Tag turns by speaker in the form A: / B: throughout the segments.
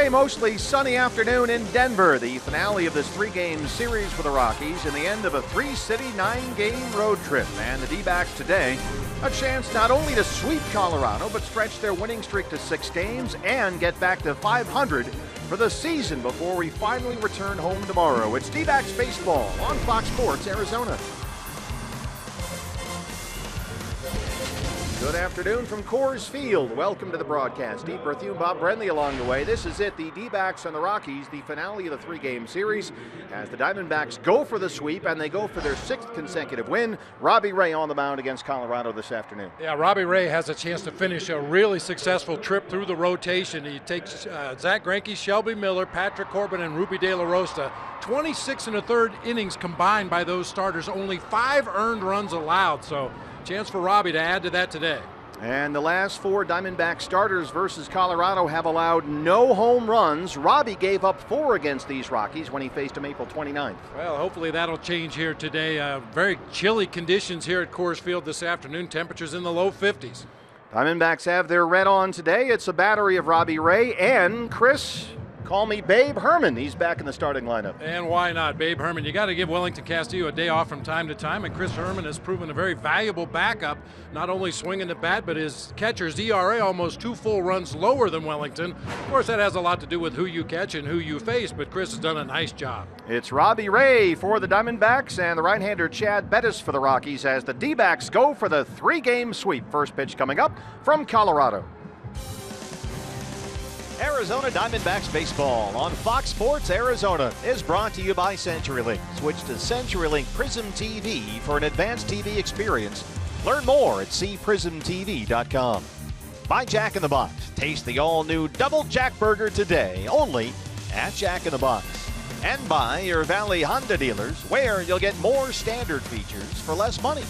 A: Today, mostly sunny afternoon in Denver, the finale of this three-game series for the Rockies and the end of a three-city, nine-game road trip. And the D-backs today, a chance not only to sweep Colorado, but stretch their winning streak to 6 games and get back to 500 for the season before we finally return home tomorrow. It's D-backs baseball on Fox Sports Arizona. Good afternoon from Coors Field. Welcome to the broadcast. Steve Berthune, Bob Brenly along the way. This is it, the D-backs and the Rockies, the finale of the three-game series as the Diamondbacks go for the sweep and they go for their 6th consecutive win. Robbie Ray on the mound against Colorado this afternoon.
B: Yeah, Robbie Ray has a chance to finish a really successful trip through the rotation. He takes Zach Greinke, Shelby Miller, Patrick Corbin, and Ruby De La Rosa. 26 and a third innings combined by those starters. Only 5 earned runs allowed, so chance for Robbie to add to that today.
A: And the last 4 Diamondback starters versus Colorado have allowed no home runs. Robbie gave up 4 against these Rockies when he faced them April 29th.
B: Well, hopefully that'll change here today. Very chilly conditions here at Coors Field this afternoon. Temperatures in the low 50s.
A: Diamondbacks have their red on today. It's a battery of Robbie Ray and Chris, call me Babe Herman. He's back in the starting lineup.
B: And why not, Babe Herman? You got to give Wellington Castillo a day off from time to time, and Chris Herman has proven a very valuable backup, not only swinging the bat, but his catcher's ERA almost 2 full runs lower than Wellington. Of course, that has a lot to do with who you catch and who you face, but Chris has done a nice job.
A: It's Robbie Ray for the Diamondbacks and the right-hander Chad Bettis for the Rockies as the D-backs go for the 3-game sweep. First pitch coming up from Colorado.
C: Arizona Diamondbacks baseball on Fox Sports Arizona is brought to you by CenturyLink. Switch to CenturyLink Prism TV for an advanced TV experience. Learn more at cprismtv.com. By Jack in the Box. Taste the all-new Double Jack Burger today, only at Jack in the Box. And by your Valley Honda dealers, where you'll get more standard features for less money.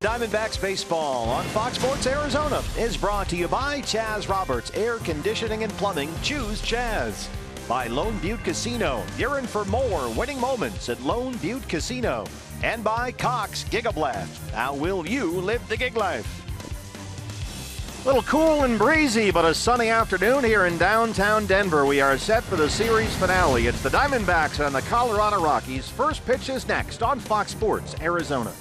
C: Diamondbacks baseball on Fox Sports Arizona is brought to you by Chaz Roberts Air Conditioning and Plumbing. Choose Chaz. By Lone Butte Casino. You're in for more winning moments at Lone Butte Casino. And by Cox Gigablast. How will you live the gig life?
A: A little cool and breezy, but a sunny afternoon here in downtown Denver. We are set for the series finale. It's the Diamondbacks and the Colorado Rockies. First pitch is next on Fox Sports Arizona.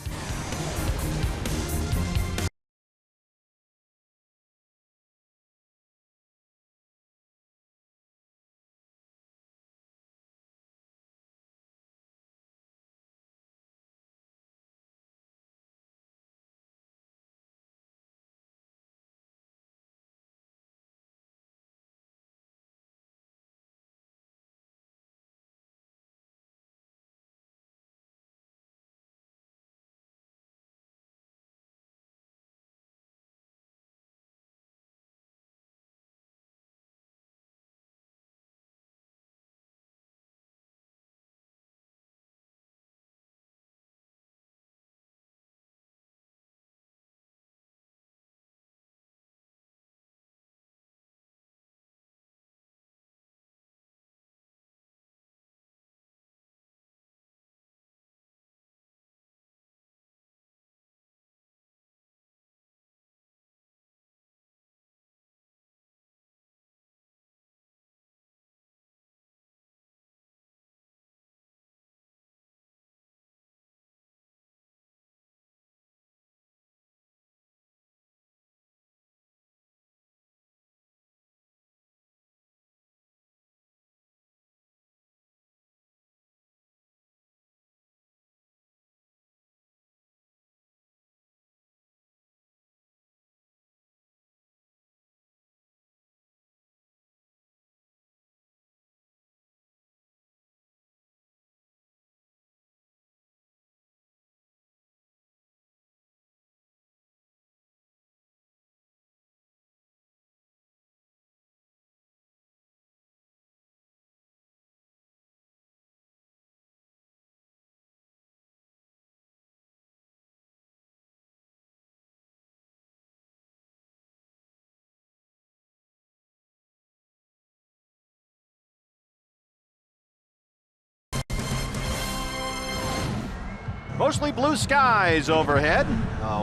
A: Mostly blue skies overhead.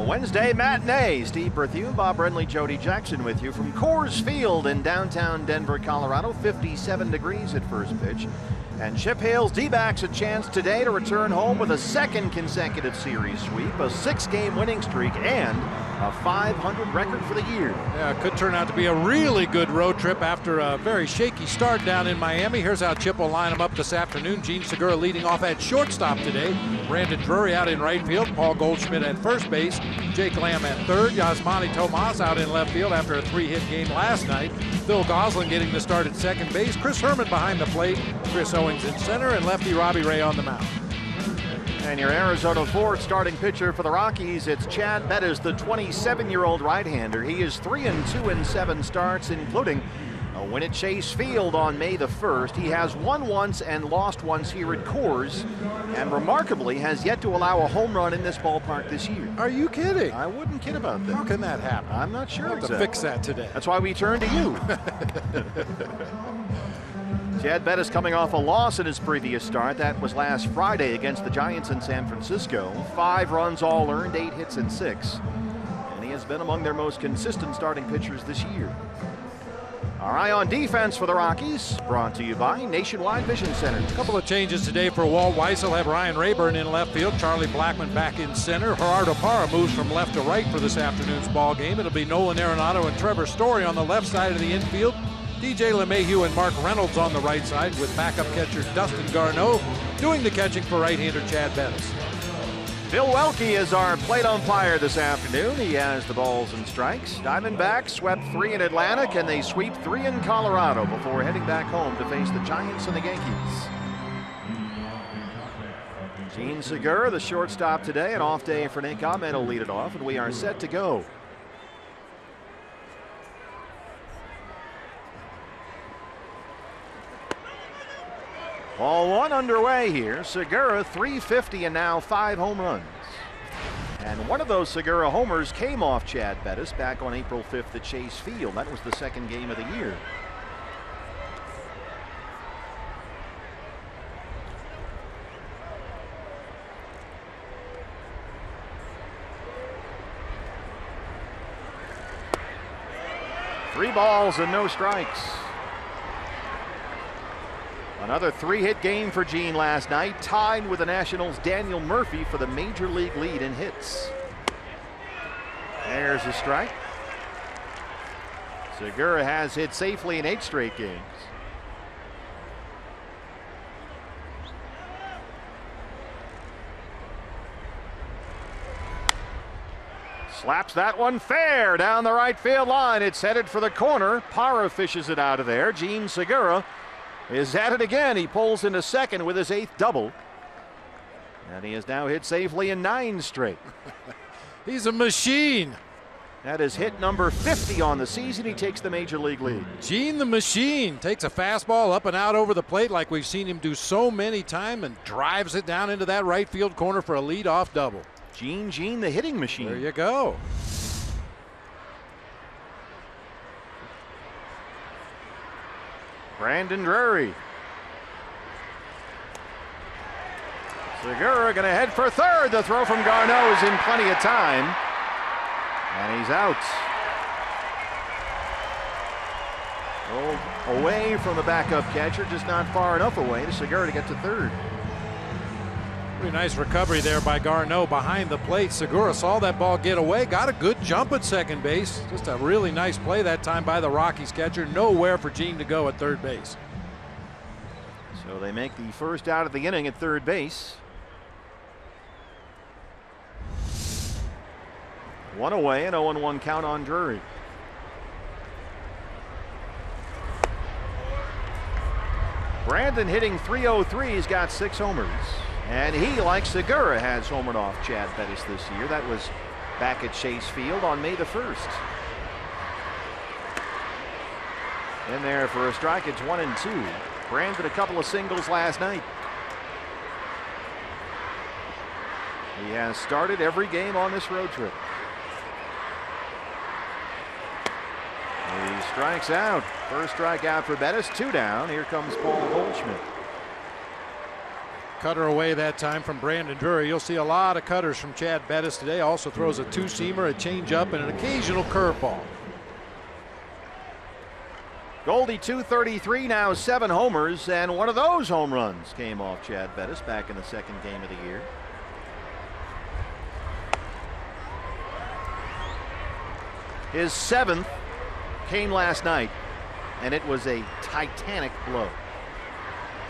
A: Wednesday matinee. Steve Berthew, Bob Renly, Jody Jackson with you from Coors Field in downtown Denver, Colorado. 57 degrees at first pitch. And Chip Hale's D-backs a chance today to return home with a second consecutive series sweep, a 6-game winning streak, and a .500 record for the year.
B: Yeah, it could turn out to be a really good road trip after a very shaky start down in Miami. Here's how Chip will line them up this afternoon. Gene Segura leading off at shortstop today. Brandon Drury out in right field. Paul Goldschmidt at first base. Jake Lamb at third. Yasmani Tomas out in left field after a 3-hit game last night. Phil Gosselin getting the start at second base. Chris Herman behind the plate. Chris Owings in center, and lefty Robbie Ray on the mound.
A: And your Arizona fourth starting pitcher for the Rockies, it's Chad Bettis, the 27-year-old right-hander. He is 3-2 in 7 starts, including a win at Chase Field on May the 1st. He has won once and lost once here at Coors, and remarkably has yet to allow a home run in this ballpark this year.
B: Are you kidding?
A: I wouldn't kid about that.
B: How can that happen?
A: I'm not sure.
B: We'll have to fix that today.
A: That's why we turn to you. Chad Bettis coming off a loss in his previous start. That was last Friday against the Giants in San Francisco. 5 runs all earned, 8 hits and 6. And he has been among their most consistent starting pitchers this year. Our eye on defense for the Rockies, brought to you by Nationwide Vision Center.
B: A couple of changes today for Walt Weiss. Will have Ryan Rayburn in left field, Charlie Blackmon back in center. Gerardo Parra moves from left to right for this afternoon's ball game. It'll be Nolan Arenado and Trevor Story on the left side of the infield. DJ LeMahieu and Mark Reynolds on the right side, with backup catcher Dustin Garneau doing the catching for right-hander Chad Bettis.
A: Bill Welke is our plate umpire this afternoon. He has the balls and strikes. Diamondbacks swept 3 in Atlanta. Can they sweep 3 in Colorado before heading back home to face the Giants and the Yankees? Gene Segura, the shortstop today. An off day for Nick Ahmed will lead it off, and we are set to go. Ball 1 underway here. Segura, 350 and now 5 home runs. And one of those Segura homers came off Chad Bettis back on April 5th at Chase Field. That was the 2nd game of the year. 3 balls and no strikes. Another 3-hit game for Gene last night, tied with the Nationals' Daniel Murphy for the major league lead in hits. There's a strike. Segura has hit safely in 8 straight games. Slaps that one fair down the right field line. It's headed for the corner. Parra fishes it out of there. Gene Segura is at it again. He pulls into second with his 8th double. And he has now hit safely in 9 straight.
B: He's a machine.
A: That is hit number 50 on the season. He takes the major league lead.
B: Gene the Machine takes a fastball up and out over the plate like we've seen him do so many times and drives it down into that right field corner for a leadoff double.
A: Gene the hitting machine.
B: There you go.
A: Brandon Drury. Segura going to head for third. The throw from Garneau is in plenty of time. And he's out. Rolled away from the backup catcher, just not far enough away to Segura to get to third.
B: Pretty nice recovery there by Garneau behind the plate. Segura saw that ball get away, got a good jump at second base. Just a really nice play that time by the Rockies catcher. Nowhere for Gene to go at third base.
A: So they make the first out of the inning at third base. 1 away, an 0-1 count on Drury. Brandon hitting .303. He's got 6 homers. And he, like Segura, has homered off Chad Bettis this year. That was back at Chase Field on May the 1st. In there for a strike, it's 1-2. Brandon a couple of singles last night. He has started every game on this road trip. He strikes out. First strikeout for Bettis, 2 down. Here comes Paul Goldschmidt.
B: Cutter away that time from Brandon Drury. You'll see a lot of cutters from Chad Bettis today. Also throws a 2-seamer, a changeup, and an occasional curveball.
A: Goldie .233, now 7 homers, and one of those home runs came off Chad Bettis back in the 2nd game of the year. His 7th came last night, and it was a titanic blow.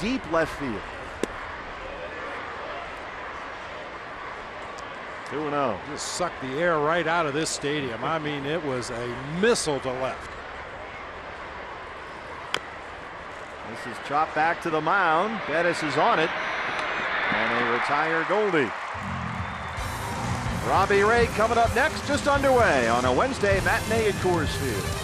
A: Deep left field. 2-0.
B: Just sucked the air right out of this stadium. I mean, it was a missile to left.
A: This is chopped back to the mound. Bettis is on it, and they retire Goldie. Robbie Ray coming up next, just underway on a Wednesday matinee at Coors Field.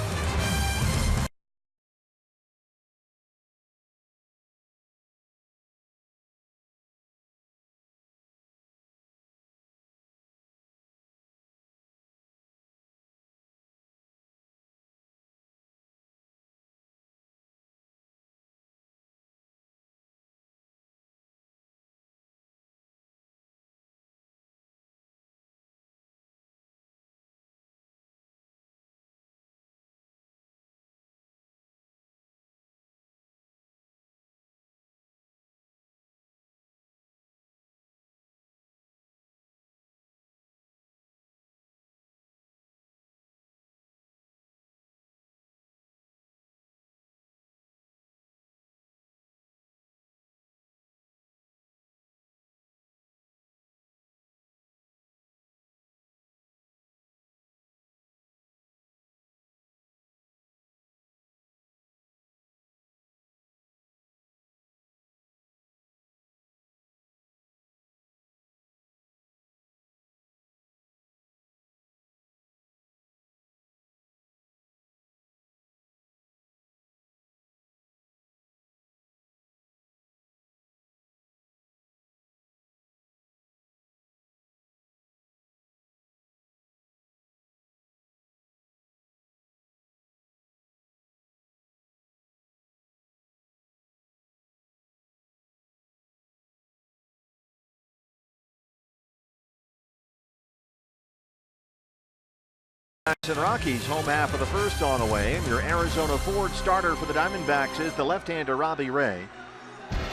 A: Diamondbacks and Rockies, home half of the first on the way. And your Arizona Ford starter for the Diamondbacks is the left-hander Robbie Ray.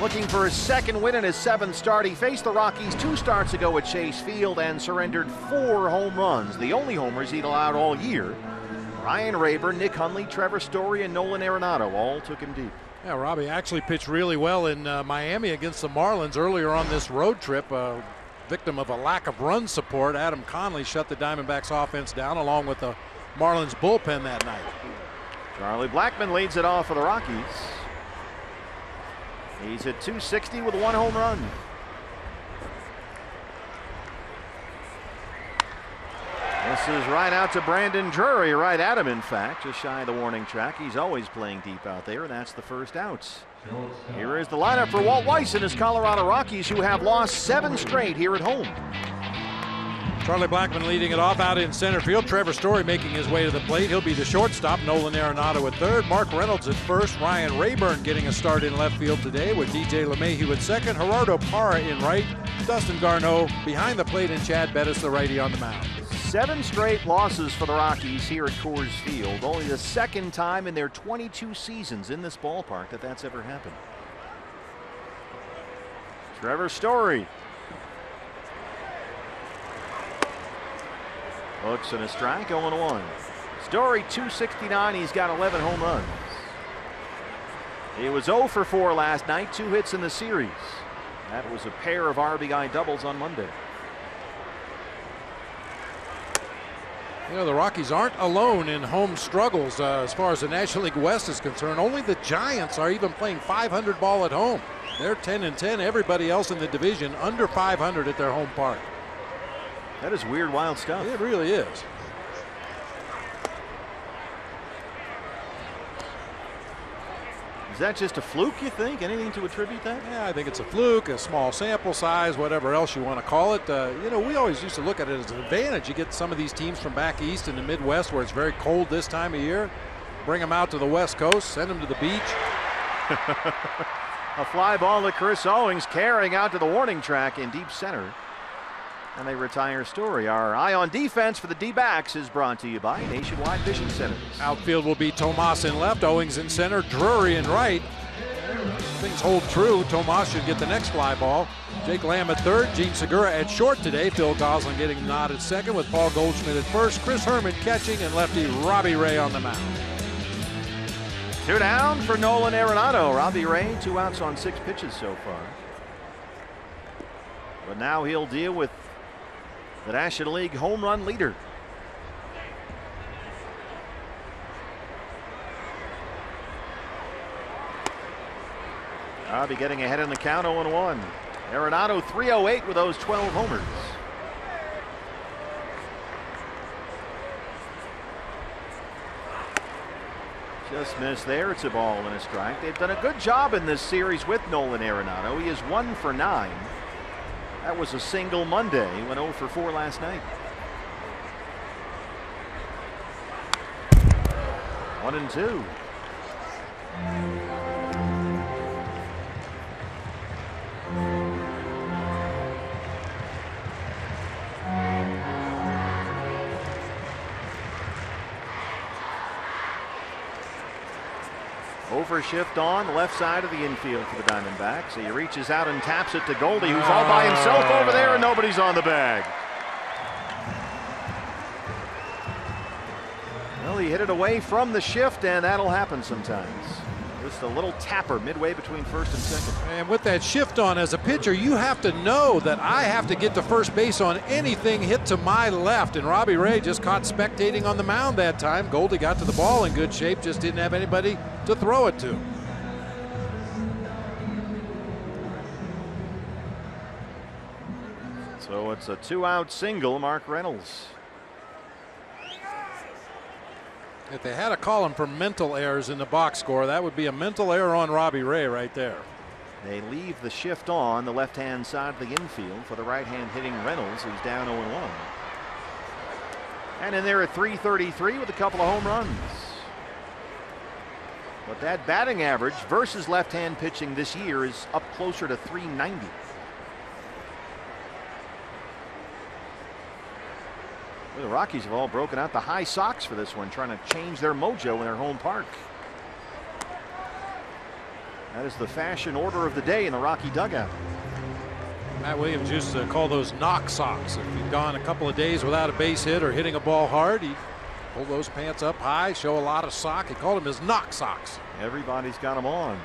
A: Looking for his second win in his 7th start. He faced the Rockies 2 starts ago at Chase Field and surrendered 4 home runs, the only homers he'd allowed all year. Ryan Rayburn, Nick Hundley, Trevor Story, and Nolan Arenado all took him deep.
B: Yeah, Robbie actually pitched really well in Miami against the Marlins earlier on this road trip. Victim of a lack of run support, Adam Conley shut the Diamondbacks offense down along with the Marlins bullpen that night.
A: Charlie Blackmon leads it off for the Rockies. He's at .260 with 1 home run. This is right out to Brandon Drury, right at him in fact, just shy of the warning track. He's always playing deep out there, and that's the first out. Here is the lineup for Walt Weiss and his Colorado Rockies, who have lost 7 straight here at home.
B: Charlie Blackmon leading it off out in center field. Trevor Story making his way to the plate. He'll be the shortstop. Nolan Arenado at third. Mark Reynolds at first. Ryan Rayburn getting a start in left field today with DJ LeMahieu at second. Gerardo Parra in right. Dustin Garneau behind the plate, and Chad Bettis the righty on the mound.
A: 7 straight losses for the Rockies here at Coors Field. Only the 2nd time in their 22 seasons in this ballpark that that's ever happened. Trevor Story. Hooks and a strike, 0-1. Story .269. He's got 11 home runs. He was 0 for 4 last night, 2 hits in the series. That was a pair of RBI doubles on Monday.
B: You know, the Rockies aren't alone in home struggles as far as the National League West is concerned. Only the Giants are even playing .500 ball at home. They're 10-10. Everybody else in the division under .500 at their home park.
A: That is weird, wild stuff.
B: It really is.
A: Is that just a fluke, you think? Anything to attribute that?
B: Yeah, I think it's a fluke, a small sample size, whatever else you want to call it. You know, we always used to look at it as an advantage. You get some of these teams from back east in the Midwest where it's very cold this time of year. Bring them out to the West Coast, send them to the beach.
A: A fly ball to Chris Owings, carrying out to the warning track in deep center. And they retire Story. Our eye on defense for the D-backs is brought to you by Nationwide Vision Centers.
B: Outfield will be Tomas in left, Owings in center, Drury in right. Things hold true. Tomas should get the next fly ball. Jake Lamb at third, Gene Segura at short today. Phil Gosselin getting the nod at second with Paul Goldschmidt at first. Chris Herman catching, and lefty Robbie Ray on the mound.
A: 2 down for Nolan Arenado. Robbie Ray, 2 outs on 6 pitches so far. But now he'll deal with the National League home run leader. Robbie getting ahead in the count, 0-1. Arenado 308 with those 12 homers. Just missed there. It's a ball and a strike. They've done a good job in this series with Nolan Arenado. He is 1 for 9. That was a single Monday. He went 0 for 4 last night. 1-2. Overshift on the left side of the infield for the Diamondbacks. He reaches out and taps it to Goldie, who's all by himself over there, and nobody's on the bag. Well, he hit it away from the shift, and that'll happen sometimes. Just a little tapper midway between first and second.
B: And with that shift on as a pitcher, you have to know that I have to get to first base on anything hit to my left. And Robbie Ray just caught spectating on the mound that time. Goldie got to the ball in good shape, just didn't have anybody to throw it to.
A: So it's a 2-out single, Mark Reynolds.
B: If they had to call him for mental errors in the box score, that would be a mental error on Robbie Ray right there.
A: They leave the shift on the left-hand side of the infield for the right-hand hitting Reynolds, who's down 0-1. And in there at .333 with a couple of home runs. But that batting average versus left-hand pitching this year is up closer to .390. Well, the Rockies have all broken out the high socks for this one, trying to change their mojo in their home park. That is the fashion order of the day in the Rocky dugout.
B: Matt Williams used to call those knock socks. If you've gone a couple of days without a base hit or hitting a ball hard, he'd pull those pants up high, show a lot of sock. He called them his knock socks.
A: Everybody's got them on.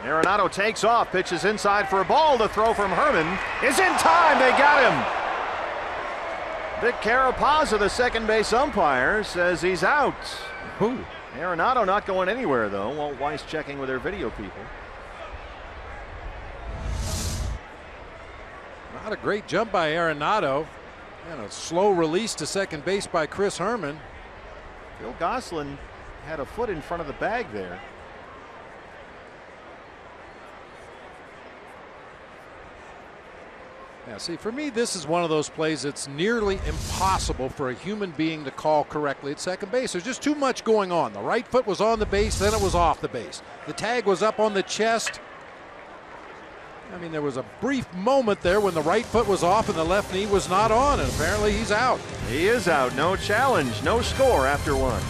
A: Arenado takes off, pitches inside for a ball. The throw from Herman is in time. They got him. Vic Carapazza, the second base umpire, says he's out.
B: Ooh.
A: Arenado not going anywhere, though. Walt Weiss checking with their video people.
B: Not a great jump by Arenado. And a slow release to second base by Chris Herman.
A: Phil Gosselin had a foot in front of the bag there.
B: Yeah, see, for me, this is one of those plays that's nearly impossible for a human being to call correctly at second base. There's just too much going on. The right foot was on the base, then it was off the base. The tag was up on the chest. I mean, there was a brief moment there when the right foot was off and the left knee was not on, and apparently he's out.
A: He is out. No challenge, no score after one.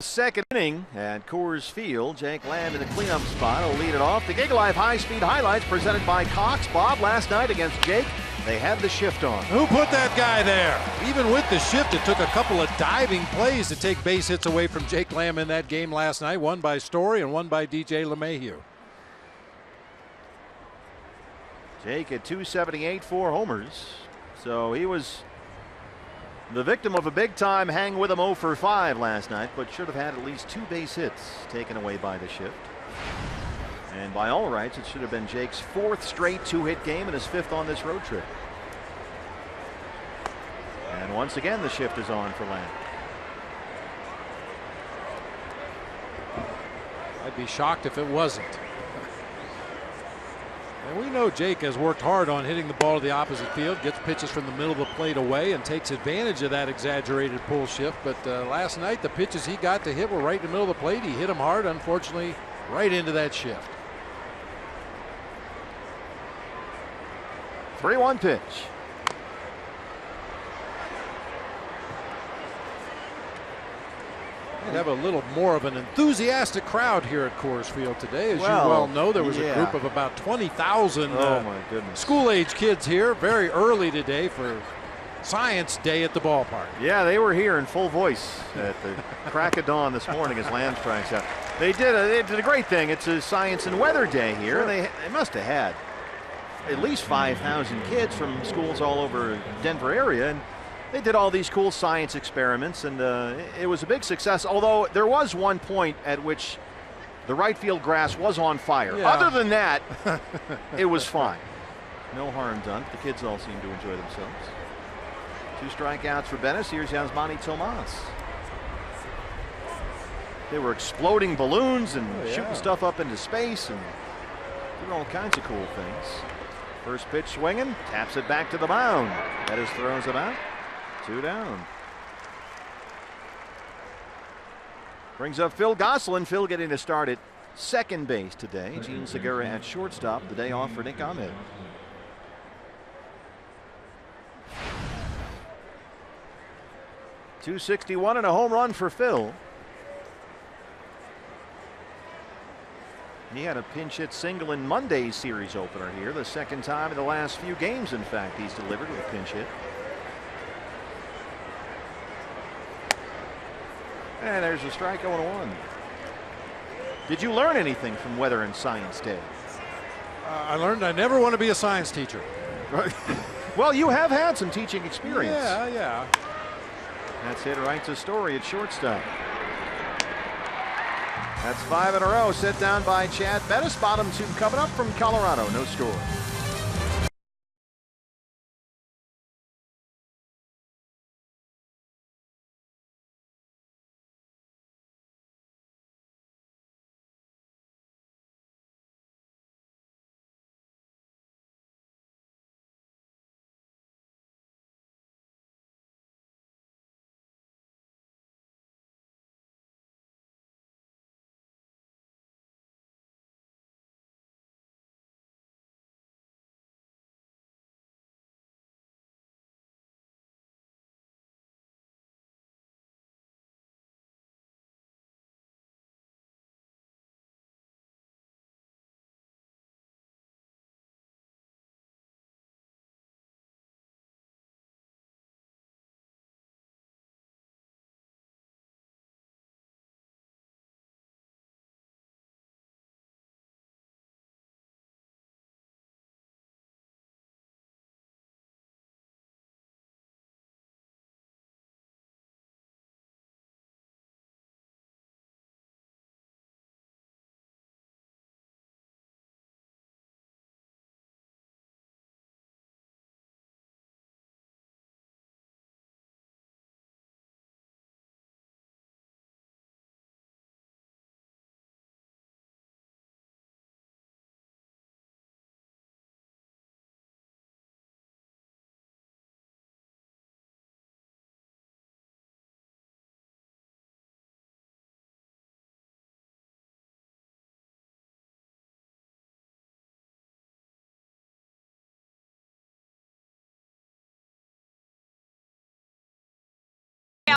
A: Second inning at Coors Field. Jake Lamb in the cleanup spot will lead it off. The Giga Life high-speed highlights presented by Cox. Bob, last night against Jake, they had the shift on.
B: Who put that guy there? Even with the shift, it took a couple of diving plays to take base hits away from Jake Lamb in that game last night. One by Story and one by DJ LeMahieu.
A: Jake at 278, 4 homers. So he was the victim of a big-time hang with him 0 for 5 last night, but should have had at least 2 base hits taken away by the shift. And by all rights, it should have been Jake's 4th straight 2-hit game and his 5th on this road trip. And once again, the shift is on for Lamb.
B: I'd be shocked if it wasn't. And we know Jake has worked hard on hitting the ball to the opposite field, gets pitches from the middle of the plate away and takes advantage of that exaggerated pull shift. But last night, the pitches he got to hit were right in the middle of the plate. He hit them hard, unfortunately, right into that shift.
A: 3-1 pitch.
B: We'd have a little more of an enthusiastic crowd here at Coors Field today. As you well know, there was a group of about 20,000 school-age kids here very early today for Science Day at the ballpark.
A: Yeah, they were here in full voice at the crack of dawn this morning as Lamb strikes out. They did a great thing. It's a Science and Weather Day here.
B: Sure.
A: They must have had at least 5,000 kids from schools all over Denver area, and they did all these cool science experiments, and it was a big success, although there was one point at which the right field grass was on fire.
B: Yeah.
A: Other than that, it was fine. No harm done. The kids all seem to enjoy themselves. 2 strikeouts for Bettis. Here's Yasmani Tomas. They were exploding balloons and shooting stuff up into space and doing all kinds of cool things. First pitch swinging, taps it back to the mound. Bettis throws it out. 2 down. Brings up Phil Gosselin. Phil getting a start at second base today. Gene Segura at shortstop. The day off for Nick Ahmed. .261 and a home run for Phil. He had a pinch hit single in Monday's series opener here. The second time in the last few games, in fact, he's delivered with a pinch hit. And there's a strike 0-1. Did you learn anything from Weather and Science Day?
B: I learned I never want to be a science teacher.
A: Well, you have had some teaching experience.
B: Yeah.
A: That's it, writes a story at shortstop. That's 5 in a row. Set down by Chad Bettis. Bottom 2 coming up from Colorado. No score.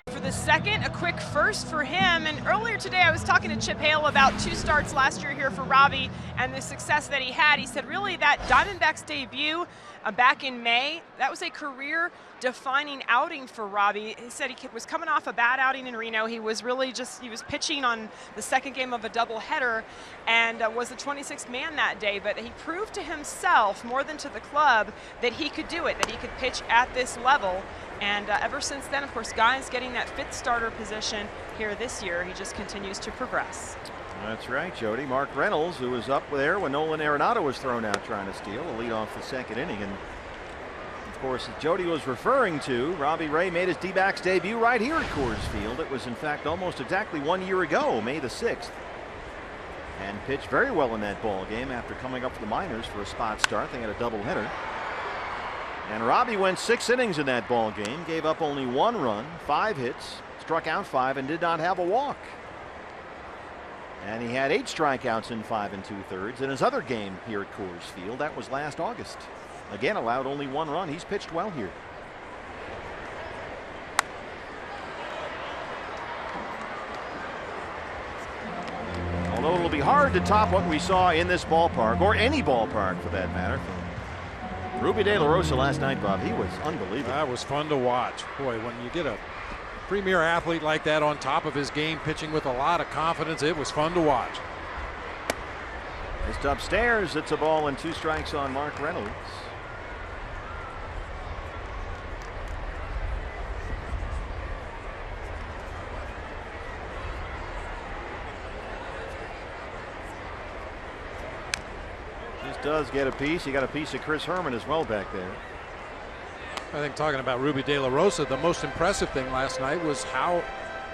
D: For the second, a quick first for him. And earlier today, I was talking to Chip Hale about 2 starts last year here for Robbie and the success that he had. He said really that Diamondbacks debut back in May, that was a career-defining outing for Robbie. He said he was coming off a bad outing in Reno. He was really he was pitching on the second game of a doubleheader and was the 26th man that day. But he proved to himself, more than to the club, that he could do it, that he could pitch at this level. And ever since then, of course, Guy's getting that 5th starter position here this year. He just continues to progress.
A: That's right, Jody. Mark Reynolds, who was up there when Nolan Arenado was thrown out trying to steal a lead off the second inning. And, of course, as Jody was referring to, Robbie Ray made his D-backs debut right here at Coors Field. It was, in fact, almost exactly 1 year ago, May the 6th. And pitched very well in that ball game after coming up for the minors for a spot start. They had a doubleheader. And Robbie went 6 innings in that ball game, gave up only 1 run, 5 hits, struck out 5, and did not have a walk. And he had 8 strikeouts in 5 2/3 in his other game here at Coors Field. That was last August. Again, allowed only 1 run. He's pitched well here. Although it'll be hard to top what we saw in this ballpark, or any ballpark for that matter. Ruby De La Rosa last night, Bob, he was unbelievable.
B: That was fun to watch. Boy, when you get a premier athlete like that on top of his game, pitching with a lot of confidence, it was fun to watch.
A: Just upstairs, it's a ball and 2 strikes on Mark Reynolds. does get a piece. He got a piece of Chris Herman as well back there.
B: I think talking about Ruby De La Rosa, the most impressive thing last night was how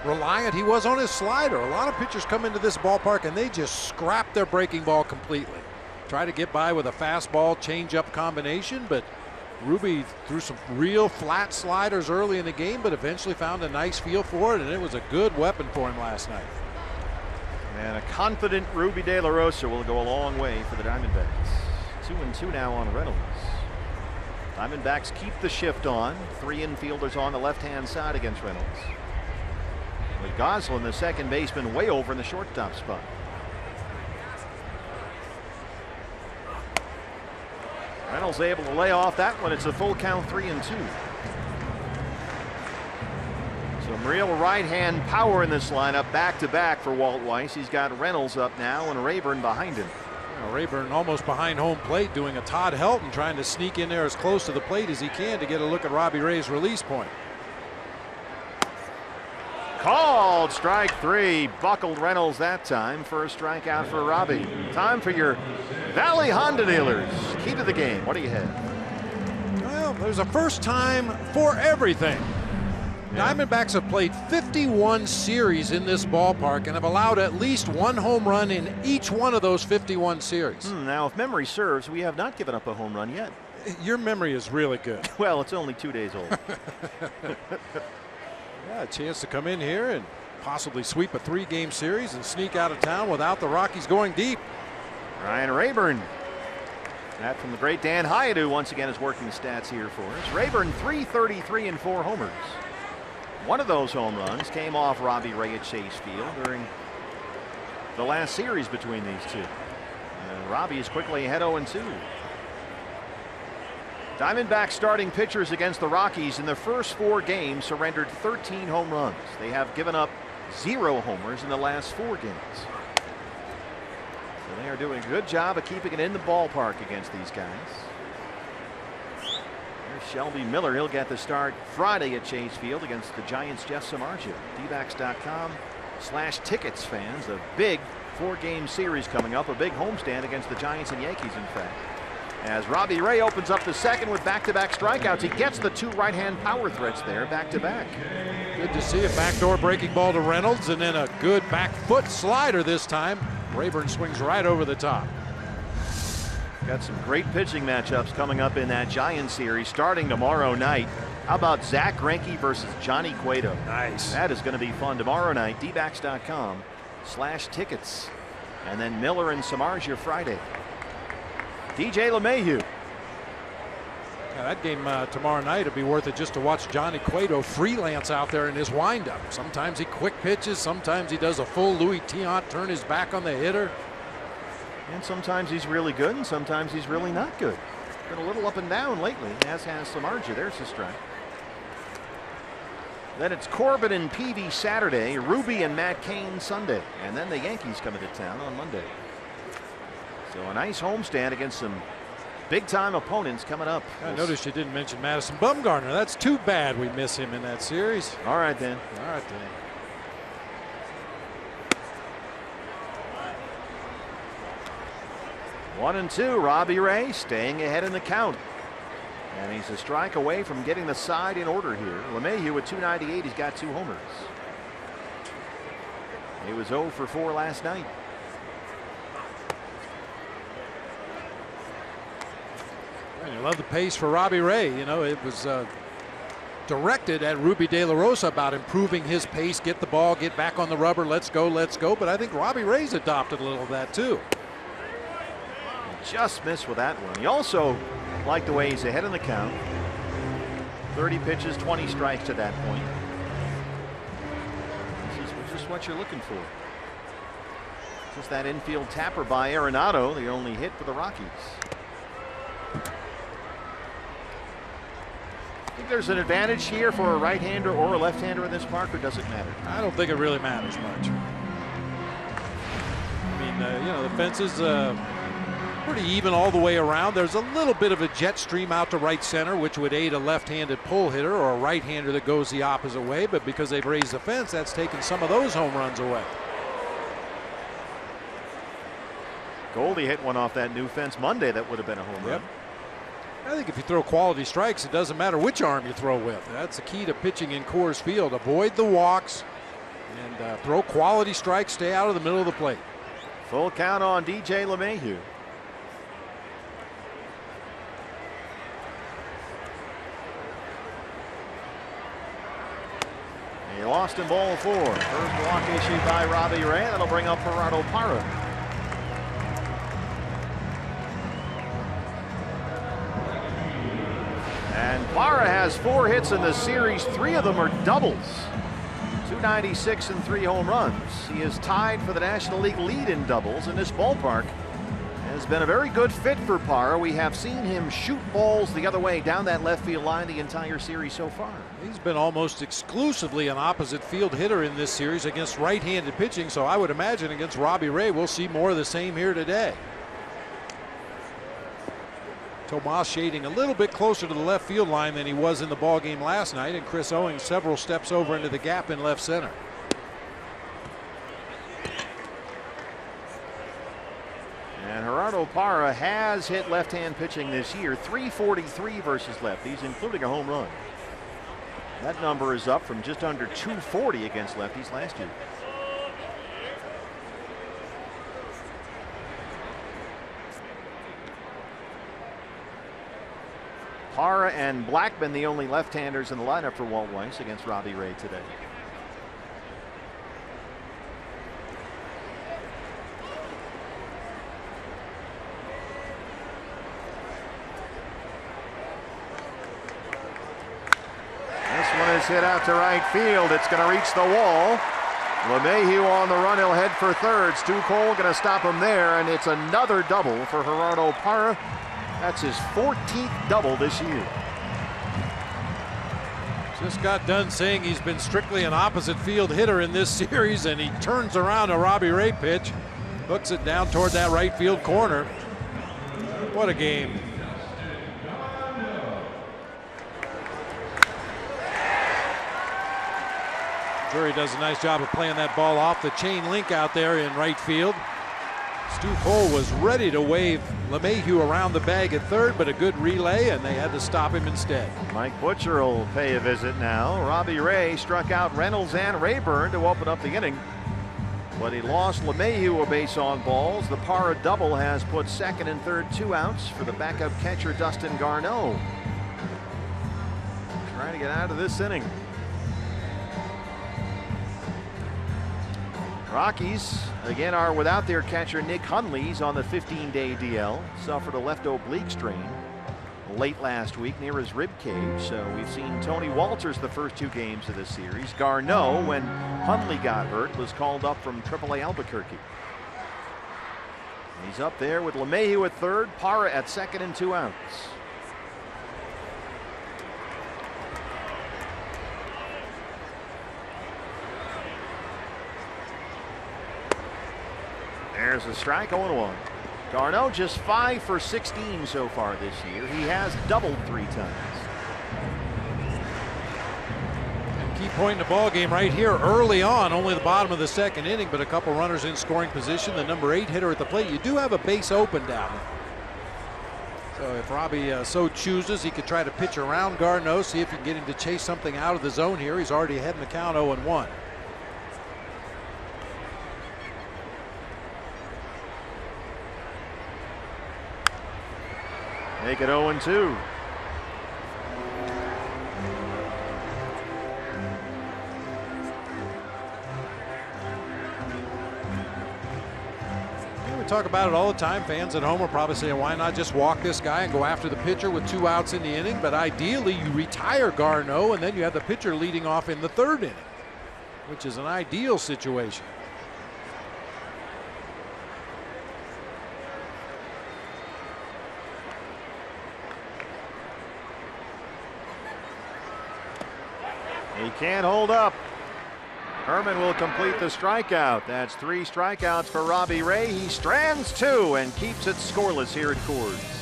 B: reliant he was on his slider. A lot of pitchers come into this ballpark and they just scrap their breaking ball completely. Try to get by with a fastball changeup combination, but Ruby threw some real flat sliders early in the game, but eventually found a nice feel for it, and it was a good weapon for him last night.
A: And a confident Ruby De La Rosa will go a long way for the Diamondbacks. 2-2 now on Reynolds. Diamondbacks keep the shift on. 3 infielders on the left-hand side against Reynolds, with Goslin, the second baseman, way over in the shortstop spot. Reynolds able to lay off that one. It's a full count, 3-2. Some real right-hand power in this lineup, back-to-back for Walt Weiss. He's got Reynolds up now and Rayburn behind him.
B: Rayburn almost behind home plate, doing a Todd Helton, trying to sneak in there as close to the plate as he can to get a look at Robbie Ray's release point.
A: Called strike 3. Buckled Reynolds that time. First strikeout for Robbie. Time for your Valley Honda dealers. Key to the game. What do you have?
B: Well, there's a first time for everything. Yeah. Diamondbacks have played 51 series in this ballpark and have allowed at least 1 home run in each one of those 51 series.
A: Now, if memory serves, we have not given up a home run yet.
B: Your memory is really good.
A: Well, it's only 2 days old.
B: Yeah, a chance to come in here and possibly sweep a 3-game series and sneak out of town without the Rockies going deep.
A: Ryan Rayburn. That from the great Dan Hyatt, who once again is working the stats here for us. Rayburn, 333 and 4 homers. One of those home runs came off Robbie Ray at Chase Field during the last series between these two. Robbie is quickly ahead 0-2. Diamondbacks starting pitchers against the Rockies in the first 4 games surrendered 13 home runs. They have given up 0 homers in the last 4 games. So they are doing a good job of keeping it in the ballpark against these guys. Here's Shelby Miller. He'll get the start Friday at Chase Field against the Giants' Jeff Samardzija. dbacks.com/tickets fans. A big 4-game series coming up. A big homestand against the Giants and Yankees, in fact. As Robbie Ray opens up the second with back-to-back strikeouts. He gets the 2 right-hand power threats there, back-to-back.
B: Good to see a backdoor breaking ball to Reynolds, and then a good back foot slider this time. Rayburn swings right over the top.
A: Got some great pitching matchups coming up in that Giants series starting tomorrow night. How about Zach Greinke versus Johnny Cueto?
B: Nice.
A: That is going to be fun tomorrow night. dbacks.com/tickets. And then Miller and Samardzija Friday. DJ LeMahieu.
B: Yeah, that game tomorrow night would be worth it just to watch Johnny Cueto freelance out there in his windup. Sometimes he quick pitches, sometimes he does a full Louis Tiant, turn his back on the hitter.
A: And sometimes he's really good and sometimes he's really not good. Been a little up and down lately, as has Samardzija. There's the strike. Then it's Corbin and Peavy Saturday, Ruby and Matt Cain Sunday, and then the Yankees come into town on Monday. So a nice homestand against some big-time opponents coming up.
B: I noticed you didn't mention Madison Bumgarner. That's too bad we miss him in that series.
A: All right, then.
B: All right, then.
A: One and 2. Robbie Ray staying ahead in the count. And he's a strike away from getting the side in order here. LeMahieu with 298. He's got 2 homers. He was 0 for 4 last night.
B: And you love the pace for Robbie Ray. You know, it was directed at Ruby De La Rosa about improving his pace, get the ball, get back on the rubber, let's go, let's go. But I think Robbie Ray's adopted a little of that too.
A: Just missed with that one. He also liked the way he's ahead in the count. 30 pitches, 20 strikes to that point. This is just what you're looking for. Just that infield tapper by Arenado, the only hit for the Rockies. Think there's an advantage here for a right-hander or a left-hander in this park, or does it matter?
B: I don't think it really matters much. I mean, you know, the fence is pretty even all the way around. There's a little bit of a jet stream out to right center, which would aid a left-handed pull hitter or a right-hander that goes the opposite way. But because they've raised the fence, that's taken some of those home runs away.
A: Goldie hit one off that new fence Monday that would have been a home run.
B: I think if you throw quality strikes, it doesn't matter which arm you throw with. That's the key to pitching in Coors Field. Avoid the walks and throw quality strikes. Stay out of the middle of the plate.
A: Full count on DJ LeMahieu. He lost in ball 4. First walk issued by Robbie Ray. That'll bring up Gerardo Parra. And Parra has 4 hits in the series. 3 of them are doubles. 296 and 3 home runs. He is tied for the National League lead in doubles, in this ballpark has been a very good fit for Parra. We have seen him shoot balls the other way down that left field line the entire series so far.
B: He's been almost exclusively an opposite field hitter in this series against right-handed pitching, so I would imagine against Robbie Ray we'll see more of the same here today. Tomas shading a little bit closer to the left field line than he was in the ball game last night, and Chris Owings several steps over into the gap in left center.
A: And Gerardo Parra has hit left-hand pitching this year, .343 versus lefties, including a home run. That number is up from just under .240 against lefties last year. Parra and Blackman the only left-handers in the lineup for Walt Weiss against Robbie Ray today. Is hit out to right field. It's going to reach the wall. LeMahieu on the run. He'll head for third. Stu Cole going to stop him there, and it's another double for Gerardo Parra. That's his 14th double this year.
B: Just got done saying he's been strictly an opposite field hitter in this series, and he turns around a Robbie Ray pitch, hooks it down toward that right field corner. What a game. Drury does a nice job of playing that ball off the chain link out there in right field. Stu Cole was ready to wave LeMahieu around the bag at third, but a good relay, and they had to stop him instead.
A: Mike Butcher will pay a visit now. Robbie Ray struck out Reynolds and Rayburn to open up the inning, but he lost LeMahieu a base on balls. The Parra double has put second and third 2 outs for the backup catcher Dustin Garneau. Trying to get out of this inning. Rockies again are without their catcher Nick Hundley. He's on the 15-day DL. Suffered a left oblique strain late last week near his rib cage. So we've seen Tony Walters the first 2 games of this series. Garneau, when Hundley got hurt, was called up from AAA Albuquerque. He's up there with LeMahieu at third, Parra at second and 2 outs. There's a strike, 0-1. Garneau just 5 for 16 so far this year. He has doubled 3 times.
B: And key point in the ball game right here early on, only the bottom of the second inning, but a couple runners in scoring position. The number 8 hitter at the plate. You do have a base open down there. So if Robbie so chooses, he could try to pitch around Garneau, see if he can get him to chase something out of the zone here. He's already ahead in the count, 0-1.
A: Make it 0-2.
B: We talk about it all the time. Fans at home are probably saying, why not just walk this guy and go after the pitcher with 2 outs in the inning? But ideally, you retire Garneau, and then you have the pitcher leading off in the 3rd inning, which is an ideal situation.
A: He can't hold up. Herman will complete the strikeout. That's 3 strikeouts for Robbie Ray. He strands 2 and keeps it scoreless here at Coors.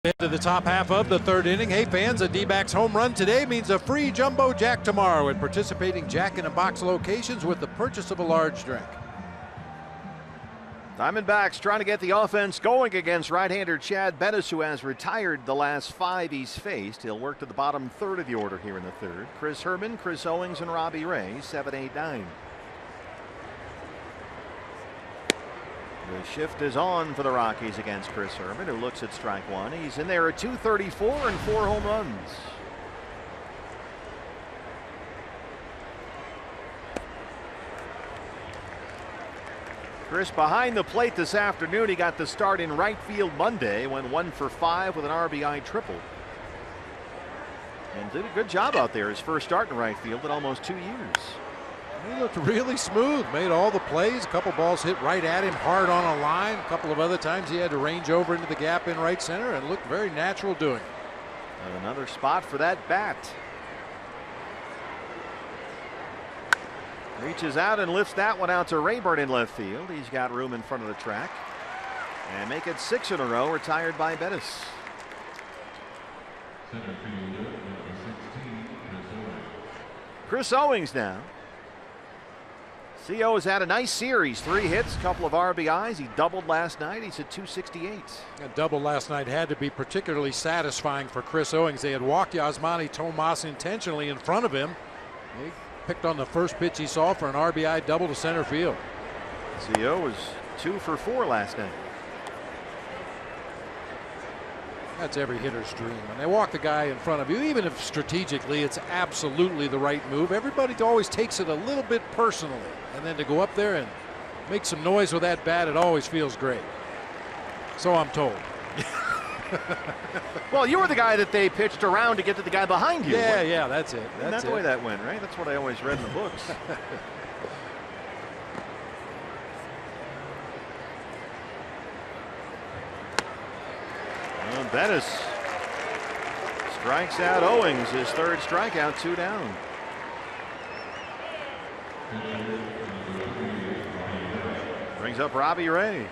B: Into the top half of the third inning. Hey fans, a D-backs home run today means a free Jumbo Jack tomorrow at participating Jack-in-a-Box locations with the purchase of a large drink.
A: Diamondbacks trying to get the offense going against right-hander Chad Bettis, who has retired the last 5 he's faced. He'll work to the bottom third of the order here in the third. Chris Herman, Chris Owings, and Robbie Ray, 7, 8, 9. The shift is on for the Rockies against Chris Herman, who looks at strike one. He's in there at 234 and 4 home runs. Chris behind the plate this afternoon. He got the start in right field Monday, went 1 for 5 with an RBI triple. And did a good job out there. His first start in right field in almost 2 years.
B: He looked really smooth, made all the plays. A couple balls hit right at him, hard on a line. A couple of other times he had to range over into the gap in right center and looked very natural doing it.
A: And another spot for that bat. Reaches out and lifts that one out to Rayburn in left field. He's got room in front of the track. And make it 6 in a row, retired by Bettis. Chris Owings now. CO has had a nice series. 3 hits, couple of RBIs. He doubled last night. He's at 268.
B: A double last night had to be particularly satisfying for Chris Owings. They had walked Yasmani Tomas intentionally in front of him. He picked on the first pitch he saw for an RBI double to center field.
A: CO was 2 for 4 last night.
B: That's every hitter's dream. When they walk the guy in front of you, even if strategically it's absolutely the right move, everybody always takes it a little bit personally. And then to go up there and make some noise with that bat, it always feels great. So I'm told.
A: Well, you were the guy that they pitched around to get to the guy behind you.
B: Yeah, that's it.
A: That's the way that went, right? That's what I always read in the books. Well, Bettis strikes out Owings, his third strikeout, 2 down. Brings up Robbie Ray.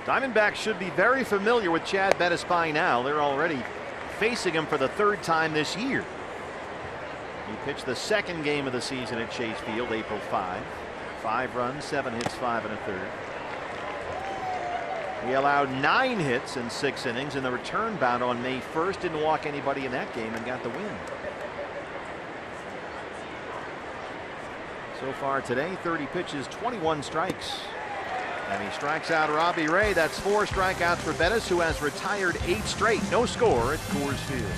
A: Diamondbacks should be very familiar with Chad Bettis by now. They're already facing him for the 3rd time this year. He pitched the 2nd game of the season at Chase Field, April 5. 5 runs, 7 hits, 5 1/3. He allowed 9 hits in 6 innings in the return bout on May 1st. Didn't walk anybody in that game and got the win. So far today, 30 pitches, 21 strikes. And he strikes out Robbie Ray. That's 4 strikeouts for Bettis, who has retired 8 straight. No score at Coors Field.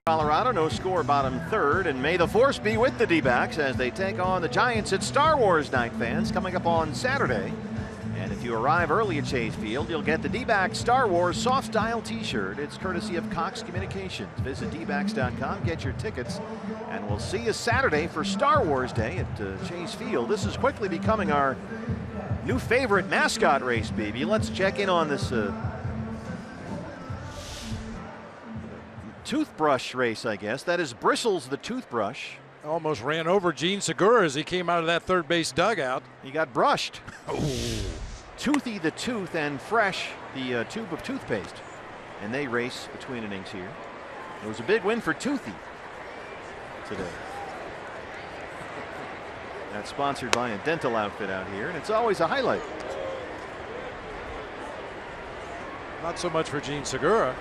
A: Colorado, no score, bottom third, and may the force be with the D-backs as they take on the Giants at Star Wars night, fans, coming up on Saturday. And if you arrive early at Chase Field, you'll get the D-backs Star Wars soft style t-shirt. It's courtesy of Cox Communications. Visit dbacks.com, get your tickets, and we'll see you Saturday for Star Wars Day at Chase Field. This is quickly becoming our new favorite mascot race, baby. Let's check in on this toothbrush race, I guess. That is Bristles the toothbrush.
B: Almost ran over Gene Segura as he came out of that third base dugout.
A: He got brushed. Toothy the tooth and Fresh the tube of toothpaste. And they race between innings here. It was a big win for Toothy today. That's sponsored by a dental outfit out here, and it's always a highlight.
B: Not so much for Gene Segura.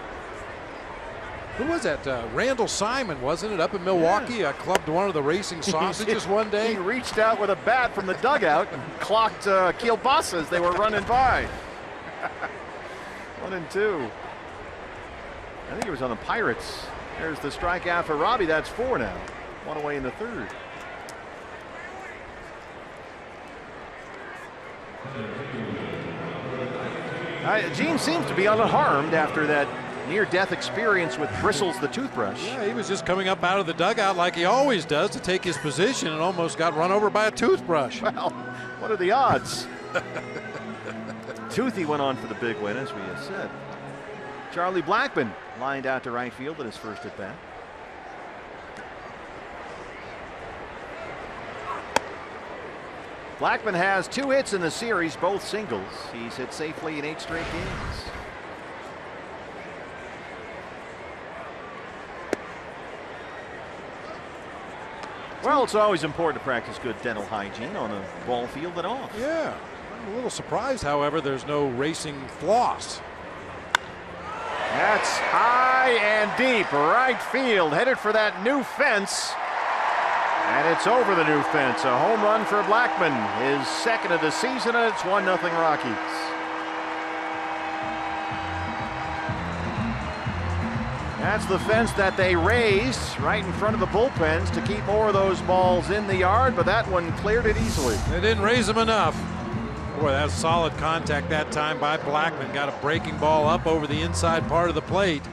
B: Who was that? Randall Simon, wasn't it? Up in Milwaukee,
A: yeah.
B: Clubbed one of the racing sausages one day.
A: He reached out with a bat from the dugout and clocked Kielbasa as they were running by. 1-2. I think he was on the Pirates. There's the strikeout for Robbie. That's 4 now. 1 away in the third. Gene seems to be unharmed after that near-death experience with Bristles the toothbrush.
B: Yeah, he was just coming up out of the dugout like he always does to take his position and almost got run over by a toothbrush.
A: Well, what are the odds? Toothy went on for the big win, as we have said. Charlie Blackmon lined out to right field at his first at bat. Blackmon has 2 hits in the series, both singles. He's hit safely in 8 straight games. Well, it's always important to practice good dental hygiene on a ball field and off.
B: Yeah. I'm a little surprised, however, there's no racing floss.
A: That's high and deep, right field, headed for that new fence. And it's over the new fence. A home run for Blackmon, his second of the season, and it's 1-0 Rockies. That's the fence that they raised right in front of the bullpens to keep more of those balls in the yard, but that one cleared it easily.
B: They didn't raise them enough. Boy, that was solid contact that time by Blackmon. Got a breaking ball up over the inside part of the plate.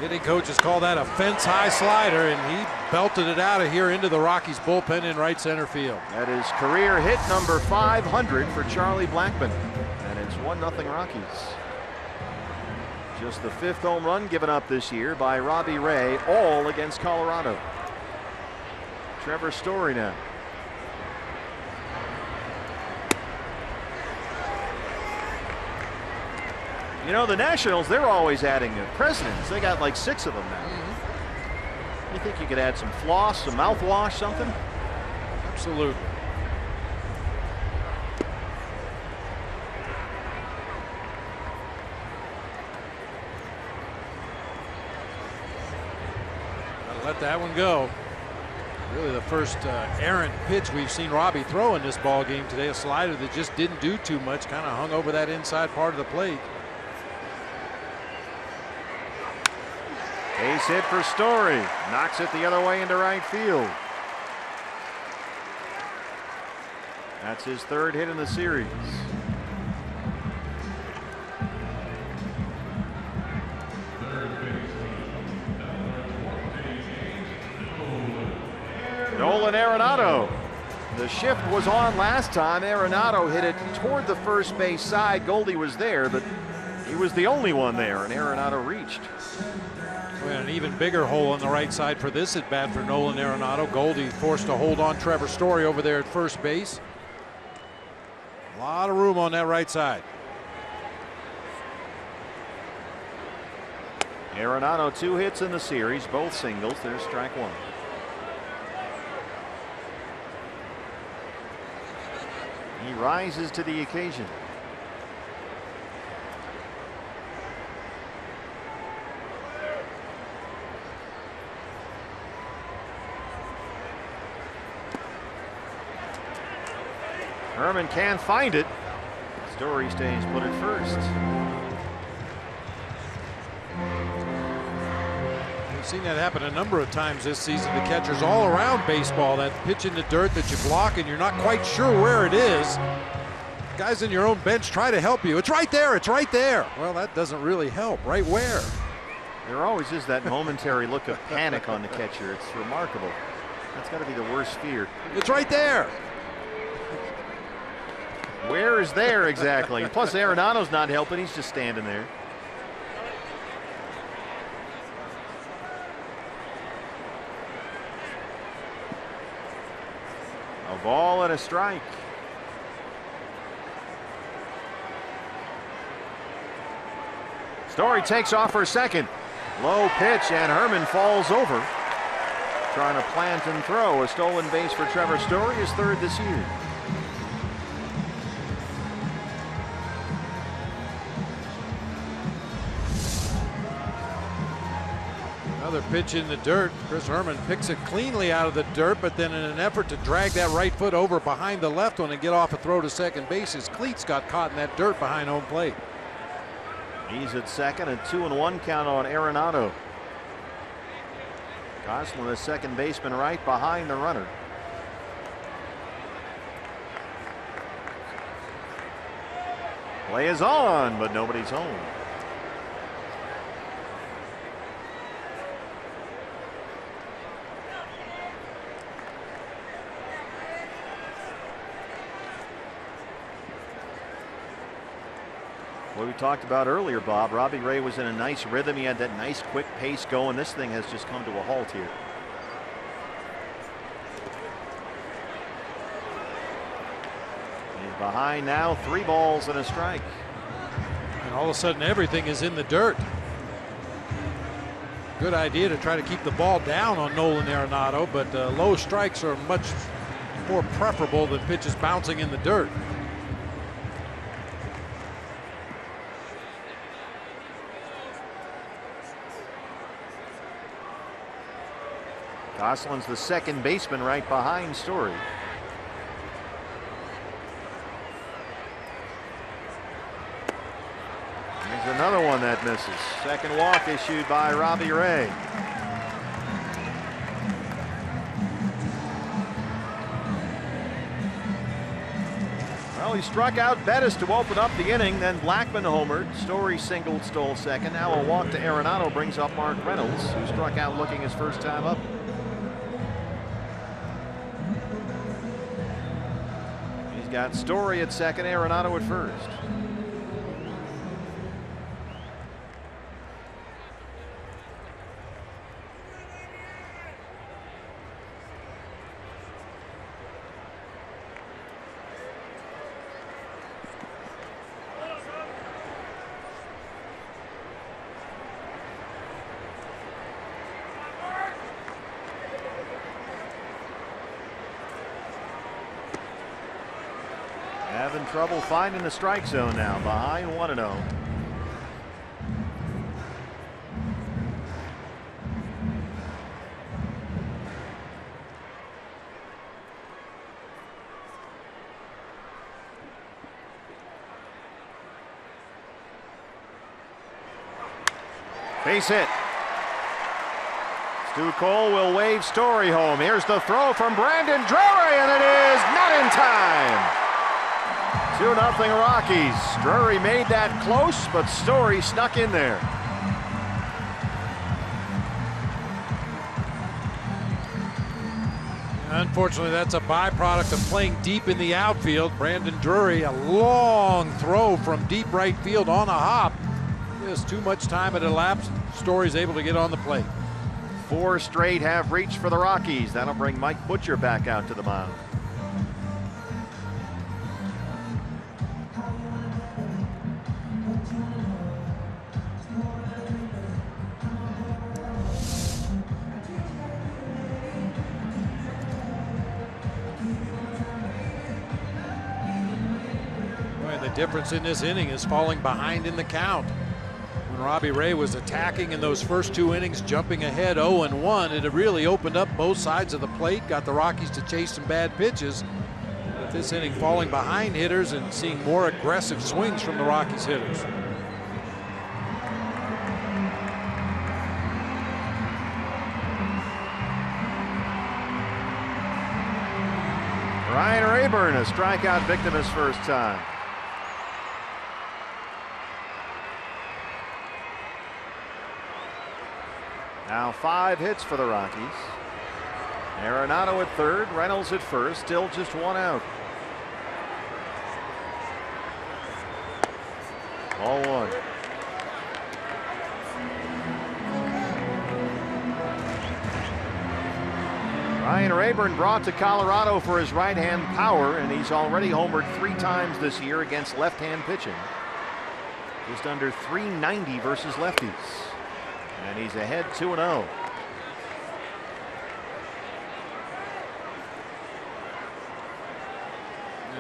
B: Hitting coaches call that a fence-high slider, and he belted it out of here into the Rockies bullpen in right center field.
A: That is career hit number 500 for Charlie Blackmon, and it's 1-0 Rockies. Just the 5th home run given up this year by Robbie Ray, all against Colorado. Trevor Story now. You know, the Nationals, they're always adding presidents. They got like 6 of them now. You think you could add some floss, some mouthwash, something?
B: Absolutely. Let that one go. Really the first errant pitch we've seen Robbie throw in this ball game today. A slider that just didn't do too much, kind of hung over that inside part of the plate.
A: Base hit for Story. Knocks it the other way into right field. That's his 3rd hit in the series. Nolan Arenado. The shift was on last time. Arenado hit it toward the first base side. Goldie was there, but he was the only one there, and Arenado reached.
B: Well, an even bigger hole on the right side for this at bat for Nolan Arenado. Goldie forced to hold on Trevor Story over there at first base. A lot of room on that right side.
A: Arenado 2 hits in the series, both singles. There's strike 1. He rises to the occasion. Herman can't find it. Story stays put at first.
B: seen that happen a number of times this season to catchers all around baseball. That pitch in the dirt that you block and you're not quite sure where it is. Guys in your own bench try to help you. It's right there, it's right there. Well, that doesn't really help. Right where?
A: There always is that momentary look of panic on the catcher. It's remarkable. That's got to be the worst fear.
B: It's right there.
A: Where is there exactly? Plus Arenado's not helping. He's just standing there. A ball and a strike. Story takes off for a second. Low pitch, and Herman falls over. Trying to plant and throw. A stolen base for Trevor Story, his third this year.
B: Another pitch in the dirt. Chris Herman picks it cleanly out of the dirt, but then in an effort to drag that right foot over behind the left one and get off a throw to second base, his cleats got caught in that dirt behind home plate.
A: He's at second, a 2-1 count on Arenado. Gosselin, the second baseman, right behind the runner. Play is on, but nobody's home. What we talked about earlier, Bob, Robbie Ray was in a nice rhythm. He had that nice quick pace going. This thing has just come to a halt here. He's behind now, 3 balls and a strike.
B: And all of a sudden everything is in the dirt. Good idea to try to keep the ball down on Nolan Arenado, but low strikes are much more preferable than pitches bouncing in the dirt.
A: Gosselin's the second baseman right behind Story. There's another one that misses. Second walk issued by Robbie Ray. Well, he struck out Bettis to open up the inning, then Blackmon homered. Story singled, stole second. Now a walk to Arenado brings up Mark Reynolds, who struck out looking his first time up. Got Story at second, Arenado at first. Having trouble finding the strike zone now, behind 1-0. Base hit. Stu Cole will wave Story home. Here's the throw from Brandon Drury, and it is not in time. 2-0 Rockies. Drury made that close, but Story snuck in there.
B: Unfortunately, that's a byproduct of playing deep in the outfield. Brandon Drury, a long throw from deep right field on a hop. Just too much time had elapsed. Story's able to get on the plate.
A: 4 straight have reached for the Rockies. That'll bring Mike Butcher back out to the mound.
B: The difference in this inning is falling behind in the count. When Robbie Ray was attacking in those first 2 innings, jumping ahead 0-1, it had really opened up both sides of the plate, got the Rockies to chase some bad pitches. But this inning, falling behind hitters and seeing more aggressive swings from the Rockies hitters.
A: Rayburn, a strikeout victim his first time. Now 5 hits for the Rockies. Arenado at third, Reynolds at first, still just 1 out. Ball 1. Ryan Rayburn brought to Colorado for his right-hand power, and he's already homered 3 times this year against left-hand pitching. Just under 390 versus lefties. And he's ahead 2-0.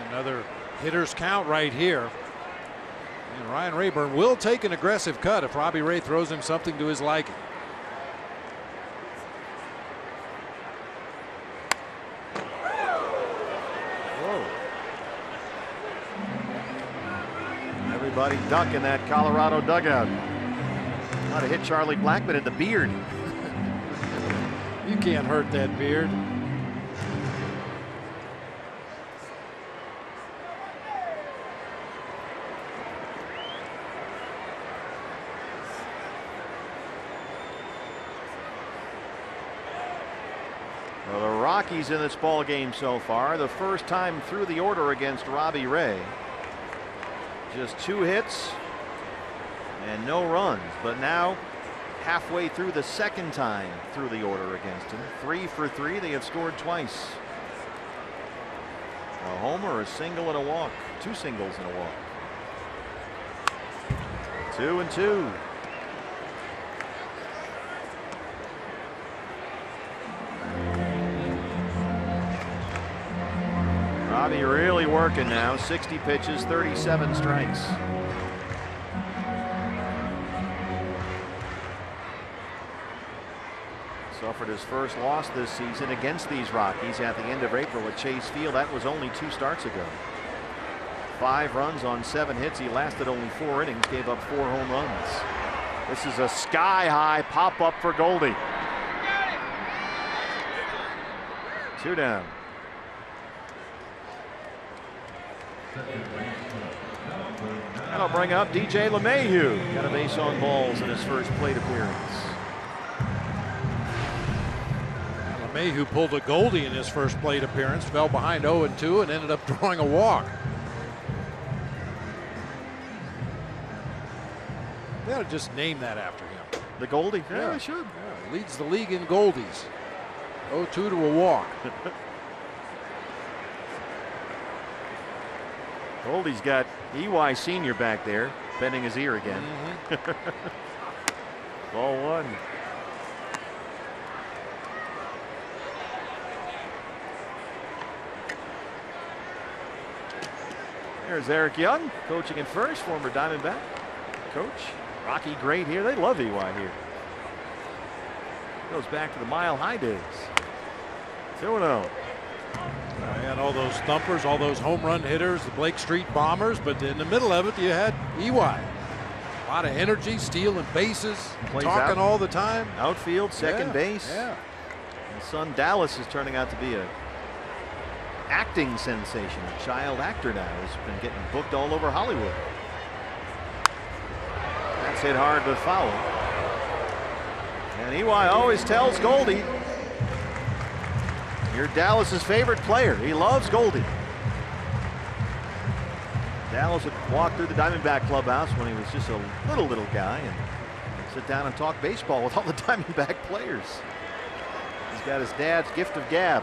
B: Another hitter's count right here. And Ryan Rayburn will take an aggressive cut if Robbie Ray throws him something to his liking.
A: Whoa. Everybody duck in that Colorado dugout. Ought to hit Charlie Blackmon in the beard.
B: You can't hurt that beard.
A: Well, the Rockies in this ball game so far, the first time through the order against Robbie Ray. Just 2 hits and no runs, but now halfway through the second time through the order against him. 3 for 3. They have scored twice. A homer, a single, and a walk. 2 singles and a walk. 2-2. Robbie really working now. 60 pitches, 37 strikes. Suffered his first loss this season against these Rockies at the end of April at Chase Field. That was only 2 starts ago. 5 runs on 7 hits. He lasted only 4 innings, gave up 4 home runs. This is a sky-high pop-up for Goldie. 2 down. That'll bring up DJ LeMahieu. Got a base on balls in his first plate appearance.
B: LeMahieu pulled a Goldie in his first plate appearance, fell behind 0-2 and ended up drawing a walk. They ought to just name that after him.
A: The Goldie?
B: Yeah,
A: they should.
B: Yeah, leads the league in Goldies. 0-2 to a walk.
A: Goldie's got EY Sr. back there, bending his ear again. Ball 1. There's Eric Young, coaching at first, former Diamondback coach. Rocky great here. They love EY here. Goes back to the Mile High days. 2-0.
B: And all those thumpers, all those home run hitters, the Blake Street Bombers, but in the middle of it, you had EY. A lot of energy, stealing bases,
A: Plays
B: talking
A: out.
B: all the time.
A: Outfield, second
B: Yeah,
A: base.
B: Yeah.
A: His son Dallas is turning out to be a acting sensation. A child actor now. Has been getting booked all over Hollywood. That's hit hard but foul. And EY always tells Goldie, you're Dallas's favorite player. He loves Goldie. Dallas would walk through the Diamondback clubhouse when he was just a little guy and sit down and talk baseball with all the Diamondback players. He's got his dad's gift of gab.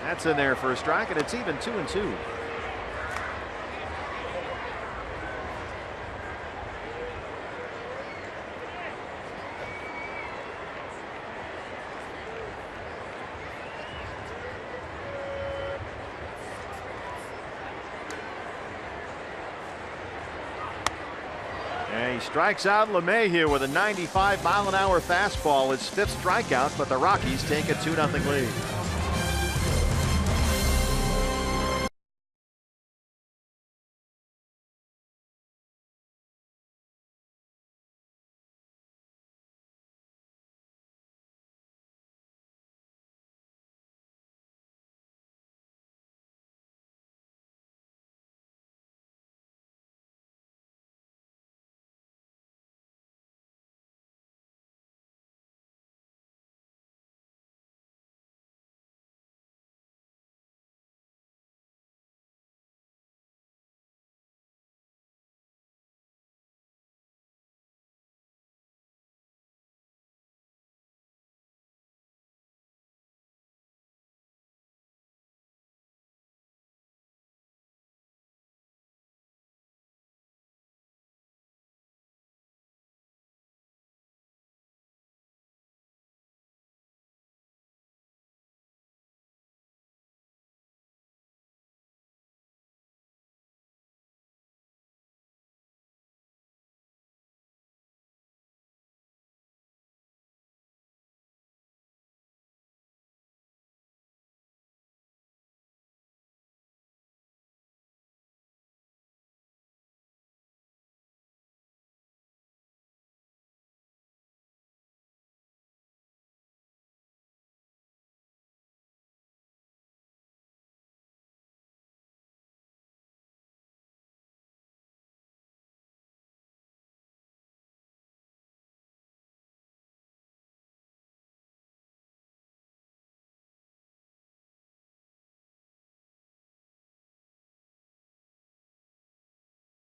A: That's in there for a strike, and it's even 2-2. And he strikes out LeMahieu with a 95-mile-an-hour fastball. His 5th strikeout, but the Rockies take a 2-0 lead.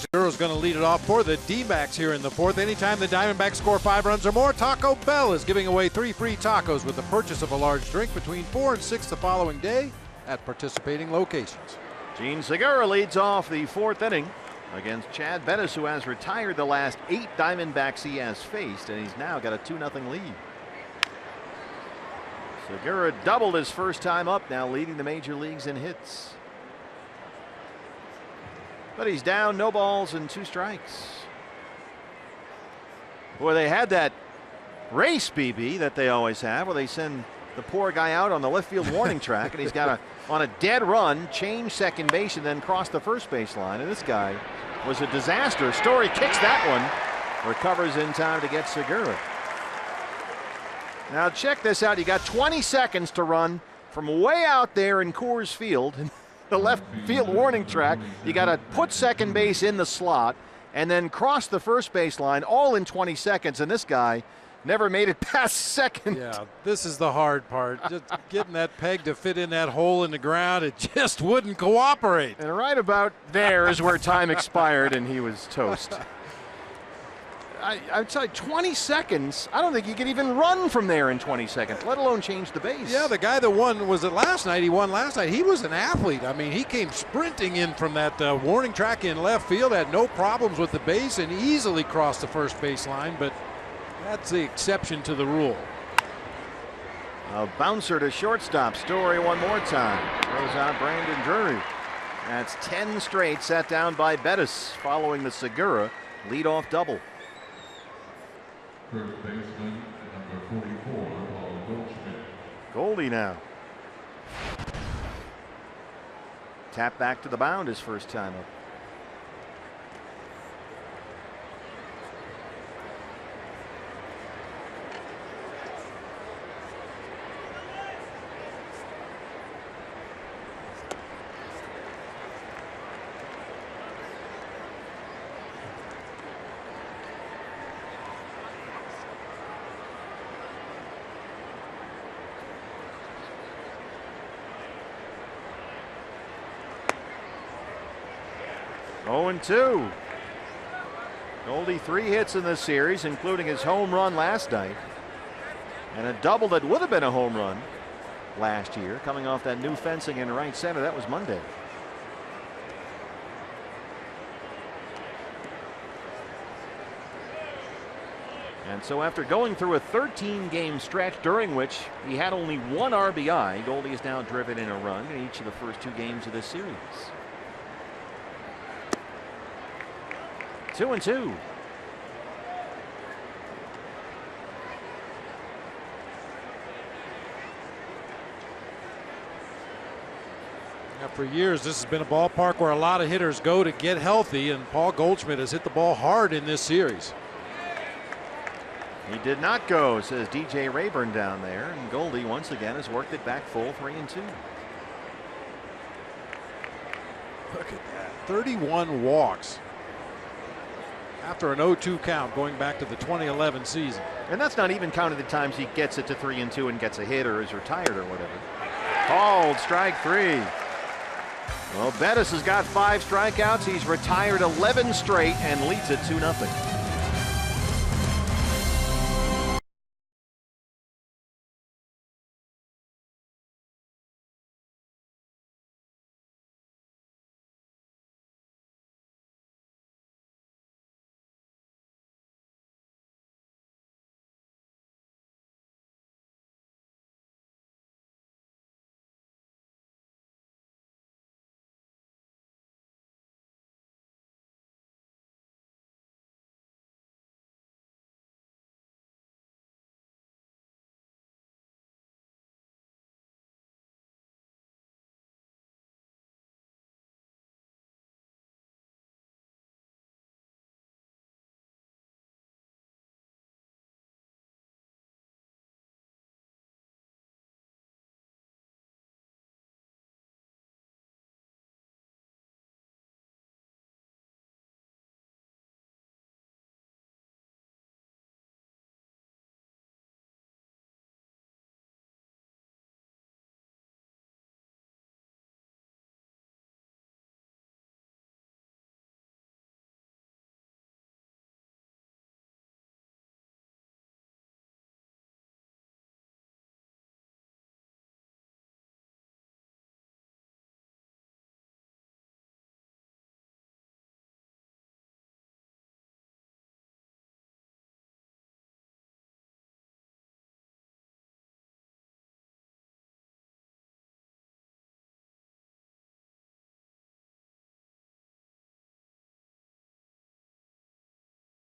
B: Segura's going to lead it off for the D-backs here in the fourth. Anytime the Diamondbacks score 5 runs or more, Taco Bell is giving away 3 free tacos with the purchase of a large drink between 4 and 6 the following day at participating locations.
A: Gene Segura leads off the fourth inning against Chad Bettis, who has retired the last 8 Diamondbacks he has faced, and he's now got a 2-0 lead. Segura doubled his first time up, now leading the major leagues in hits. But he's down, no balls and 2 strikes. Boy, they had that race, BB, that they always have, where they send the poor guy out on the left field warning track, and he's got on a dead run, change second base, and then cross the first base line. And this guy was a disaster. Story kicks that one, recovers in time to get Segura. Now check this out. You got 20 seconds to run from way out there in Coors Field, the left field warning track. You got to put second base in the slot and then cross the first base line, all in 20 seconds. And this guy never made it past second.
B: Yeah, this is the hard part. Just getting that peg to fit in that hole in the ground, it just wouldn't cooperate.
A: And right about there is where time expired and he was toast. I'd say 20 seconds. I don't think you could even run from there in 20 seconds, let alone change the base.
B: Yeah, the guy that won, was it last night? He won last night. He was an athlete. I mean, he came sprinting in from that warning track in left field, had no problems with the base, and easily crossed the first base line, but that's the exception to the rule.
A: A bouncer to shortstop. Story one more time. Throws out Brandon Drury. That's 10 straight set down by Bettis following the Segura leadoff double.
E: First baseman, number 44, Paul Goldschmidt.
A: Goldie now. Tap back to the mound his first time up. Oh, 0-2. Goldie 3 hits in this series, including his home run last night. And a double that would have been a home run last year, coming off that new fencing in right center. That was Monday. And so after going through a 13-game stretch during which he had only 1 RBI, Goldie has now driven in a run in each of the first 2 games of this series. 2-2.
B: Now, for years, this has been a ballpark where a lot of hitters go to get healthy, and Paul Goldschmidt has hit the ball hard in this series.
A: He did not go, says DJ Rayburn down there, and Goldie once again has worked it back full 3-2.
B: Look at that, 31 walks after an 0-2 count going back to the 2011 season.
A: And that's not even counting the times he gets it to 3-2 and gets a hit or is retired or whatever. Called strike 3. Well, Bettis has got 5 strikeouts. He's retired 11 straight and leads it 2-0.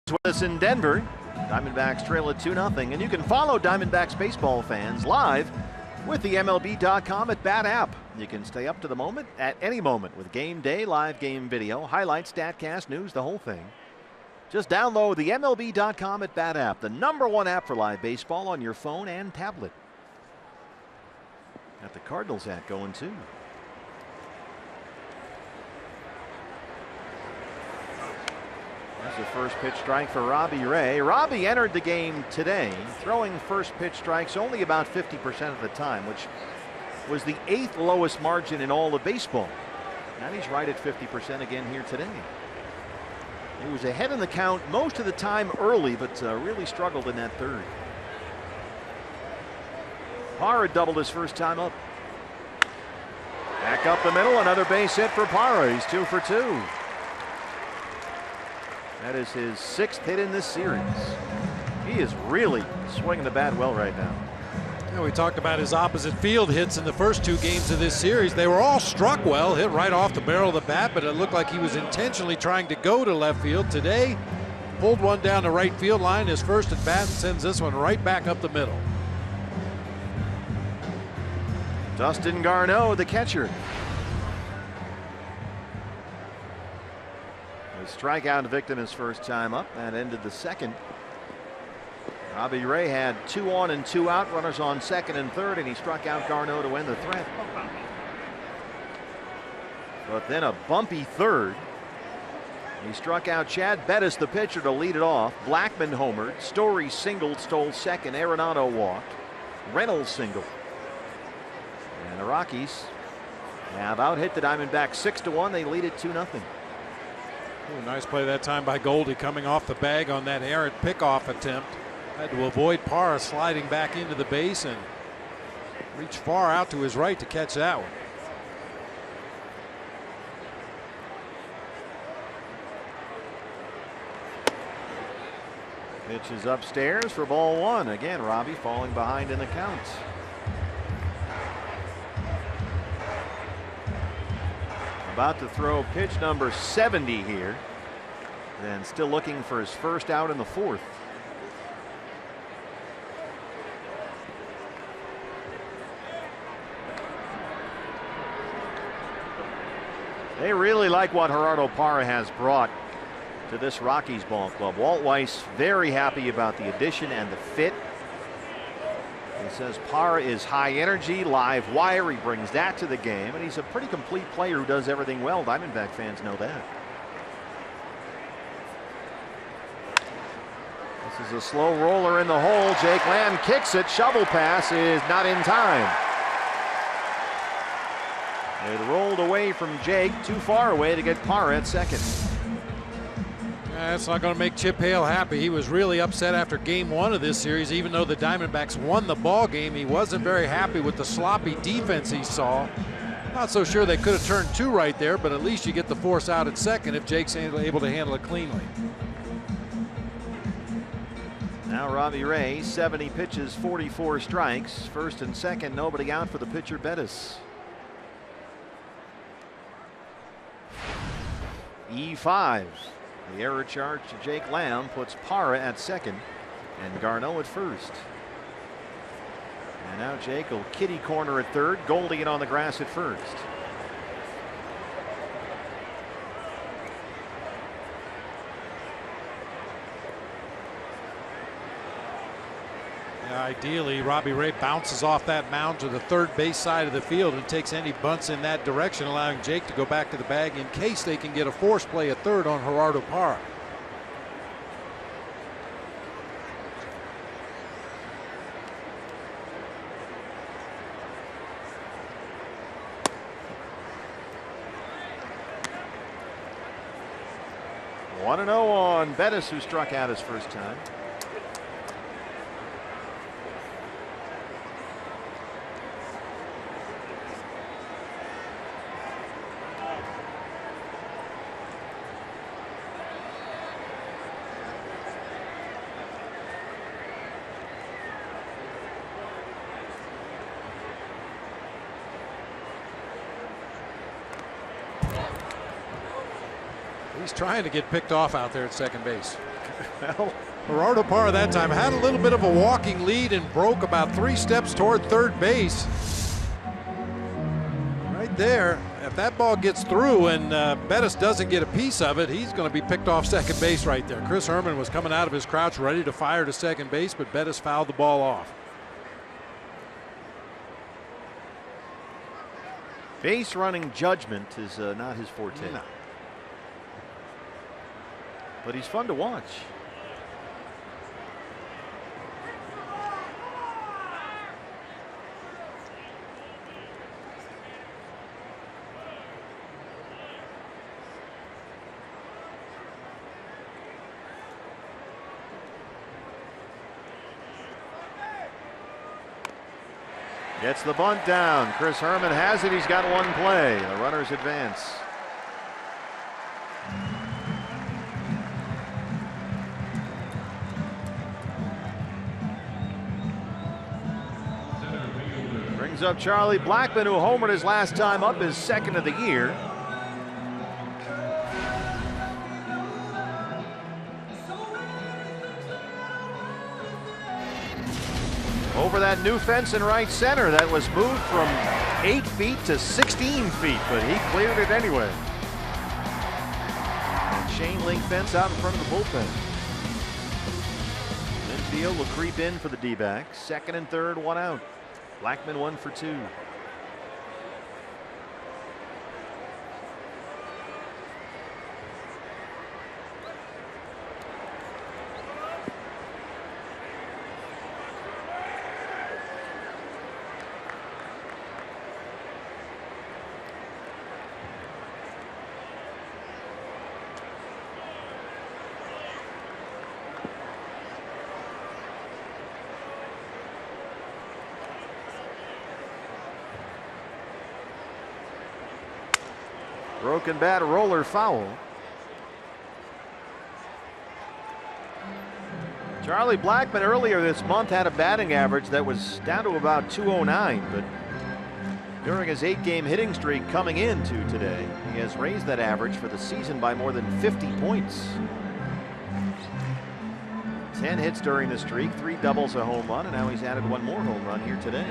A: With us in Denver, Diamondbacks trail at 2-0, and you can follow Diamondbacks baseball fans live with the MLB.com at Bat app. You can stay up to the moment at any moment with game day, live game video, highlights, StatCast, news, the whole thing. Just download the MLB.com at Bat app, the #1 app for live baseball on your phone and tablet. Got the Cardinals at going too. That's the first pitch strike for Robbie Ray. Robbie entered the game today throwing first pitch strikes only about 50% of the time, which was the 8th lowest margin in all of baseball. And he's right at 50% again here today. He was ahead in the count most of the time early, but really struggled in that third. Parra doubled his first time up. Back up the middle, another base hit for Parra. He's 2 for 2. That is his 6th hit in this series. He is really swinging the bat well right now.
B: Yeah, we talked about his opposite field hits in the first 2 games of this series. They were all struck well, hit right off the barrel of the bat, but it looked like he was intentionally trying to go to left field. Today, pulled one down the right field line, his first at bat, and sends this one right back up the middle.
A: Dustin Garneau, the catcher. Strikeout victim his first time up. That ended the second. Robbie Ray had 2 on and 2 out, runners on second and third, and he struck out Garneau to end the threat. But then a bumpy third. He struck out Chad Bettis, the pitcher, to lead it off. Blackman homered. Story singled, stole second. Arenado walked. Reynolds singled. And the Rockies have out-hit the Diamondbacks 6-1. They lead it 2-0.
B: Ooh, nice play that time by Goldie, coming off the bag on that errant pickoff attempt. Had to avoid Parra sliding back into the base and reach far out to his right to catch that one.
A: Pitch is upstairs for ball 1. Again, Robbie falling behind in the count. About to throw pitch number 70 here, and still looking for his first out in the 4th. They really like what Gerardo Parra has brought to this Rockies ball club. Walt Weiss very happy about the addition and the fit. He says Parra is high energy, live wire. He brings that to the game, and he's a pretty complete player who does everything well. Diamondback fans know that. This is a slow roller in the hole. Jake Lamb kicks it. Shovel pass is not in time. It rolled away from Jake, too far away to get Parra at second.
B: That's not going to make Chip Hale happy. He was really upset after game 1 of this series. Even though the Diamondbacks won the ball game, he wasn't very happy with the sloppy defense he saw. Not so sure they could have turned 2 right there, but at least you get the force out at second if Jake's able to handle it cleanly.
A: Now Robbie Ray, 70 pitches, 44 strikes. First and second, nobody out for the pitcher Bettis. E5. The error charge to Jake Lamb puts Parra at second and Garneau at first. And now Jake will kitty corner at third. Goldie in on the grass at first.
B: Yeah, ideally, Robbie Ray bounces off that mound to the third base side of the field and takes any bunts in that direction, allowing Jake to go back to the bag in case they can get a force play at third on Gerardo Parra.
A: One 1-0 on Bettis, who struck out his first time.
B: He's trying to get picked off out there at second base.
A: Well,
B: Gerardo Parra that time had a little bit of a walking lead and broke about 3 steps toward third base. Right there, if that ball gets through and Bettis doesn't get a piece of it, he's going to be picked off second base right there. Chris Herman was coming out of his crouch ready to fire to second base, but Bettis fouled the ball off.
A: base running judgment is not his forte.
B: No.
A: But he's fun to watch. Gets the bunt down. Chris Herman has it. He's got one play. The runners advance. Brings up Charlie Blackmon, who homered his last time up, his second of the year. Over that new fence in right center that was moved from 8 feet to 16 feet, but he cleared it anyway. And chain link fence out in front of the bullpen. Infield will creep in for the D-backs. Second and third, one out. Blackmon 1 for 2. Broken bat, roller foul. Charlie Blackmon earlier this month had a batting average that was down to about 209, but during his 8-game hitting streak coming into today, he has raised that average for the season by more than 50 points. 10 hits during the streak, 3 doubles, a home run, and now he's added 1 more home run here today.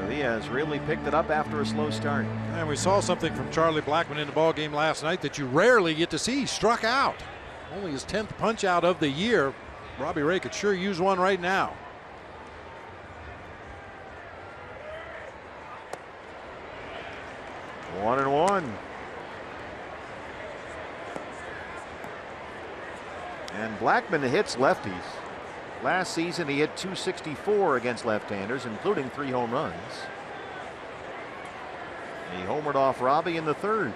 A: He has really picked it up after a slow start.
B: And we saw something from Charlie Blackmon in the ball game last night that you rarely get to see. He struck out. Only his 10th punch out of the year. Robbie Ray could sure use one right now.
A: One and one. And Blackmon hits lefties. Last season, he hit .264 against left-handers, including 3 home runs. He homered off Robbie in the third.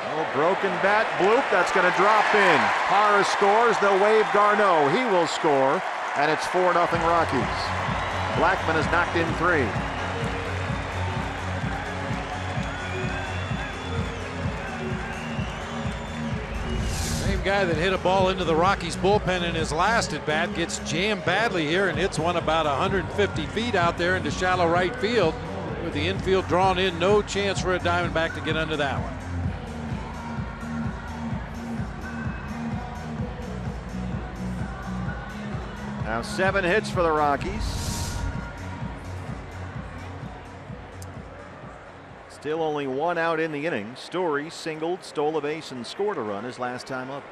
A: Oh, broken bat, bloop, that's going to drop in. Parra scores, they'll wave Garneau. He will score, and it's 4-0 Rockies. Blackmon has knocked in 3.
B: Guy that hit a ball into the Rockies bullpen in his last at bat gets jammed badly here and hits one about 150 feet out there into shallow right field with the infield drawn in. No chance for a Diamondback to get under that one.
A: Now 7 hits for the Rockies. Still only 1 out in the inning. Story singled, stole a base, and scored a run his last time up.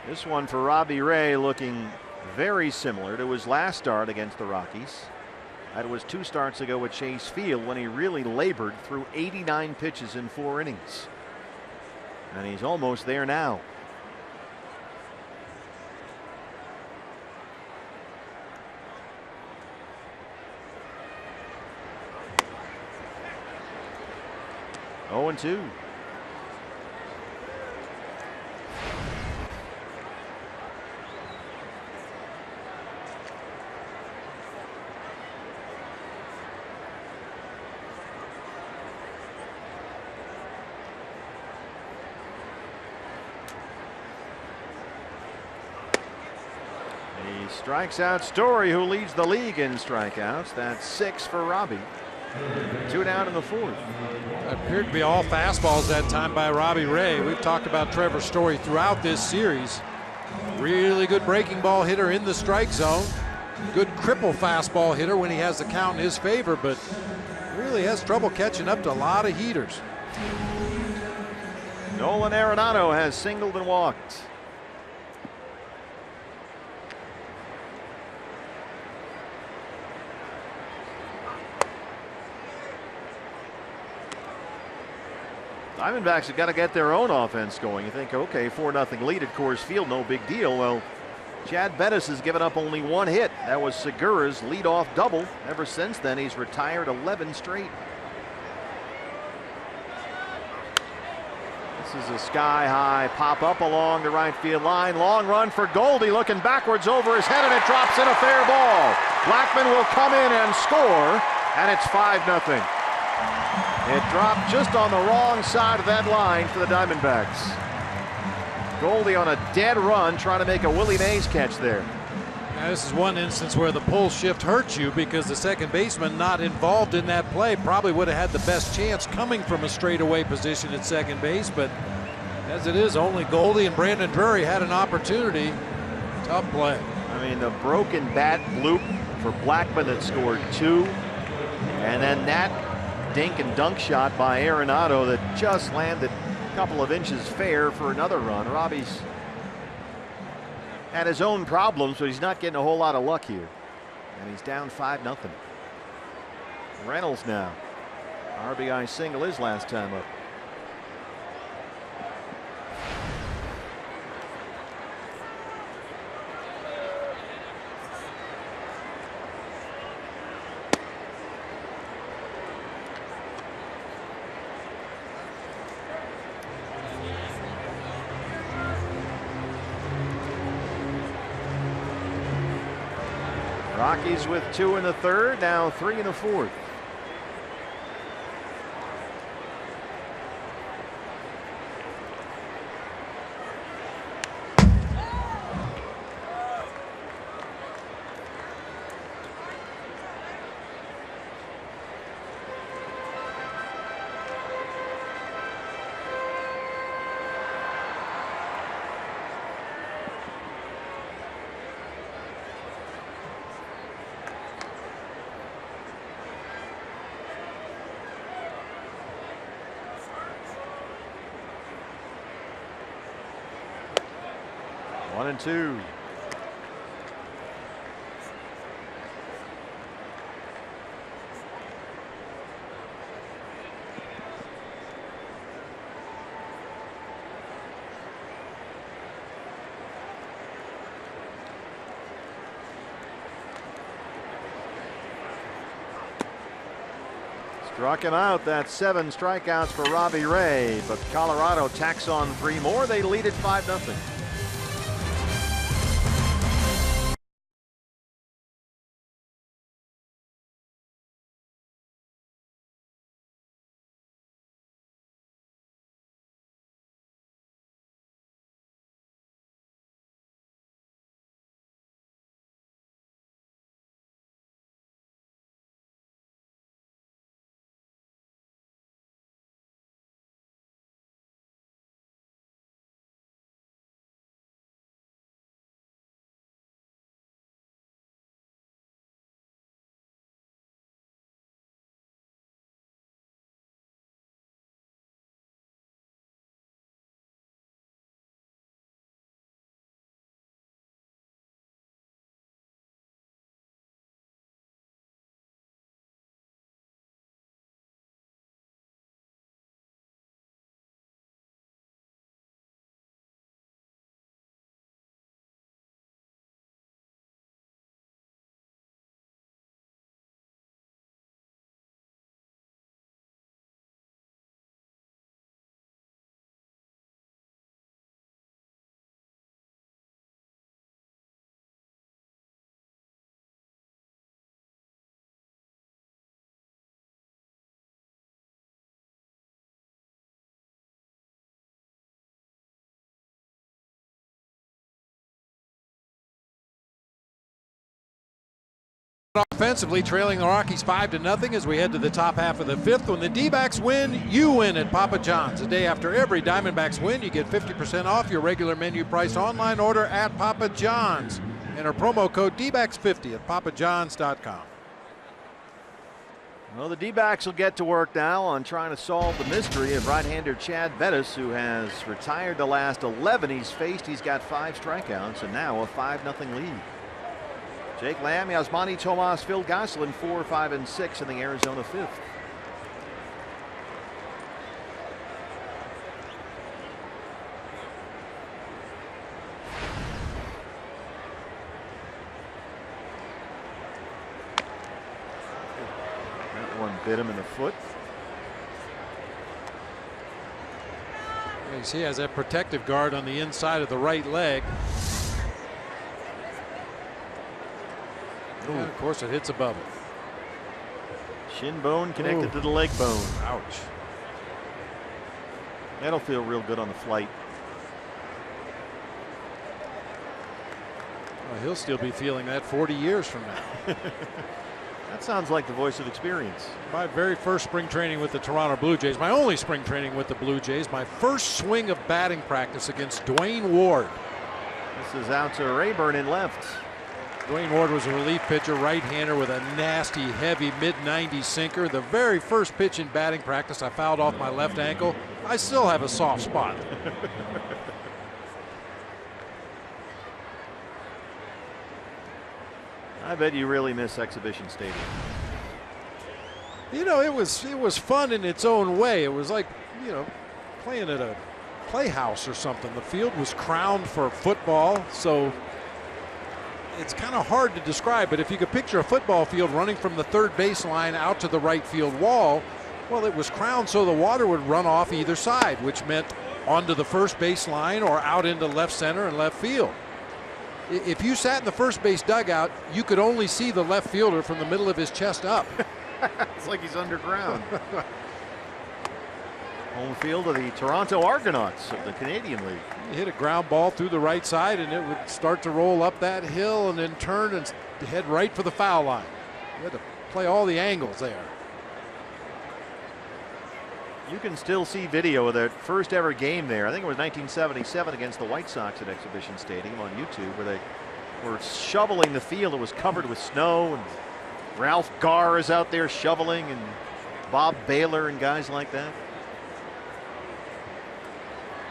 A: This one for Robbie Ray looking very similar to his last start against the Rockies. That was 2 starts ago at Chase Field when he really labored through 89 pitches in 4 innings. And he's almost there now. Oh, and 2. He strikes out Story, who leads the league in strikeouts. That's 6 for Robbie. 2 down in the 4th.
B: Appeared to be all fastballs that time by Robbie Ray. We've talked about Trevor Story throughout this series. Really good breaking ball hitter in the strike zone. Good cripple fastball hitter when he has the count in his favor, but really has trouble catching up to a lot of heaters.
A: Nolan Arenado has singled and walked. Diamondbacks have got to get their own offense going. You think, okay, 4-0 lead at Coors Field, no big deal. Well, Chad Bettis has given up only 1 hit. That was Segura's leadoff double. Ever since then, he's retired 11 straight. This is a sky-high pop-up along the right field line. Long run for Goldie, looking backwards over his head, and it drops in a fair ball. Blackmon will come in and score, and it's 5-0. It dropped just on the wrong side of that line for the Diamondbacks. Goldie on a dead run trying to make a Willie Mays catch there.
B: Now, this is one instance where the pull shift hurts you because the second baseman not involved in that play probably would have had the best chance coming from a straightaway position at second base, but as it is, only Goldie and Brandon Drury had an opportunity. Tough play.
A: I mean, the broken bat bloop for Blackmon that scored 2, and then that dink and dunk shot by Arenado that just landed a couple of inches fair for another run. Robbie's had his own problems, so he's not getting a whole lot of luck here. And he's down 5-0. Reynolds now. RBI single his last time up. Rockies with 2 in the 3rd, now 3 in the 4th. One and two. Struck him out. That's 7 strikeouts for Robbie Ray, but Colorado tacks on 3 more. They lead at 5-0.
B: Offensively, trailing the Rockies 5-0 as we head to the top half of the fifth. When the D-backs win, you win at Papa John's. The day after every Diamondbacks win, you get 50% off your regular menu price online order at Papa John's. Enter promo code DBACKS50 at papajohns.com.
A: Well, the D-backs will get to work now on trying to solve the mystery of right-hander Chad Bettis, who has retired the last 11 he's faced. He's got 5 strikeouts and now a 5-0 lead. Jake Lamb, Yasmani Tomas, Phil Gosselin, 4, 5, and 6 in the Arizona fifth. That one bit him in the foot.
B: You see, he has that protective guard on the inside of the right leg. Yeah, of course, it hits above it.
A: Shin bone connected to the leg bone.
B: Ouch.
A: That'll feel real good on the flight.
B: Well, he'll still be feeling that 40 years from now.
A: That sounds like the voice of experience.
B: My very first spring training with the Toronto Blue Jays, my only spring training with the Blue Jays, my first swing of batting practice against Dwayne Ward.
A: This is out to Rayburn in left.
B: Dwayne Ward was a relief pitcher, right-hander with a nasty, heavy mid-90s sinker. The very first pitch in batting practice, I fouled off my left ankle. I still have a soft spot.
A: I bet you really miss Exhibition Stadium.
B: You know, it was fun in its own way. It was like, you know, playing at a playhouse or something. The field was crowned for football, so it's kind of hard to describe, but if you could picture a football field running from the third baseline out to the right field wall, well, it was crowned so the water would run off either side, which meant onto the first baseline or out into left center and left field. If you sat in the first base dugout, you could only see the left fielder from the middle of his chest up.
A: It's like he's underground. Home field of the Toronto Argonauts of the Canadian League.
B: You hit a ground ball through the right side and it would start to roll up that hill and then turn and head right for the foul line. You had to play all the angles there.
A: You can still see video of their first ever game there. I think it was 1977 against the White Sox at Exhibition Stadium on YouTube, where they were shoveling the field. It was covered with snow, and Ralph Garr is out there shoveling, and Bob Baylor and guys like that.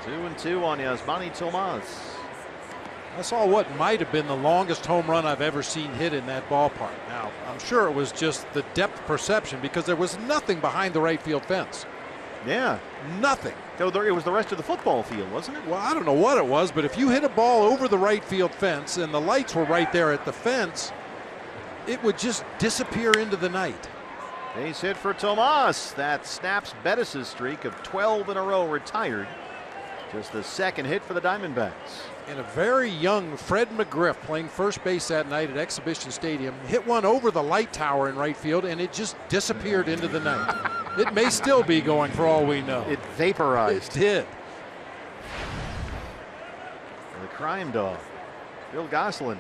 A: 2-2 on Yasmani Tomas.
B: I saw what might have been the longest home run I've ever seen hit in that ballpark. Now, I'm sure it was just the depth perception because there was nothing behind the right field fence.
A: Yeah.
B: Nothing.
A: So it was the rest of the football field, wasn't it?
B: Well, I don't know what it was, but if you hit a ball over the right field fence and the lights were right there at the fence, it would just disappear into the night.
A: Base hit for Tomas. That snaps Bettis' streak of 12 in a row retired. Just the second hit for the Diamondbacks.
B: And a very young Fred McGriff playing first base that night at Exhibition Stadium hit one over the light tower in right field and it just disappeared into the night. It may still be going for all we know.
A: It vaporized.
B: It did.
A: The crime dog, Phil Gosselin.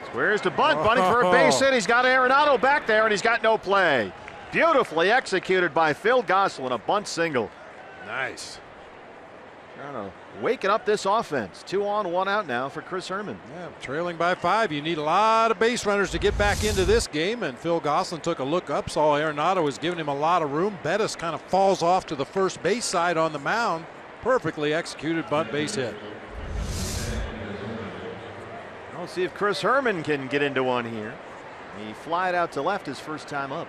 A: Squares to bunt, bunting for a base hit. He's got Arenado back there, and he's got no play. Beautifully executed by Phil Gosselin, a bunt single.
B: Nice.
A: Trying to waken up this offense. 2 on, 1 out now for Chris Herman.
B: Yeah, trailing by 5. You need a lot of base runners to get back into this game, and Phil Gosselin took a look up, saw Arenado was giving him a lot of room. Bettis kind of falls off to the first base side on the mound. Perfectly executed bunt base hit.
A: We'll see if Chris Herman can get into one here. He flied out to left his first time up.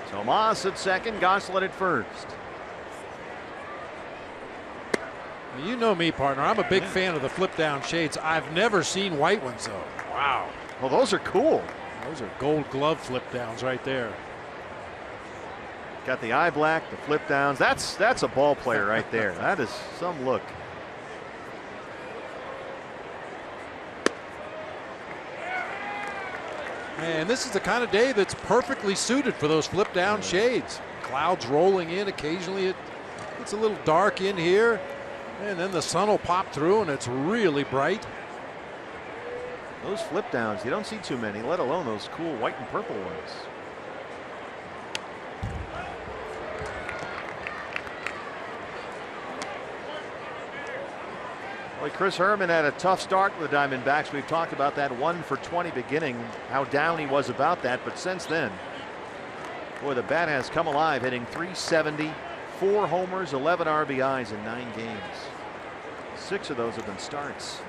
A: Tomas at second, Gosselin at first.
B: You know me, partner. I'm a big fan of the flip down shades. I've never seen white ones though. Wow.
A: Well, those are cool.
B: Those are gold glove flip downs right there.
A: Got the eye black, the flip downs. That's a ball player right there. That is some look.
B: And this is the kind of day that's perfectly suited for those flip down shades. Clouds rolling in. Occasionally it's a little dark in here, and then the sun will pop through and it's really bright.
A: Those flip downs, you don't see too many, let alone those cool white and purple ones. Well, Chris Herman had a tough start with the Diamondbacks. We've talked about that 1 for 20 beginning, how down he was about that. But since then, boy, the bat has come alive, hitting .370, 4 homers, 11 RBIs in 9 games. 6 of those have been starts.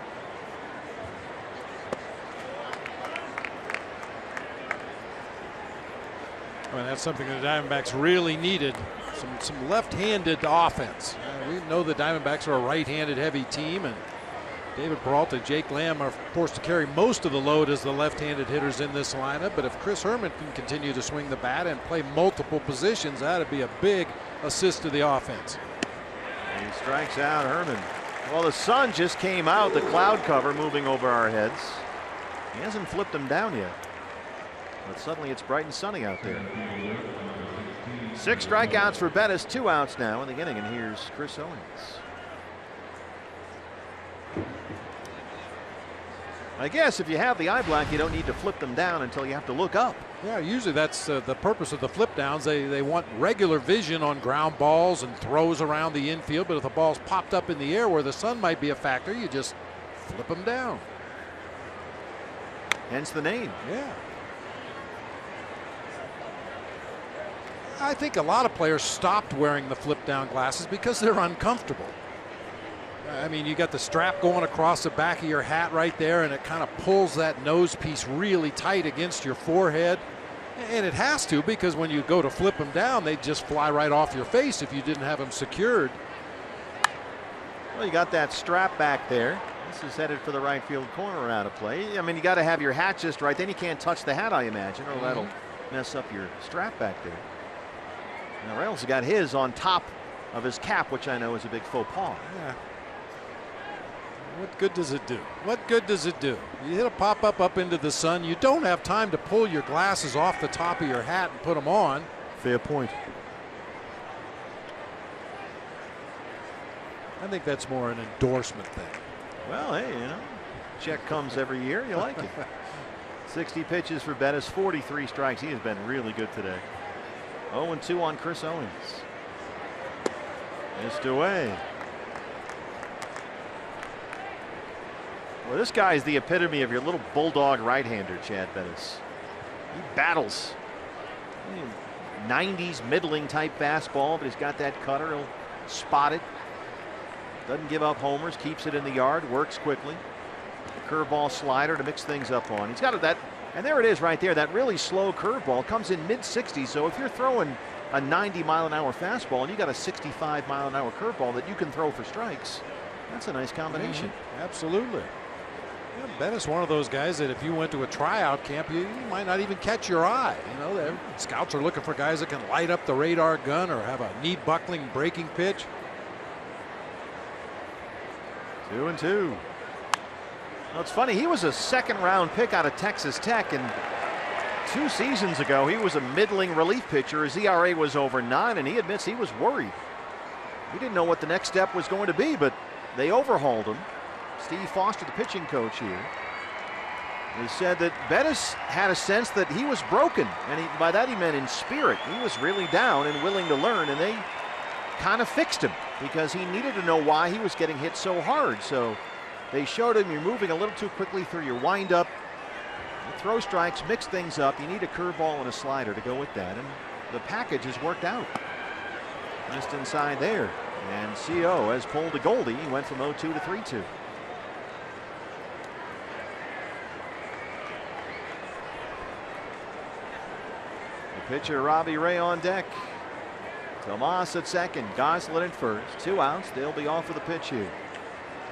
B: Well, that's something the Diamondbacks really needed. Some left-handed offense. We know the Diamondbacks are a right-handed heavy team, and David Peralta, Jake Lamb are forced to carry most of the load as the left-handed hitters in this lineup. But if Chris Herman can continue to swing the bat and play multiple positions, that'd be a big assist to the offense.
A: And he strikes out Herman. Well, the sun just came out, the cloud cover moving over our heads. He hasn't flipped them down yet, but suddenly it's bright and sunny out there. 6 strikeouts for Bettis, 2 outs now in the inning, and here's Chris Owens. I guess if you have the eye black, you don't need to flip them down until you have to look up.
B: Yeah, usually that's the purpose of the flip downs. They want regular vision on ground balls and throws around the infield, but if the ball's popped up in the air where the sun might be a factor, you just flip them down.
A: Hence the name.
B: Yeah. I think a lot of players stopped wearing the flip down glasses because they're uncomfortable. I mean, you got the strap going across the back of your hat right there, and it kind of pulls that nose piece really tight against your forehead. And it has to, because when you go to flip them down, they just fly right off your face if you didn't have them secured.
A: Well, you got that strap back there. This is headed for the right field corner out of play. I mean, you got to have your hat just right. Then you can't touch the hat, I imagine, or that'll mess up your strap back there. Now, Reynolds has got his on top of his cap, which I know is a big faux pas.
B: Yeah. What good does it do? What good does it do? You hit a pop-up up into the sun. You don't have time to pull your glasses off the top of your hat and put them on.
A: Fair point.
B: I think that's more an endorsement thing.
A: Well, hey, you know, check comes every year. You like it. 60 pitches for Bettis, 43 strikes. He has been really good today. 0-2 on Chris Owens. Missed away. Well, this guy is the epitome of your little bulldog right-hander, Chad Bettis. He battles. 90s middling type fastball, but he's got that cutter. He'll spot it. Doesn't give up homers, keeps it in the yard, works quickly. The curveball slider to mix things up on. He's got that. And there it is right there. That really slow curveball comes in mid-60s. So if you're throwing a 90-mile-an-hour fastball and you got a 65-mile-an-hour curveball that you can throw for strikes, that's a nice combination.
B: Absolutely. Yeah, Bettis, one of those guys that if you went to a tryout camp, you might not even catch your eye. You know, scouts are looking for guys that can light up the radar gun or have a knee-buckling breaking pitch.
A: 2-2. Well, it's funny, he was a second-round pick out of Texas Tech, and 2 seasons ago he was a middling relief pitcher. His ERA was over 9, and he admits he was worried. He didn't know what the next step was going to be, but they overhauled him. Steve Foster, the pitching coach here, he said that Bettis had a sense that he was broken, and by that he meant in spirit. He was really down and willing to learn, and they kind of fixed him because he needed to know why he was getting hit so hard. So they showed him, you're moving a little too quickly through your windup. You throw strikes, mix things up. You need a curveball and a slider to go with that, and the package has worked out. Just inside there, and CO has pulled a Goldie. He went from 0-2 to 3-2. Pitcher Robbie Ray on deck. Tomas at second, Goslin at first. 2 outs. They'll be off for the pitch here.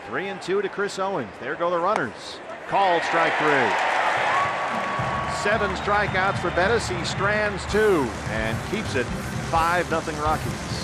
A: 3-2 to Chris Owens. There go the runners. Called strike 3. 7 strikeouts for Bettis. He strands 2 and keeps it 5-0 Rockies.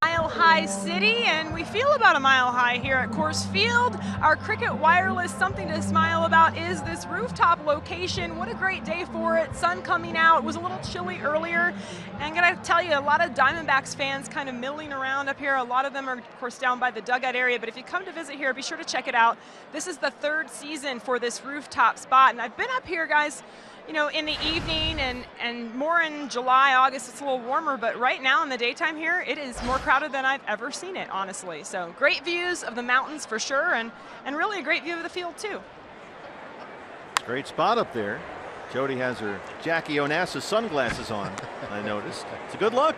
D: Mile High City, and we feel about a mile high here at Coors Field. Our Cricket Wireless something to smile about is this rooftop location. What a great day for it. Sun coming out. It was a little chilly earlier, and I'm gonna tell you, a lot of Diamondbacks fans kind of milling around up here. A lot of them are, of course, down by the dugout area, but if you come to visit here, be sure to check it out. This is the 3rd season for this rooftop spot, and I've been up here, guys, you know, in the evening and more in July, August, it's a little warmer, but right now in the daytime here, it is more crowded than I've ever seen it, honestly. So great views of the mountains for sure, and really a great view of the field too.
C: Great spot up there. Jody has her Jackie Onassis sunglasses on, I noticed. It's a good look.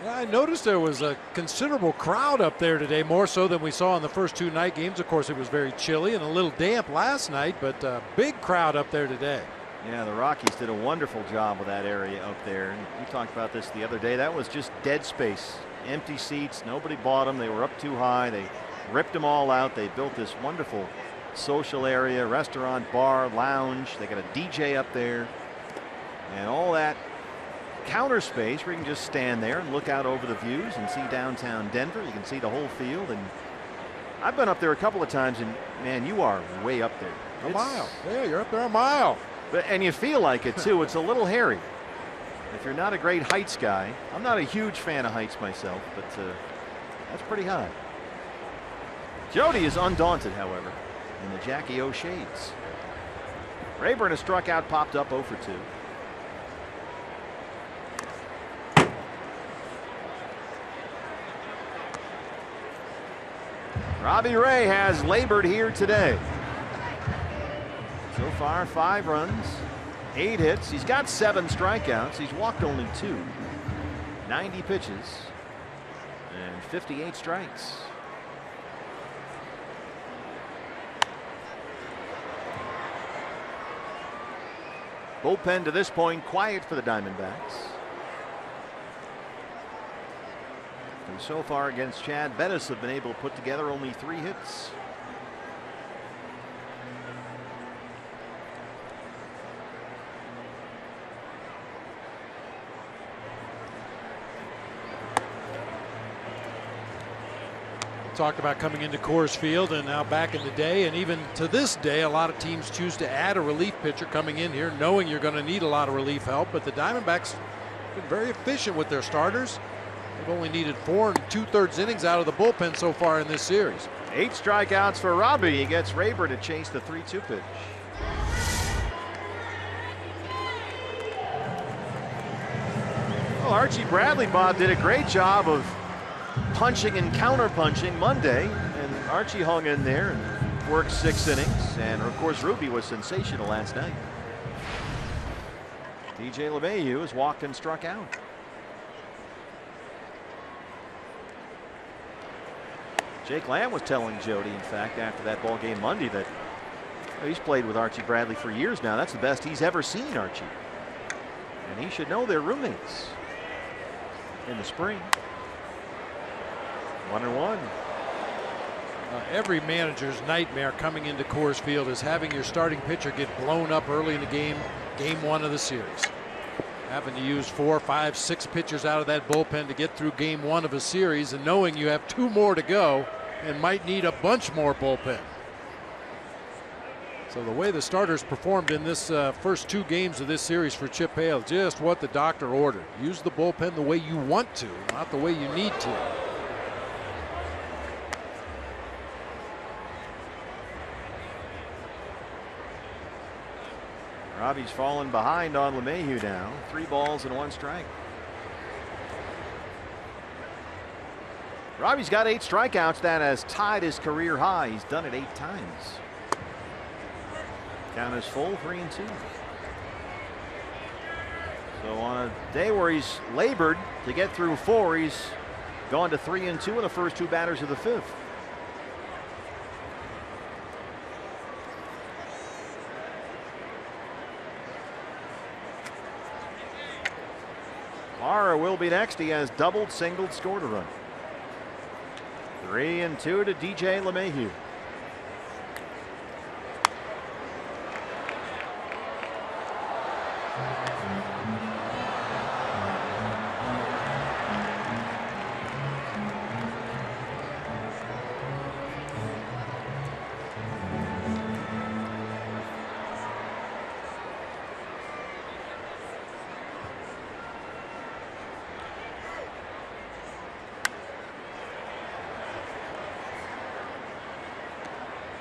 B: Yeah, I noticed there was a considerable crowd up there today, more so than we saw in the first 2 night games. Of course, it was very chilly and a little damp last night, but a big crowd up there today.
C: Yeah, the Rockies did a wonderful job with that area up there. And we talked about this the other day. That was just dead space, empty seats. Nobody bought them. They were up too high. They ripped them all out. They built this wonderful social area, restaurant, bar, lounge. They got a DJ up there and all that counter space where you can just stand there and look out over the views and see downtown Denver. You can see the whole field, and I've been up there a couple of times, and man, you are way up there.
B: A mile. Yeah, you're up there a mile.
C: And you feel like it too. It's a little hairy. If you're not a great heights guy, I'm not a huge fan of heights myself, but that's pretty high. Jody is undaunted, however, in the Jackie O shades. Rayburn has struck out, popped up 0 for 2. Robbie Ray has labored here today. So far, 5 runs, 8 hits. He's got 7 strikeouts. He's walked only 2. 90 pitches and 58 strikes. Bullpen to this point quiet for the Diamondbacks. And so far against Chad Bettis have been able to put together only 3 hits.
B: Talked about coming into Coors Field, and now back in the day, and even to this day, a lot of teams choose to add a relief pitcher coming in here knowing you're going to need a lot of relief help, but the Diamondbacks have been very efficient with their starters. They've only needed 4 2/3 innings out of the bullpen so far in this series.
C: 8 strikeouts for Robbie. He gets Rayburn to chase the 3-2 pitch. Well, Archie Bradley, Bob, did a great job of punching and counter-punching Monday, and Archie hung in there and worked 6 innings. And of course, Ruby was sensational last night. DJ LeMahieu has walked and struck out. Jake Lamb was telling Jody, in fact, after that ball game Monday, that he's played with Archie Bradley for years now. That's the best he's ever seen Archie, and he should know they're roommates in the spring. 1-1.
B: Every manager's nightmare coming into Coors Field is having your starting pitcher get blown up early in the game 1 of the series. Having to use 4, 5, 6 pitchers out of that bullpen to get through game 1 of a series, and knowing you have 2 more to go and might need a bunch more bullpen. So the way the starters performed in this first 2 games of this series for Chip Hale, just what the doctor ordered. Use the bullpen the way you want to, not the way you need to.
C: Robbie's fallen behind on LeMahieu now. 3 balls and 1 strike. Robbie's got 8 strikeouts. That has tied his career high. He's done it 8 times. Count is full, 3-2. So on a day where he's labored to get through 4, he's gone to 3-2 in the first 2 batters of the 5th. Mara will be next. He has doubled, singled, scored a run. 3-2 to DJ LeMahieu.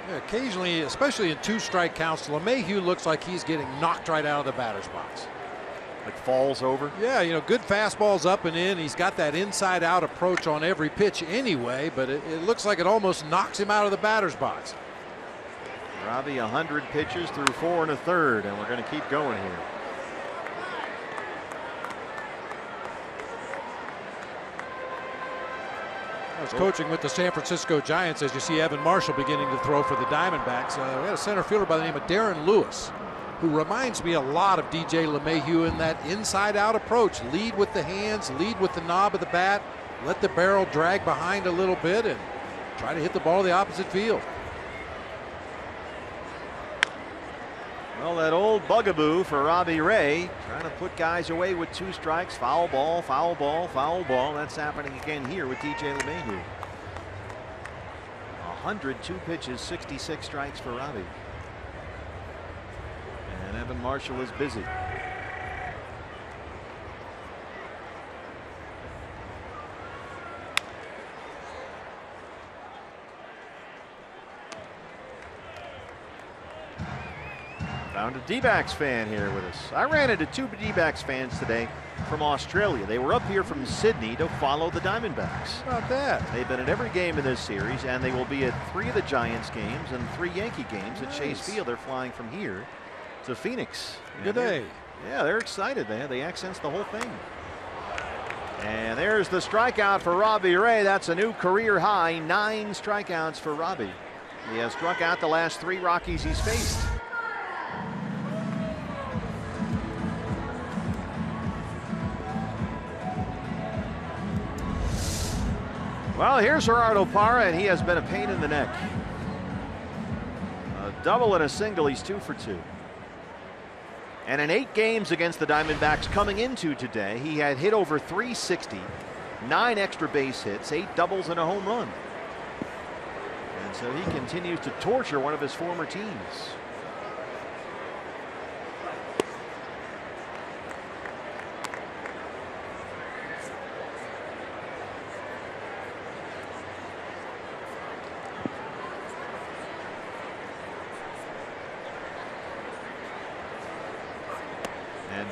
B: Yeah, occasionally, especially in 2-strike counts, LeMahieu looks like he's getting knocked right out of the batter's box.
A: Like falls over?
B: Yeah, you know, good fastballs up and in. He's got that inside-out approach on every pitch anyway, but it looks like it almost knocks him out of the batter's box.
A: Robbie 100 pitches through 4 1/3, and we're going to keep going here.
B: I was coaching with the San Francisco Giants as you see Evan Marshall beginning to throw for the Diamondbacks. We had a center fielder by the name of Darren Lewis, who reminds me a lot of DJ LeMahieu in that inside-out approach. Lead with the hands, lead with the knob of the bat, let the barrel drag behind a little bit, and try to hit the ball the opposite field.
A: Well, that old bugaboo for Robbie Ray, trying to put guys away with 2 strikes. Foul ball, foul ball, foul ball. That's happening again here with DJ LeMahieu. 102 pitches, 66 strikes for Robbie. And Evan Marshall is busy. Found a D-backs fan here with us. I ran into 2 D-backs fans today from Australia. They were up here from Sydney to follow the Diamondbacks.
B: How about that?
A: They've been at every game in this series, and they will be at 3 of the Giants games and 3 Yankee games at Chase Field. They're flying from here to Phoenix.
B: Good day.
A: Yeah, they're excited. They have the accents, the whole thing. And there's the strikeout for Robbie Ray. That's a new career high, 9 strikeouts for Robbie. He has struck out the last 3 Rockies he's faced. Well, here's Gerardo Parra, and he has been a pain in the neck. A double and a single. He's 2 for 2. And in 8 games against the Diamondbacks coming into today, he had hit over 360, 9 extra base hits, 8 doubles, and a home run. And so he continues to torture one of his former teams.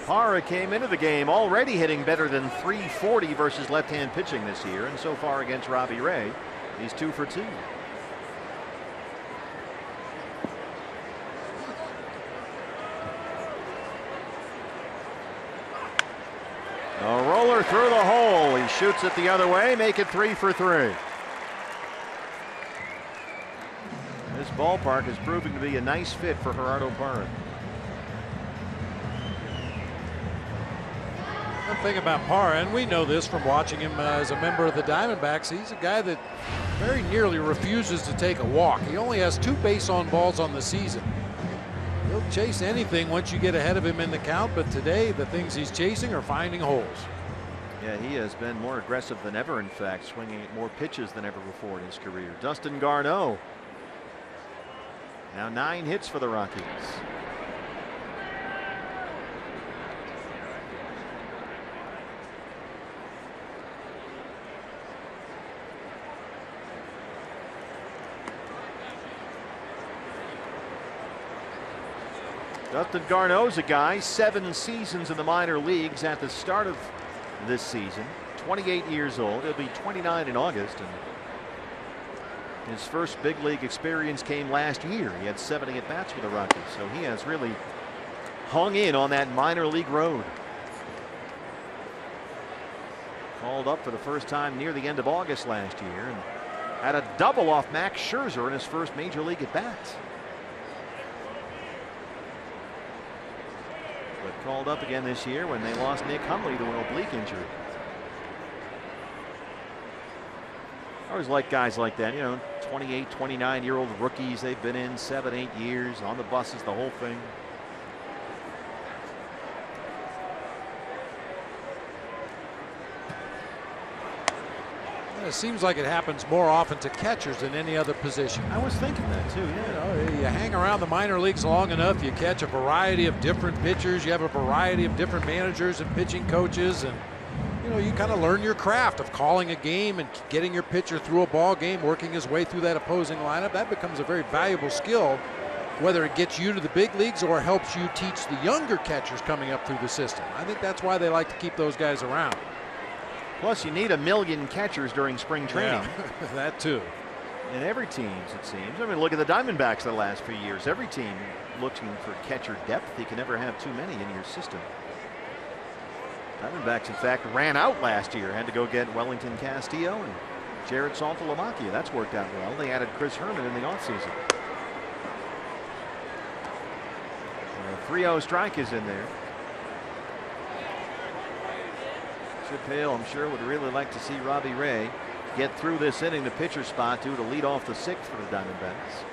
A: Parra came into the game already hitting better than 340 versus left-hand pitching this year, and so far against Robbie Ray, he's 2 for 2. A roller through the hole. He shoots it the other way, make it 3 for 3. This ballpark is proving to be a nice fit for Gerardo Parra.
B: One thing about Parra, and we know this from watching him as a member of the Diamondbacks, he's a guy that very nearly refuses to take a walk. He only has 2 base on balls on the season. He'll chase anything once you get ahead of him in the count, but today the things he's chasing are finding holes.
A: Yeah, he has been more aggressive than ever, in fact, swinging at more pitches than ever before in his career. Dustin Garneau. Now 9 hits for the Rockies. Dustin Garneau's a guy, 7 seasons in the minor leagues at the start of this season. 28 years old. He'll be 29 in August. And his first big league experience came last year. He had 70 at-bats with the Rockies. So he has really hung in on that minor league road. Called up for the first time near the end of August last year and had a double off Max Scherzer in his first major league at-bat. But called up again this year when they lost Nick Hundley to an oblique injury. I always like guys like that, you know, 28, 29-year-old rookies. They've been in 7, 8 years on the buses, the whole thing.
B: It seems like it happens more often to catchers than any other position.
A: I was thinking that too. Yeah.
B: You hang around the minor leagues long enough, you catch a variety of different pitchers, you have a variety of different managers and pitching coaches, and you kind of learn your craft of calling a game and getting your pitcher through a ball game, working his way through that opposing lineup. That becomes a very valuable skill, whether it gets you to the big leagues or helps you teach the younger catchers coming up through the system. I think that's why they like to keep those guys around.
A: Plus, you need 1 million catchers during spring training.
B: Yeah, that too.
A: In every team, it seems. I mean, look at the Diamondbacks the last few years. Every team looking for catcher depth. You can never have too many in your system. Diamondbacks, in fact, ran out last year. Had to go get Wellington Castillo and Jared Saltalamacchia. That's worked out well. They added Chris Herman in the offseason. 3-0 strike is in there. Chip Hale, I'm sure, would really like to see Robbie Ray get through this inning, the pitcher spot, to lead off the 6th for the Diamondbacks.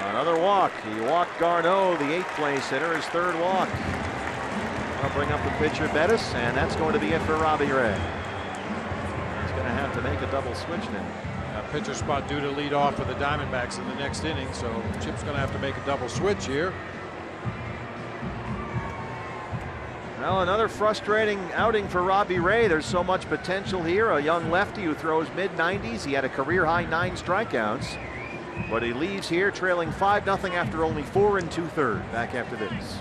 A: Another walk. He walked Garneau, the 8th place hitter, his 3rd walk. I'll bring up the pitcher Bettis, and that's going to be it for Robbie Ray. He's going to have to make a double switch now.
B: Pitcher spot due to lead off for the Diamondbacks in the next inning, so Chip's going to have to make a double switch here.
A: Well, another frustrating outing for Robbie Ray. There's so much potential here. A young lefty who throws mid-90s. He had a career-high 9 strikeouts, but he leaves here trailing 5-0 after only 4 2/3. Back after this.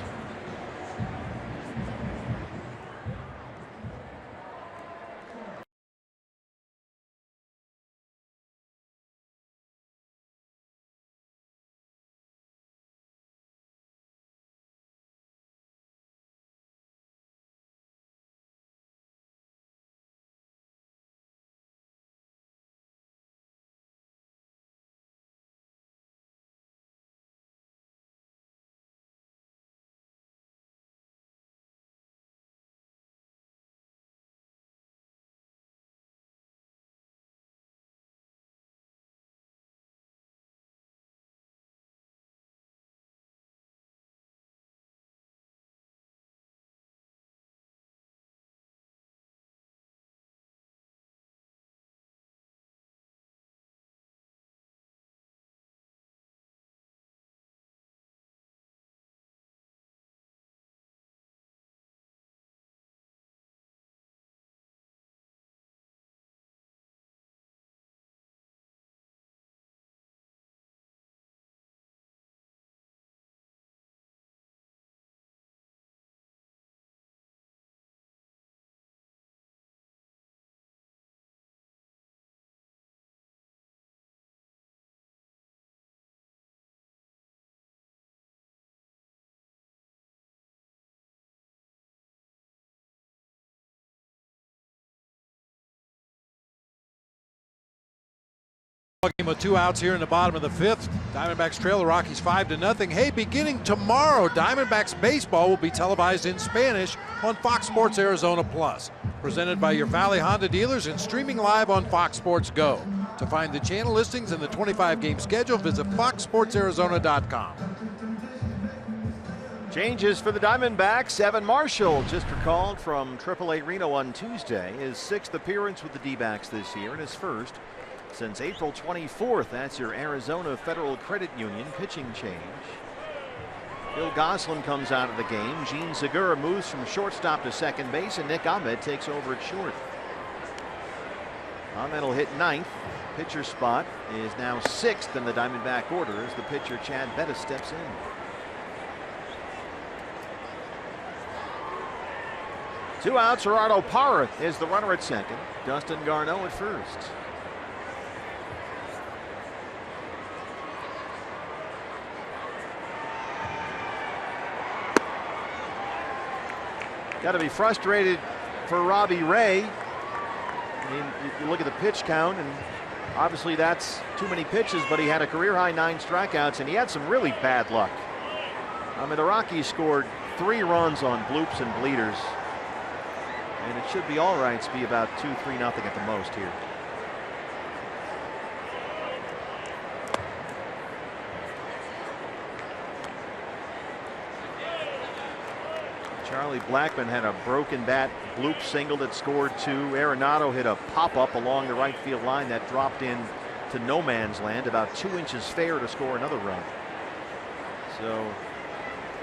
B: Game with 2 outs here in the bottom of the 5th. Diamondbacks trail the Rockies 5-0. Hey, beginning tomorrow, Diamondbacks baseball will be televised in Spanish on Fox Sports Arizona Plus. Presented by your Valley Honda dealers and streaming live on Fox Sports Go. To find the channel listings and the 25-game schedule, visit foxsportsarizona.com.
A: Changes for the Diamondbacks. Evan Marshall just recalled from AAA Reno on Tuesday. His 6th appearance with the D-backs this year and his 1st since April 24th. That's your Arizona Federal Credit Union pitching change. Bill Goslin comes out of the game. Gene Segura moves from shortstop to second base, and Nick Ahmed takes over at short. Ahmed will hit 9th. Pitcher spot is now 6th in the Diamondback order as the pitcher Chad Bettis steps in. Two outs. Gerardo Parra is the runner at second. Dustin Garneau at first. Got to be frustrated for Robbie Ray. I mean, you look at the pitch count, and obviously that's too many pitches, but he had a career-high 9 strikeouts, and he had some really bad luck. I mean, the Rockies scored 3 runs on bloops and bleeders, and it should be all right to be about 2-3-0 at the most here. Charlie Blackmon had a broken bat bloop single that scored 2. Arenado hit a pop-up along the right field line that dropped in to no man's land, about 2 inches fair to score another run. So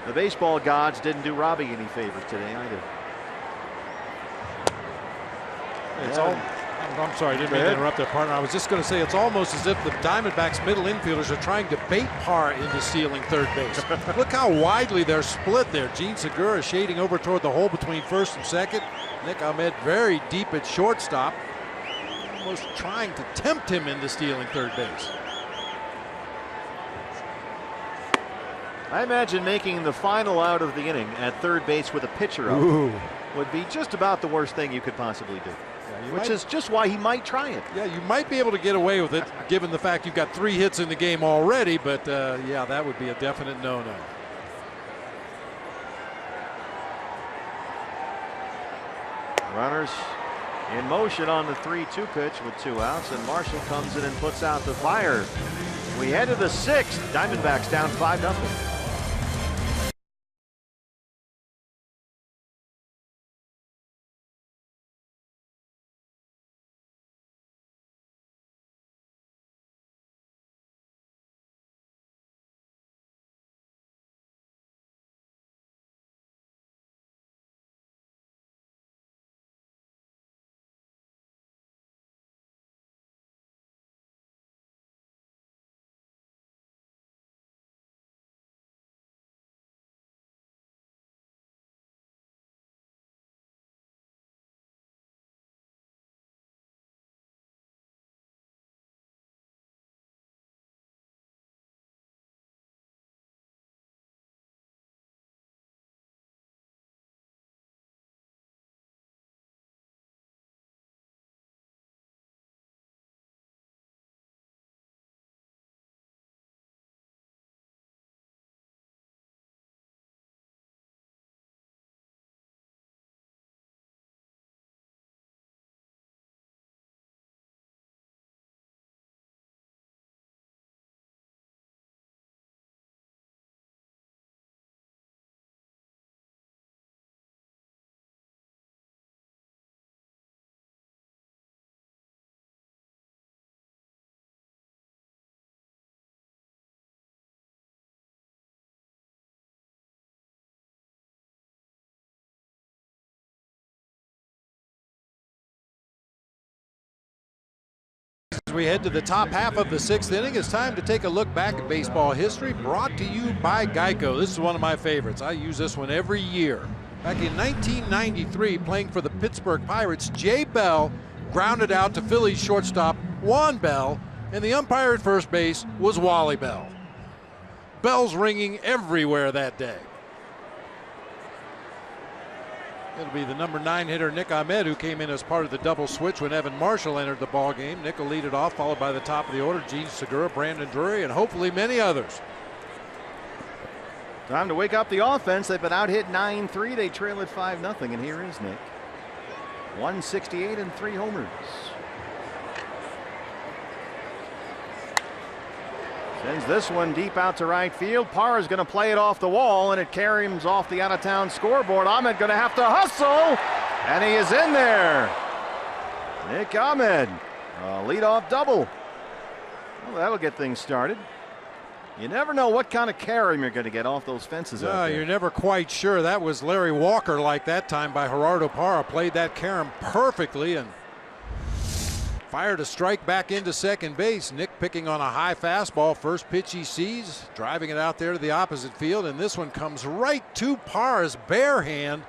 A: the baseball gods didn't do Robbie any favors today either.
B: It's all. I'm sorry, I didn't mean to interrupt there, partner. I was just going to say it's almost as if the Diamondbacks middle infielders are trying to bait Parr into stealing third base. Look how widely they're split there. Gene Segura shading over toward the hole between first and second. Nick Ahmed very deep at shortstop, almost trying to tempt him into stealing third base.
A: I imagine making the final out of the inning at third base with a pitcher up would be just about the worst thing you could possibly do. Which is just why he might try it.
B: Yeah, you might be able to get away with it given the fact you've got 3 hits in the game already, but yeah, that would be a definite no-no.
A: Runners in motion on the 3-2 pitch with 2 outs, and Marshall comes in and puts out the fire. We head to the 6th. Diamondbacks down 5-0.
B: As we head to the top half of the 6th inning, it's time to take a look back at baseball history, brought to you by Geico. This is one of my favorites. I use this one every year. Back in 1993, playing for the Pittsburgh Pirates, Jay Bell grounded out to Phillies shortstop Juan Bell, and the umpire at first base was Wally Bell. Bells ringing everywhere that day. It'll be the number 9 hitter Nick Ahmed, who came in as part of the double switch when Evan Marshall entered the ball game. Nick will lead it off, followed by the top of the order, Gene Segura, Brandon Drury, and hopefully many others.
A: Time to wake up the offense. They've been out hit 9-3. They trail at 5-0, and here is Nick. 168 and 3 homers. Sends this one deep out to right field. Parr is going to play it off the wall, and it carries off the out-of-town scoreboard. Ahmed going to have to hustle, and he is in there. Nick Ahmed, a leadoff double. Well, that'll get things started. You never know what kind of carom you're going to get off those fences out there.
B: You're never quite sure. That was Larry Walker like that time by Gerardo Parra. Played that carom perfectly and fired a strike back into second base. Nick picking on a high fastball. First pitch he sees, driving it out there to the opposite field, and this one comes right to Parra's bare hand.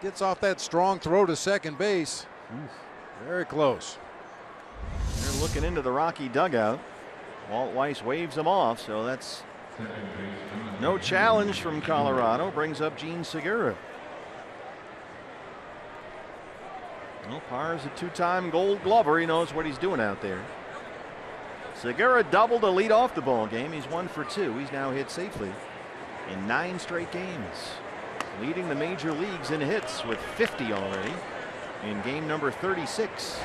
B: Gets off that strong throw to second base. Very close.
A: They're looking into the Rocky dugout. Walt Weiss waves him off, so that's no challenge from Colorado. Brings up Gene Segura. Well, Parr's a 2-time Gold Glover. He knows what he's doing out there. Segura doubled to lead off the ball game. He's 1 for 2. He's now hit safely in 9 straight games, leading the major leagues in hits with 50 already in game number 36.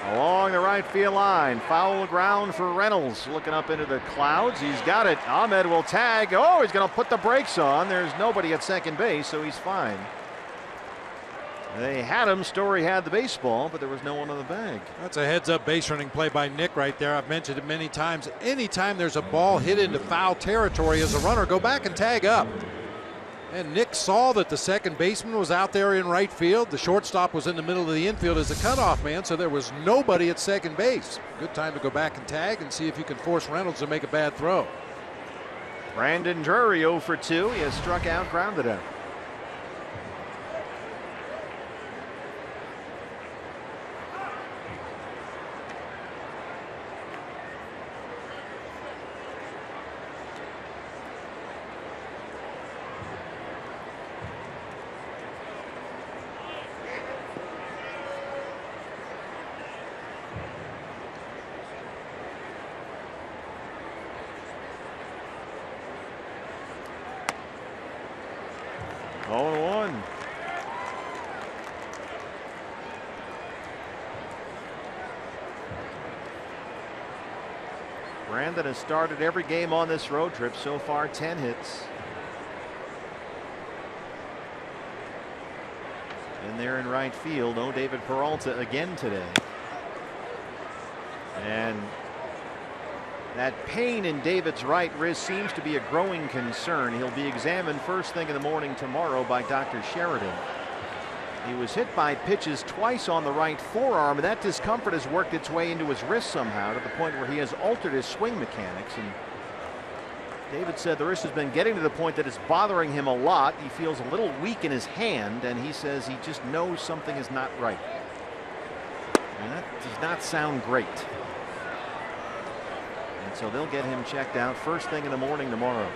A: A long along the right field line. Foul ground for Reynolds. Looking up into the clouds. He's got it. Ahmed will tag. Oh, he's going to put the brakes on. There's nobody at second base, so he's fine. They had him. Story had the baseball, but there was no one on the bag.
B: That's a heads-up base running play by Nick right there. I've mentioned it many times. Anytime there's a ball hit into foul territory as a runner, go back and tag up. And Nick saw that the second baseman was out there in right field. The shortstop was in the middle of the infield as a cutoff man, so there was nobody at second base. Good time to go back and tag and see if you can force Reynolds to make a bad throw.
A: Brandon Drury 0 for 2. He has struck out, grounded out. Brandon has started every game on this road trip so far, 10 hits. And there in right field, no David Peralta again today. And that pain in David's right wrist seems to be a growing concern. He'll be examined first thing in the morning tomorrow by Dr. Sheridan. He was hit by pitches twice on the right forearm, and that discomfort has worked its way into his wrist somehow to the point where he has altered his swing mechanics. And David said the wrist has been getting to the point that it's bothering him a lot. He feels a little weak in his hand, and he says he just knows something is not right. And that does not sound great. And so they'll get him checked out first thing in the morning tomorrow.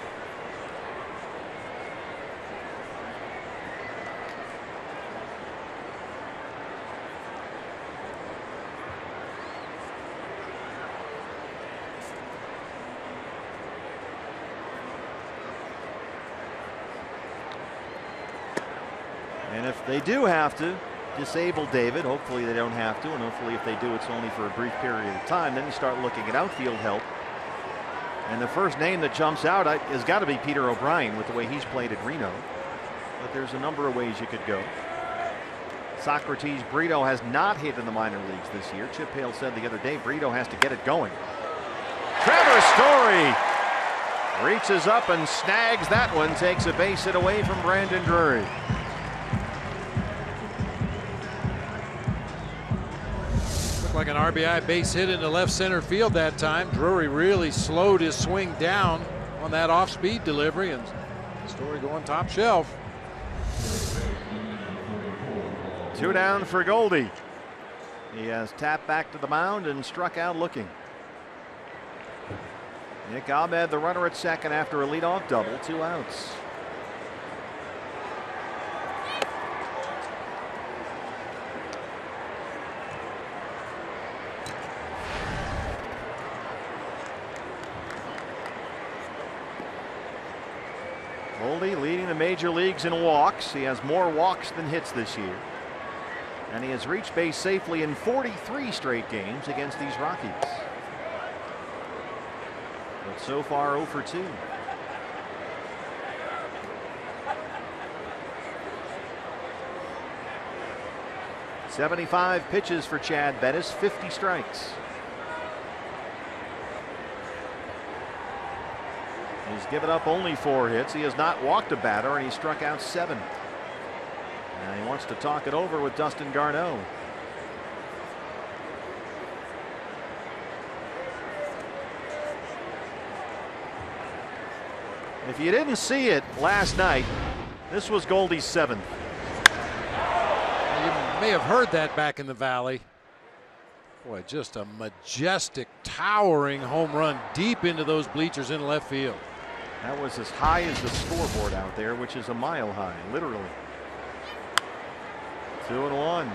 A: And if they do have to disable David, hopefully they don't have to, and hopefully if they do, it's only for a brief period of time. Then you start looking at outfield help. And the first name that jumps out has got to be Peter O'Brien with the way he's played at Reno. But there's a number of ways you could go. Socrates Brito has not hit in the minor leagues this year. Chip Hale said the other day Brito has to get it going. Trevor Story reaches up and snags that one, takes a base hit away from Brandon Drury.
B: Like an RBI base hit into left center field that time. Drury really slowed his swing down on that off-speed delivery, and Story going top shelf.
A: 2 down for Goldie. He has tapped back to the mound and struck out looking. Nick Ahmed, the runner at second after a leadoff double, 2 outs. Goldie leading the major leagues in walks. He has more walks than hits this year. And he has reached base safely in 43 straight games against these Rockies. But so far 0 for 2. "75 pitches for Chad Bettis, 50 strikes. He's given up only 4 hits. He has not walked a batter, and he struck out 7. And he wants to talk it over with Dustin Garneau. If you didn't see it last night, this was Goldie's 7th.
B: You may have heard that back in the Valley. Boy, just a majestic, towering home run deep into those bleachers in left field.
A: That was as high as the scoreboard out there, which is a mile high, literally. 2-1.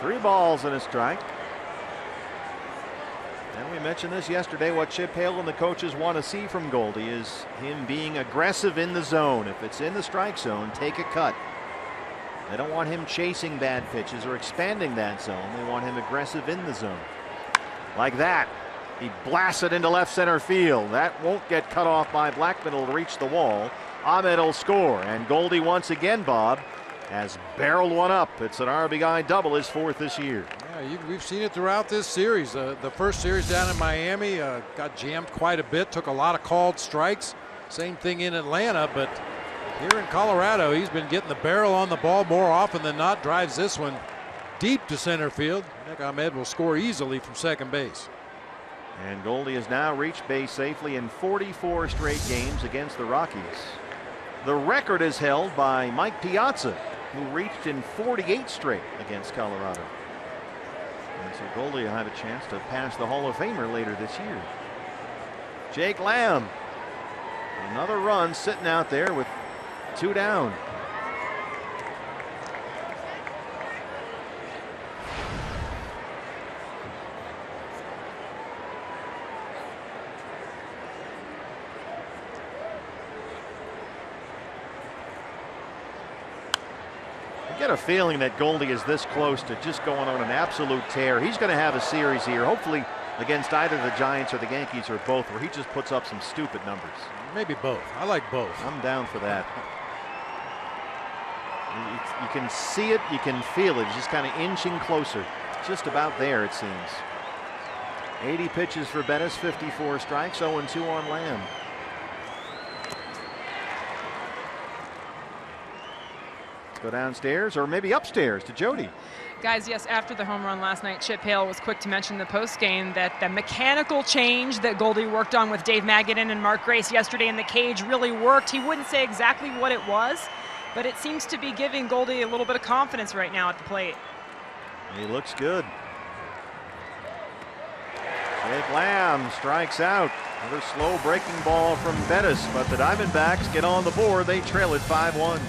A: 3 balls and a strike. And we mentioned this yesterday. What Chip Hale and the coaches want to see from Goldie is him being aggressive in the zone. If it's in the strike zone, take a cut. They don't want him chasing bad pitches or expanding that zone. They want him aggressive in the zone. Like that. He blasts it into left center field. That won't get cut off by Blackman. It'll reach the wall. Ahmed will score. And Goldie once again, Bob, has barreled one up. It's an RBI double, his 4th this year.
B: Yeah, we've seen it throughout this series. The first series down in Miami got jammed quite a bit, took a lot of called strikes. Same thing in Atlanta, but here in Colorado, he's been getting the barrel on the ball more often than not. Drives this one deep to center field. I think Ahmed will score easily from second base.
A: And Goldie has now reached base safely in 44 straight games against the Rockies. The record is held by Mike Piazza, who reached in 48 straight against Colorado. And so Goldie will have a chance to pass the Hall of Famer later this year. Jake Lamb, another run sitting out there with 2 down. I get a feeling that Goldie is this close to just going on an absolute tear. He's going to have a series here, hopefully against either the Giants or the Yankees or both, where he just puts up some stupid numbers.
B: Maybe both. I like both.
A: I'm down for that. You can see it, you can feel it. He's just kind of inching closer. Just about there, it seems. 80 pitches for Bettis, 54 strikes, 0-2 on Lamb. Go downstairs or maybe upstairs to Jody.
D: Guys, yes, after the home run last night, Chip Hale was quick to mention the postgame that the mechanical change that Goldie worked on with Dave Magadan and Mark Grace yesterday in the cage really worked. He wouldn't say exactly what it was, but it seems to be giving Goldie a little bit of confidence right now at the plate.
A: He looks good. Jake Lamb strikes out. Another slow breaking ball from Bettis, but the Diamondbacks get on the board. They trail it 5-1.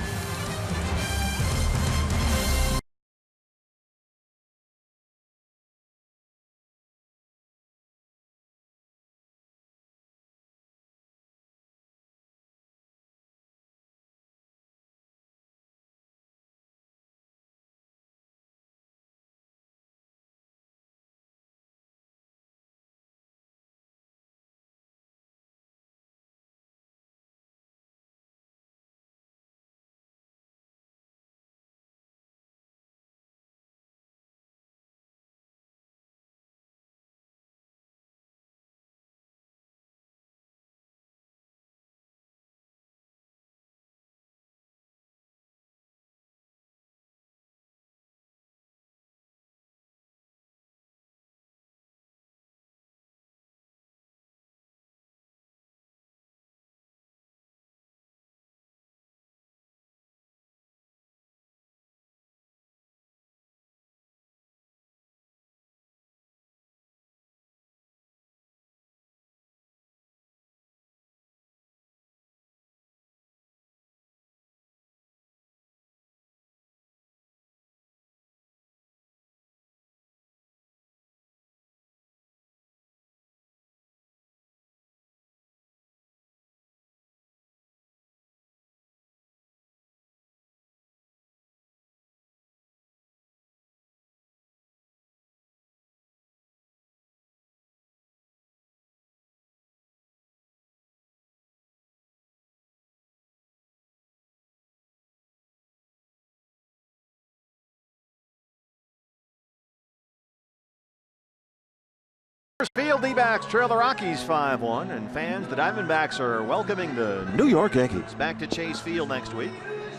A: Field, D-backs trail the Rockies 5-1, and fans, the Diamondbacks are welcoming the New York Yankees back to Chase Field next week.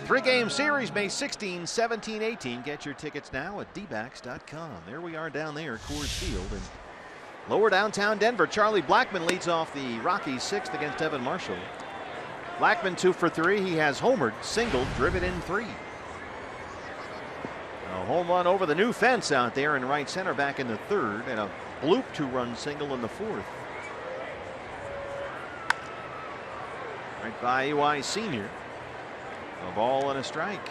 A: 3-game series, May 16, 17, 18. Get your tickets now at dbacks.com. There we are down there at Coors Field in lower downtown Denver. Charlie Blackmon leads off the Rockies 6th against Evan Marshall. Blackmon 2 for 3. He has homered, singled, driven in 3. A home run over the new fence out there in right center back in the 3rd, and a bloop 2-run single in the 4th. Right by EY Sr. A ball and a strike.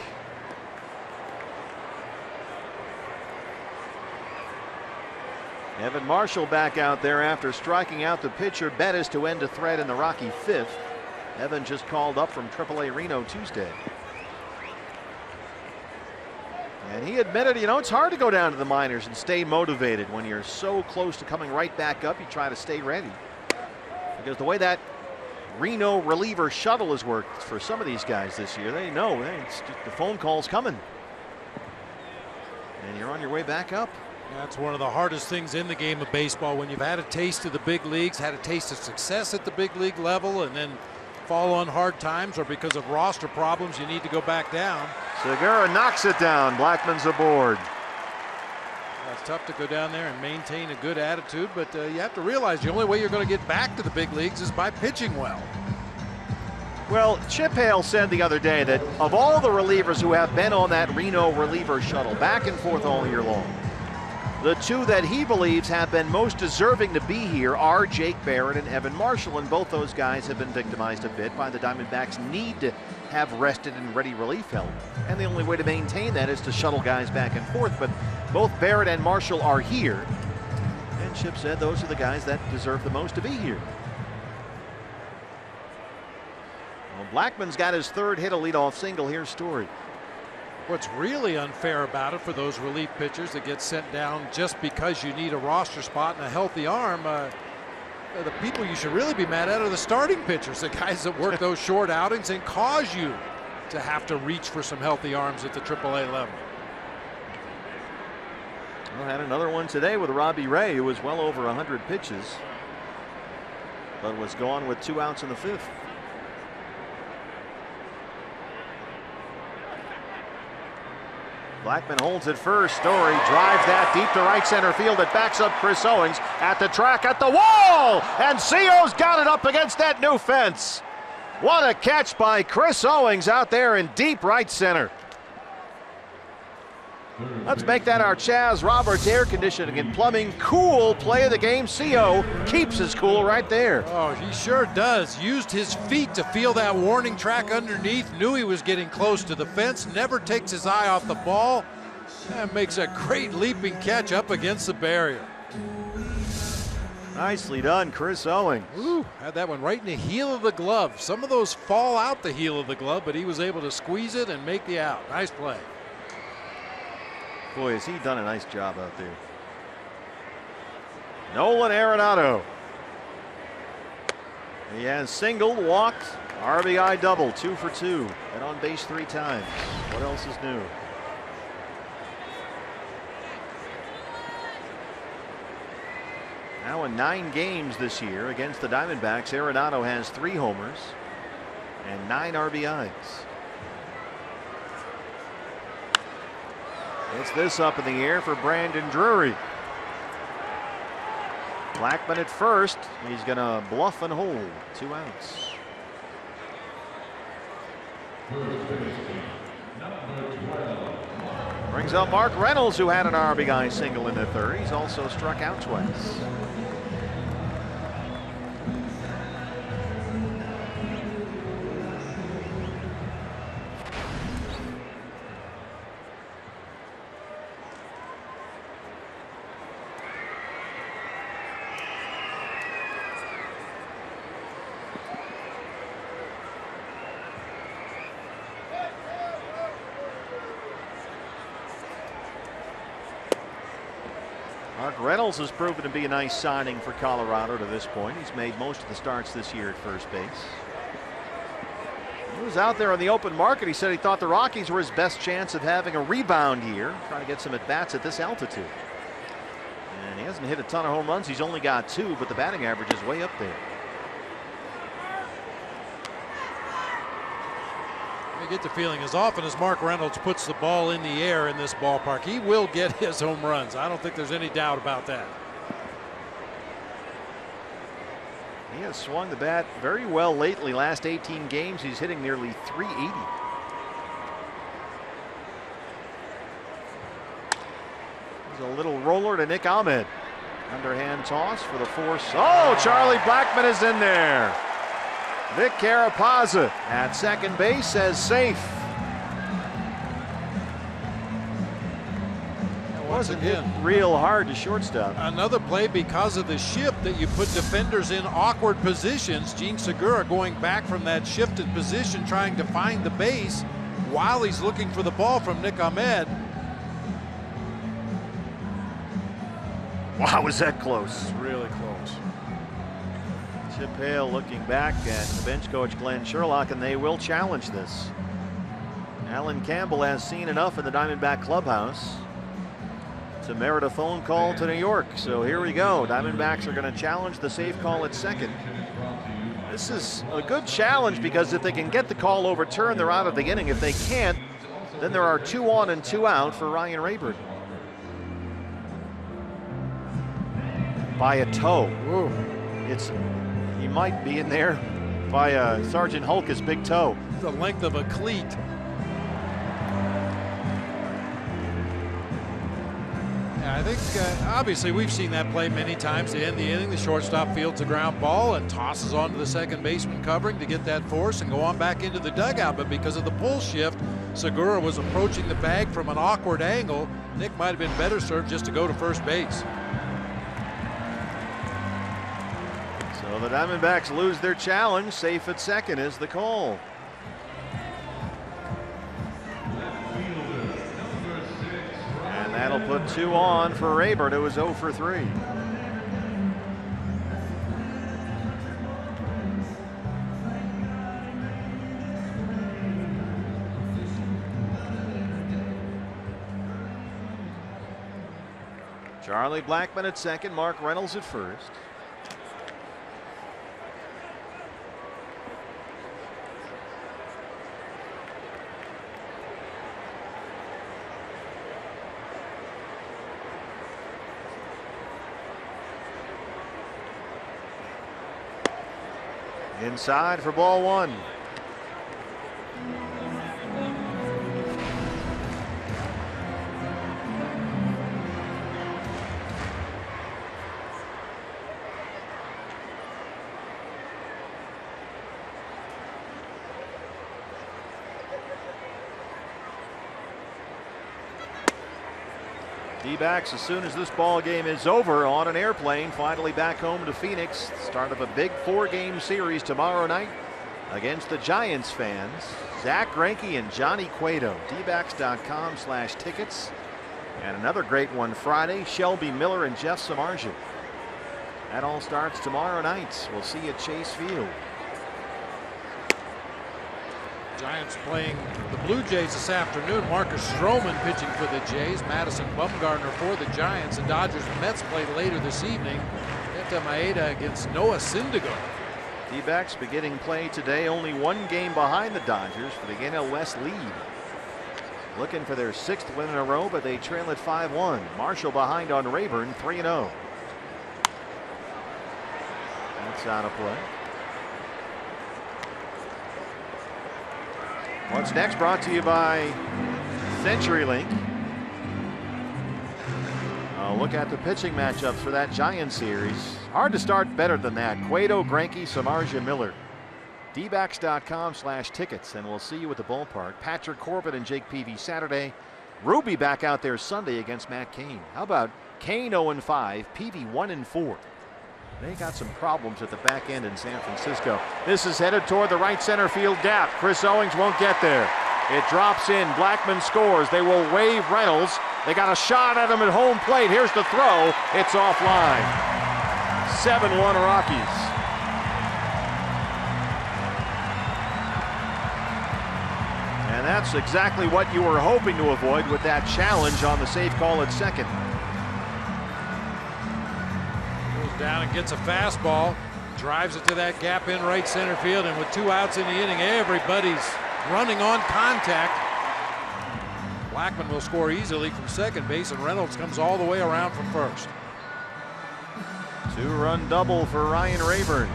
C: Evan Marshall back out there after striking out the pitcher Bettis to end a threat in the Rocky fifth. Evan just called up from AAA Reno Tuesday. And he admitted, you know, it's hard to go down to the minors and stay motivated when you're so close to coming right back up. You try to stay ready. Because the way that Reno reliever shuttle has worked for some of these guys this year, they know it's just the phone call's coming. And you're on your way back up.
B: That's one of the hardest things in the game of baseball, when you've had a taste of the big leagues, had a taste of success at the big league level, and then fall on hard times, or because of roster problems you need to go back down.
C: Segura knocks it down. Blackman's aboard.
B: It's tough to go down there and maintain a good attitude, but you have to realize the only way you're going to get back to the big leagues is by pitching well.
C: Well, Chip Hale said the other day that of all the relievers who have been on that Reno reliever shuttle back and forth all year long, the two that he believes have been most deserving to be here are Jake Barrett and Evan Marshall, and both those guys have been victimized a bit by the Diamondbacks' need to have rested and ready relief help. And the only way to maintain that is to shuttle guys back and forth, but both Barrett and Marshall are here. And Chip said those are the guys that deserve the most to be here. Well, Blackman's got his third hit, a leadoff single. Here's Story.
B: What's really unfair about it for those relief pitchers that get sent down just because you need a roster spot and a healthy arm, the people you should really be mad at are the starting pitchers, the guys that work those short outings and cause you to have to reach for some healthy arms at the AAA level.
C: Well, had another one today with Robbie Ray, who was well over 100 pitches, but was gone with 2 outs in the fifth. Blackman holds it first. Story drives that deep to right center field. It backs up Chris Owings at the track, at the wall, and Co's got it up against that new fence. What a catch by Chris Owings out there in deep right center. Let's make that our Chaz Roberts Air Conditioning and Plumbing cool play of the game. CO keeps his cool right there.
B: Oh, he sure does. Used his feet to feel that warning track underneath. Knew he was getting close to the fence. Never takes his eye off the ball. And makes a great leaping catch up against the barrier.
C: Nicely done, Chris Owings.
B: Ooh, had that one right in the heel of the glove. Some of those fall out the heel of the glove, but he was able to squeeze it and make the out. Nice play.
C: Boy, has he done a nice job out there. Nolan Arenado. He has singled, walked, RBI double, 2 for 2, and on base 3 times. What else is new? Now in 9 games this year against the Diamondbacks, Arenado has 3 homers and 9 RBIs. It's this up in the air for Brandon Drury. Blackman at first. He's going to bluff and hold. 2 outs. Brings up Mark Reynolds, who had an RBI single in the third. He's also struck out twice. Mark Reynolds has proven to be a nice signing for Colorado to this point. He's made most of the starts this year at first base. He was out there on the open market. He said he thought the Rockies were his best chance of having a rebound year, trying to get some at-bats at this altitude. And he hasn't hit a ton of home runs. He's only got 2, but the batting average is way up there.
B: I get the feeling as often as Mark Reynolds puts the ball in the air in this ballpark, he will get his home runs. I don't think there's any doubt about that.
C: He has swung the bat very well lately. Last 18 games, he's hitting nearly 380. There's a little roller to Nick Ahmed. Underhand toss for the force. Oh, Charlie Blackman is in there. Vic Carapazza at second base says safe.
B: once again,
C: real hard to shortstop.
B: Another play because of the shift that you put defenders in awkward positions. Gene Segura going back from that shifted position, trying to find the base while he's looking for the ball from Nick Ahmed.
C: Wow, was that close?
B: Really close.
C: Chip Hale looking back at the bench coach Glenn Sherlock, and they will challenge this. Alan Campbell has seen enough in the Diamondback clubhouse to merit a phone call to New York. So here we go. Diamondbacks are going to challenge the safe call at second. This is a good challenge because if they can get the call overturned, they're out of the inning. If they can't, then there are 2 on and 2 out for Ryan Rayburn. By a toe.
B: Ooh.
C: He might be in there by Sergeant Hulk's big toe.
B: The length of a cleat. I think obviously we've seen that play many times. To end the inning, the shortstop fields a ground ball and tosses onto the second baseman covering to get that force and go on back into the dugout. But because of the pull shift, Segura was approaching the bag from an awkward angle. Nick might have been better served just to go to first base.
C: So the Diamondbacks lose their challenge. Safe at second is the call. That'll put 2 on for Rayburn, who was 0 for 3. Charlie Blackmon at second, Mark Reynolds at first. Inside for ball 1. D-backs, as soon as this ball game is over, on an airplane, finally back home to Phoenix. Start of a big 4-game series tomorrow night against the Giants fans. Zach Greinke and Johnny Cueto. dbacks.com/tickets. And another great one Friday, Shelby Miller and Jeff Samardzija. That all starts tomorrow night. We'll see you at Chase Field.
B: Giants playing the Blue Jays this afternoon. Marcus Stroman pitching for the Jays. Madison Bumgarner for the Giants. And Dodgers and Mets play later this evening. Kenta Maeda against Noah Syndergaard.
C: D-backs beginning play today, only 1 game behind the Dodgers for the NL West lead. Looking for their 6th win in a row, but they trail at 5-1. Marshall behind on Rayburn, 3-0. That's out of play. What's next brought to you by CenturyLink. Look at the pitching matchups for that Giants series. Hard to start better than that. Cueto, Greinke, Samardzija, Miller. dbacks.com/tickets, and we'll see you at the ballpark. Patrick Corbin and Jake Peavy Saturday. Ruby back out there Sunday against Matt Cain. How about Cain 0-5, Peavy 1-4? They got some problems at the back end in San Francisco. This is headed toward the right center field gap. Chris Owings won't get there. It drops in. Blackmon scores. They will wave Reynolds. They got a shot at him at home plate. Here's the throw. It's offline. 7-1 Rockies. And that's exactly what you were hoping to avoid with that challenge on the safe call at second.
B: Down and gets a fastball, drives it to that gap in right center field, and with 2 outs in the inning, everybody's running on contact. Blackmon will score easily from second base, and Reynolds comes all the way around from first.
C: 2-run double for Ryan Rayburn.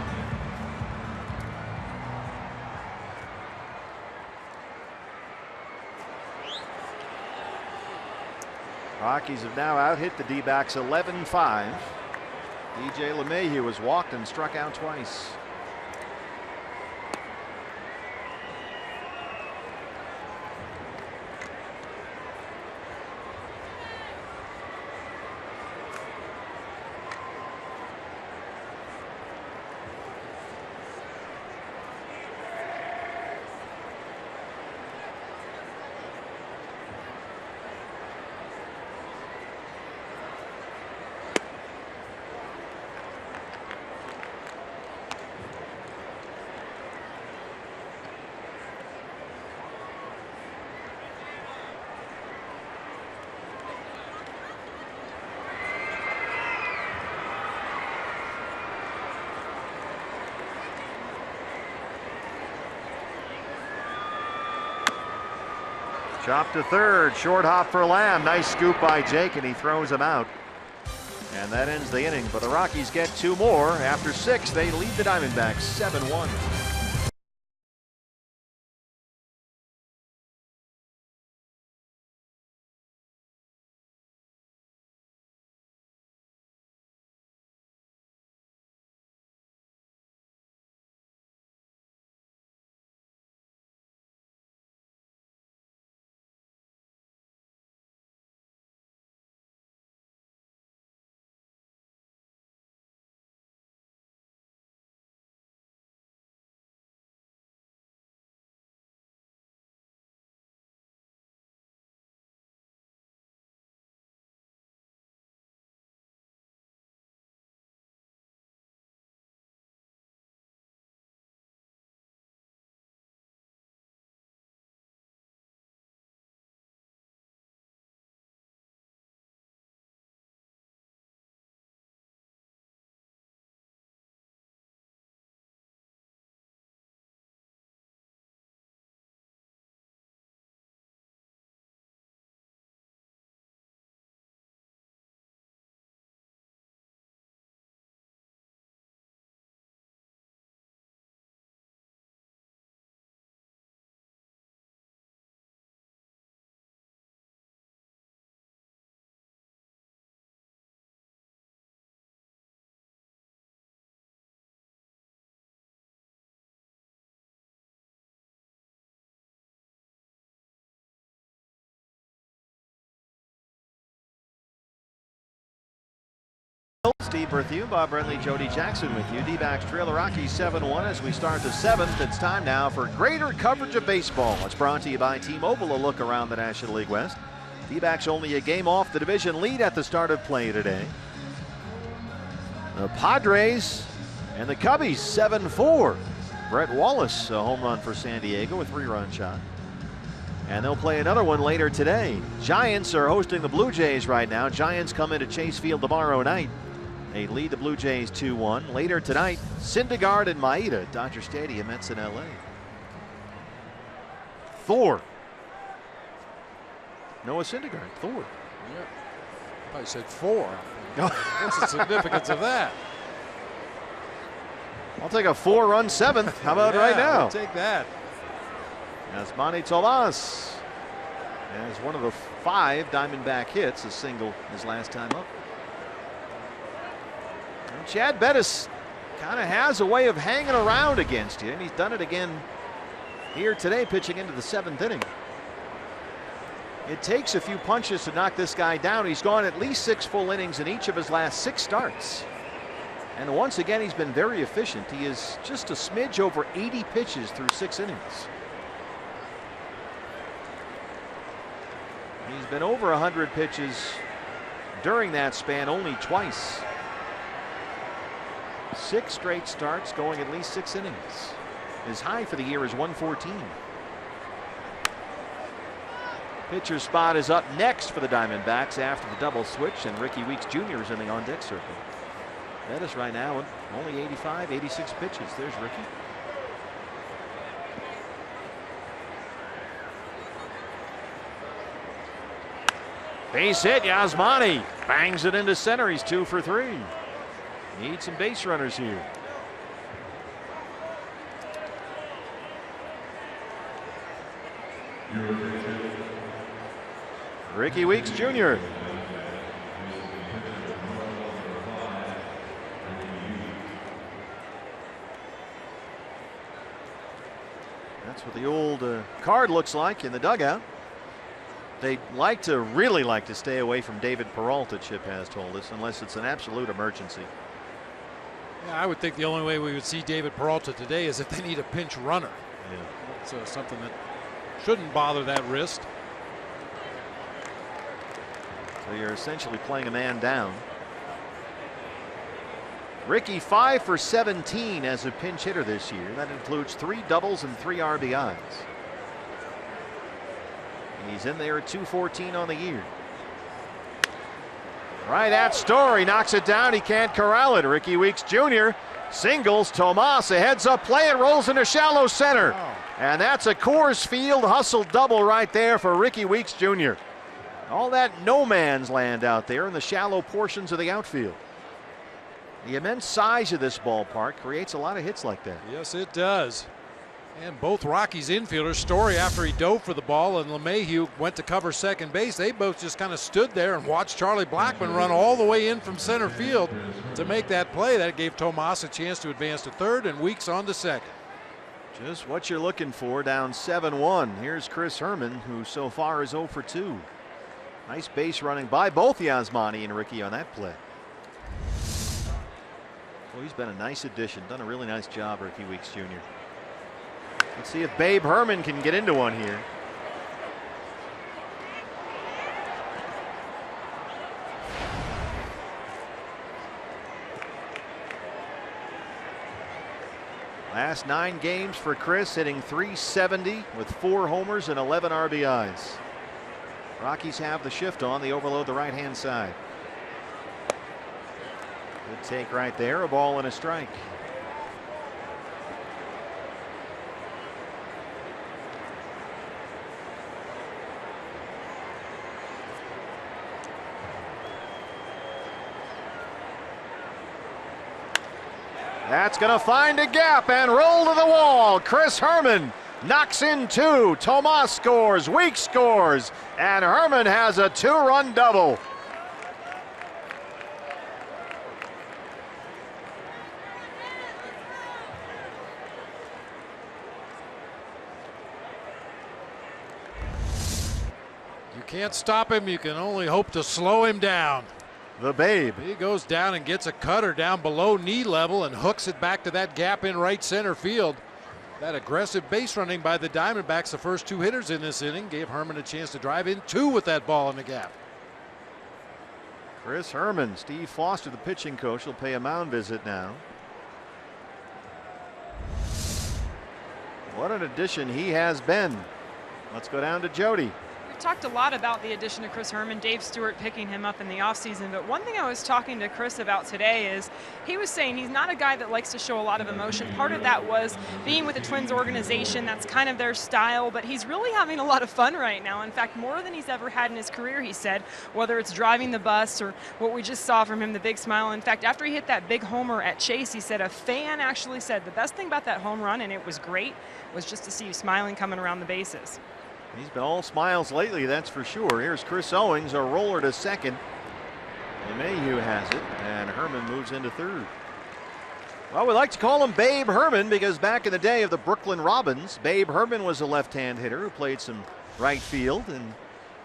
C: Rockies have now out-hit the D-backs 11-5. DJ LeMahieu was walked and struck out twice.
A: Chop to third, short hop for Lamb. Nice scoop by Jake, and he throws him out. And that ends the inning, but the Rockies get 2 more. After 6, they lead the Diamondbacks 7-1. Steve with you, Bob Brentley, Jody Jackson with you. D-backs trail the Rockies 7-1 as we start the 7th. It's time now for greater coverage of baseball. It's brought to you by T-Mobile, a look around the National League West. D-backs only a game off the division lead at the start of play today. The Padres and the Cubbies 7-4. Brett Wallace, a home run for San Diego, a 3-run shot. And they'll play another one later today. Giants are hosting the Blue Jays right now. Giants come into Chase Field tomorrow night. They lead the Blue Jays 2-1. Later tonight, Syndergaard and Maeda, Dodger Stadium. That's in LA. Thor. Noah Syndergaard. Thor.
B: Yeah. I said 4. What's the significance of that?
A: I'll take a 4-run 7th. How about right now?
B: I'll take that.
A: As Manny Tomas has one of the 5 Diamondback hits, a single his last time up. And Chad Bettis kind of has a way of hanging around against you, and he's done it again here today, pitching into the 7th inning. It takes a few punches to knock this guy down. He's gone at least 6 full innings in each of his last 6 starts. And once again, he's been very efficient. He is just a smidge over 80 pitches through 6 innings. He's been over 100 pitches during that span only twice. 6 straight starts, going at least 6 innings. His high for the year is 114. Pitcher's spot is up next for the Diamondbacks after the double switch, and Ricky Weeks Jr. is in the on-deck circle. Bettis right now only 85, 86 pitches. There's Ricky. Base hit, Yasmani bangs it into center. He's 2 for 3. Need some base runners here. Ricky Weeks Jr. That's what the old card looks like in the dugout. They'd really like to stay away from David Peralta, Chip has told us, unless it's an absolute emergency.
B: Yeah, I would think the only way we would see David Peralta today is if they need a pinch runner.
A: Yeah.
B: It's something that shouldn't bother that wrist.
A: So you're essentially playing a man down. Ricky 5 for 17 as a pinch hitter this year. That includes 3 doubles and 3 RBIs. He's in there at 214 on the year. Right at Story, knocks it down. He can't corral it. Ricky Weeks Jr. singles. Tomas, a heads up play, and rolls into shallow center.
B: Wow.
A: And that's a Coors Field hustle double right there for Ricky Weeks Jr. All that no man's land out there in the shallow portions of the outfield. The immense size of this ballpark creates a lot of hits like that.
B: Yes, it does. And both Rockies infielders, Story after he dove for the ball and LeMahieu went to cover second base, they both just kind of stood there and watched Charlie Blackmon run all the way in from center field to make that play. That gave Tomas a chance to advance to third and Weeks on to second.
A: Just what you're looking for, down 7-1. Here's Chris Herman, who so far is 0 for 2. Nice base running by both Yasmani and Ricky on that play. Well, he's been a nice addition. Done a really nice job, Ricky Weeks Jr. Let's see if Babe Herman can get into one here. Last 9 games for Chris, hitting .370 with 4 homers and 11 RBIs. Rockies have the shift on. They overload the right-hand side. Good take right there. A ball and a strike. That's going to find a gap and roll to the wall. Chris Herman knocks in 2. Tomas scores. Weeks scores. And Herman has a 2-run double.
B: You can't stop him. You can only hope to slow him down.
A: The Babe.
B: He goes down and gets a cutter down below knee level and hooks it back to that gap in right center field. That aggressive base running by the Diamondbacks, the first 2 hitters in this inning, gave Herman a chance to drive in 2 with that ball in the gap.
A: Chris Herman, Steve Foster, the pitching coach, will pay a mound visit now. What an addition he has been. Let's go down to Jody.
D: Talked a lot about the addition of Chris Herman, Dave Stewart picking him up in the offseason, but one thing I was talking to Chris about today is he was saying he's not a guy that likes to show a lot of emotion. Part of that was being with the Twins organization. That's kind of their style, but he's really having a lot of fun right now. In fact, more than he's ever had in his career, he said, whether it's driving the bus or what we just saw from him, the big smile. In fact, after he hit that big homer at Chase, he said a fan actually said the best thing about that home run, and it was great, was just to see you smiling coming around the bases.
A: He's been all smiles lately, that's for sure. Here's Chris Owings, a roller to second. LeMahieu has it, and Herman moves into third. Well, we like to call him Babe Herman because back in the day of the Brooklyn Robins, Babe Herman was a left-hand hitter who played some right field and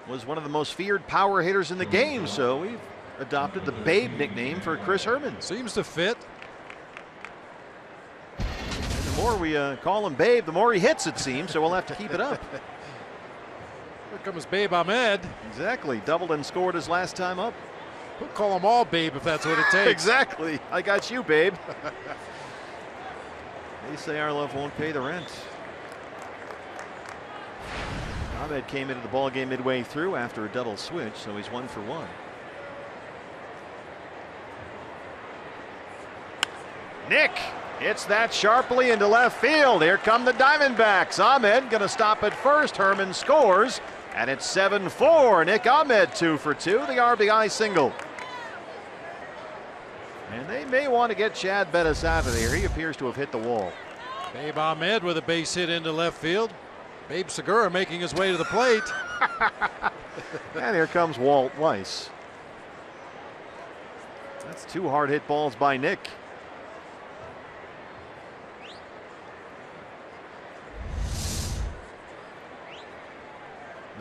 A: was one of the most feared power hitters in the game. So we've adopted the Babe nickname for Chris Herman.
B: Seems to fit.
A: And the more we call him Babe, the more he hits, it seems, so we'll have to keep it up.
B: Here comes Babe Ahmed.
A: Exactly. Doubled and scored his last time up.
B: We'll call them all Babe if that's what it takes.
A: Exactly. I got you, Babe. They say our love won't pay the rent. Ahmed came into the ballgame midway through after a double switch, so he's 1 for 1. Nick hits that sharply into left field. Here come the Diamondbacks. Ahmed going to stop at first. Herman scores. And it's 7-4. Nick Ahmed 2 for 2. The RBI single. And they may want to get Chad Bettis out of there. He appears to have hit the wall.
B: Babe Ahmed with a base hit into left field. Babe Segura making his way to the plate.
A: And here comes Walt Weiss. That's 2 hard hit balls by Nick.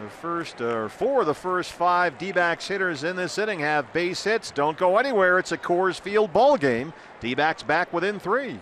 A: The first 4 of the first 5 D-backs hitters in this inning have base hits. Don't go anywhere. It's a Coors Field ball game. D-backs back within 3.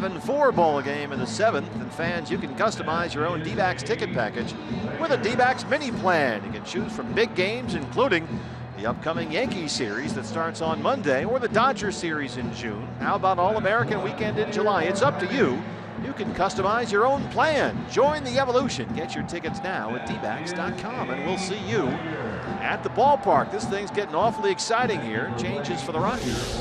C: 7-4 ball game in the 7th, and fans, you can customize your own D-backs ticket package with a D-backs mini plan. You can choose from big games, including the upcoming Yankees series that starts on Monday, or the Dodgers series in June. How about All-American weekend in July? It's up to you. You can customize your own plan. Join the evolution. Get your tickets now at dbacks.com, and we'll see you at the ballpark. This thing's getting awfully exciting here. Changes for the Rockies.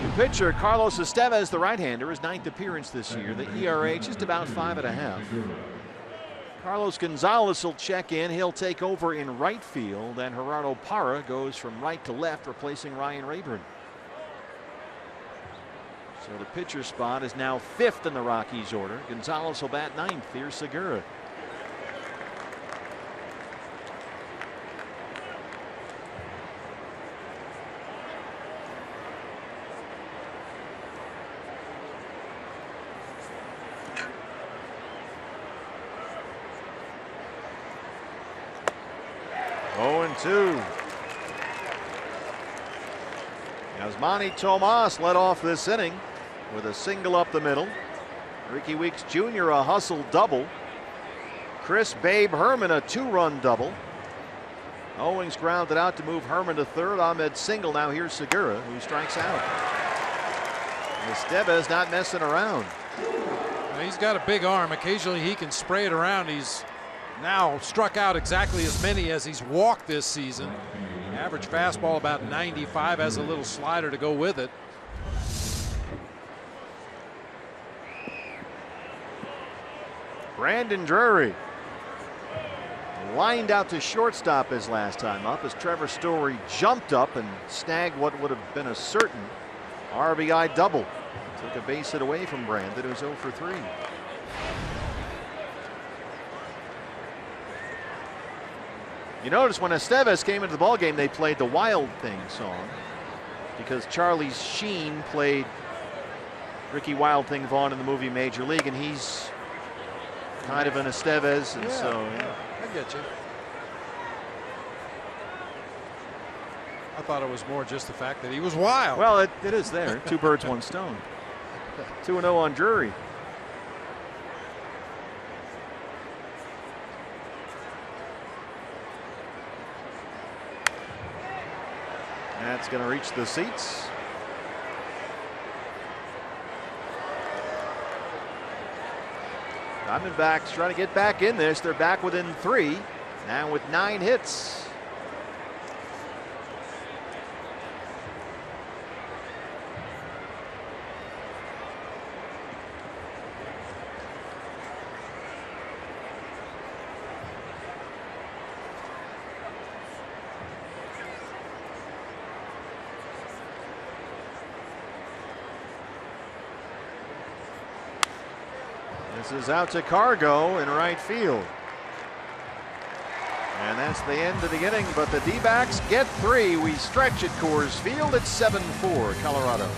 C: New pitcher Carlos Estevez, the right-hander, his 9th appearance this year. The ERA just about 5.5. Carlos Gonzalez will check in. He'll take over in right field, and Gerardo Parra goes from right to left, replacing Ryan Rayburn. So the pitcher spot is now 5th in the Rockies order. Gonzalez will bat 9th. Here's Segura. Two. Yasmani Tomas led off this inning with a single up the middle. Ricky Weeks Jr. a hustle double. Chris Babe Herman a 2-run double. Owings grounded out to move Herman to third. Ahmed single. Now here's Segura, who strikes out. Estevez not messing around.
B: He's got a big arm. Occasionally he can spray it around. He's now struck out exactly as many as he's walked this season. Average fastball about 95, has a little slider to go with it.
C: Brandon Drury lined out to shortstop his last time up as Trevor Story jumped up and snagged what would have been a certain RBI double. Took a base hit away from Brandon, who's 0 for 3. You notice when Estevez came into the ballgame, they played the Wild Thing song because Charlie Sheen played Ricky Wild Thing Vaughn in the movie Major League, and he's kind of an Estevez, and so yeah.
B: I get you. I thought it was more just the fact that he was wild.
C: Well, it is there. 2 birds, 1 stone. 2-0 on Drury. That's going to reach the seats. Diamondbacks trying to get back in this. They're back within 3, now with 9 hits. This is out to Cargo in right field. And that's the end of the inning, but the D-backs get 3. We stretch at Coors Field. It's 7-4 Colorado.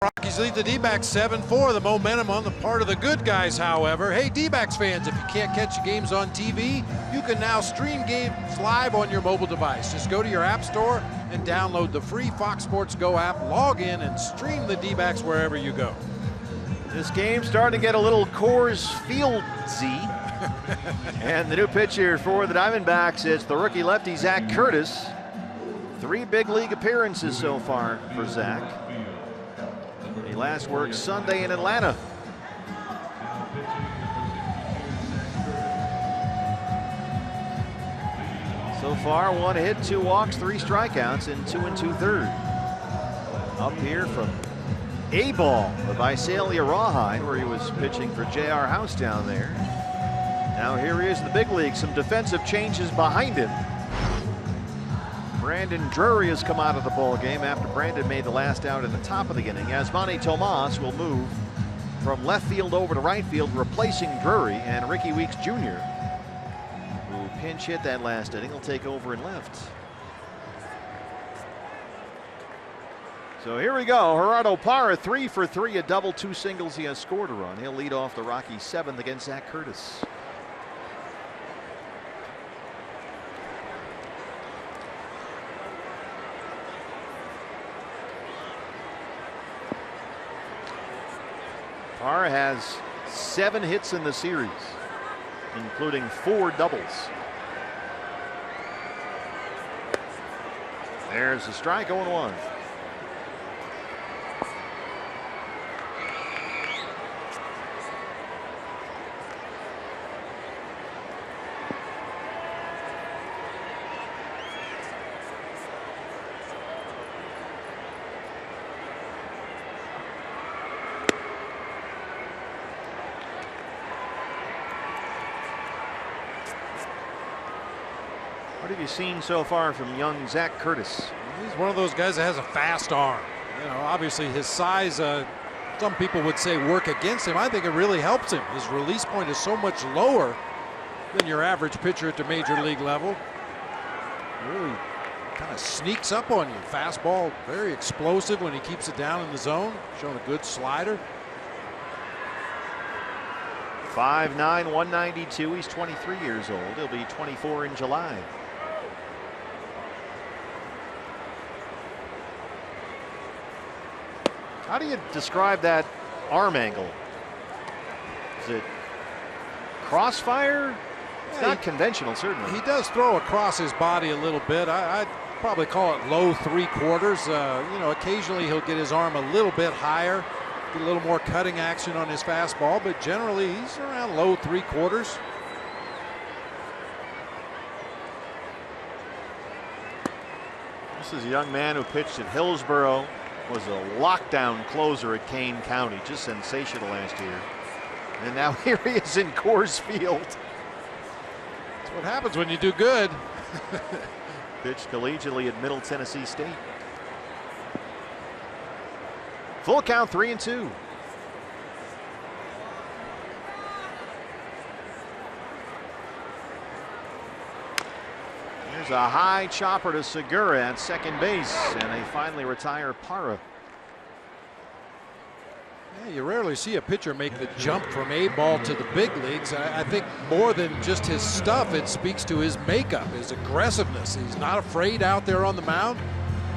B: Rockies lead the D-backs 7-4. The momentum on the part of the good guys, however. Hey, D-backs fans, if you can't catch your games on TV, you can now stream games live on your mobile device. Just go to your app store and download the free Fox Sports Go app, log in, and stream the D-backs wherever you go.
A: This game's starting to get a little Coors Field-y. And the new pitcher for the Diamondbacks is the rookie lefty Zach Curtis. 3 big league appearances so far for Zach. He last worked Sunday in Atlanta. So far, 1 hit, 2 walks, 3 strikeouts in 2 2/3. Up here from A-ball of Visalia Rawhide, where he was pitching for J.R. House down there. Now here he is in the big league. Some defensive changes behind him. Brandon Drury has come out of the ball game after Brandon made the last out at the top of the inning. Yasmani Tomas will move from left field over to right field, replacing Drury, and Ricky Weeks Jr., who pinch hit that last inning, will take over in left. So here we go. Gerardo Parra 3 for 3, a double, 2 singles. He has scored a run. He'll lead off the Rockies 7th against Zach Curtis. Parra has 7 hits in the series, including 4 doubles. There's a strike, 0-1. What have you seen so far from young Zach Curtis?
B: He's one of those guys that has a fast arm. You know, obviously his size, some people would say work against him. I think it really helps him. His release point is so much lower than your average pitcher at the major league level. Really kind of sneaks up on you. Fastball, very explosive when he keeps it down in the zone. Showing a good slider.
A: 5'9", 192. He's 23 years old. He'll be 24 in July. How do you describe that arm angle? Is it crossfire? It's not conventional, certainly.
B: He does throw across his body a little bit. I'd probably call it low 3/4. You know, occasionally he'll get his arm a little bit higher, get a little more cutting action on his fastball, but generally he's around low 3/4.
A: This is a young man who pitched at Hillsborough, was a lockdown closer at Kane County, just sensational last year. And now here he is in Coors Field.
B: That's what happens when you do good.
A: Pitched collegiately at Middle Tennessee State. Full count, 3-2. There's a high chopper to Segura at second base, and they finally retire Parra.
B: Yeah, you rarely see a pitcher make the jump from A-ball to the big leagues. I think more than just his stuff, it speaks to his makeup, his aggressiveness. He's not afraid out there on the mound,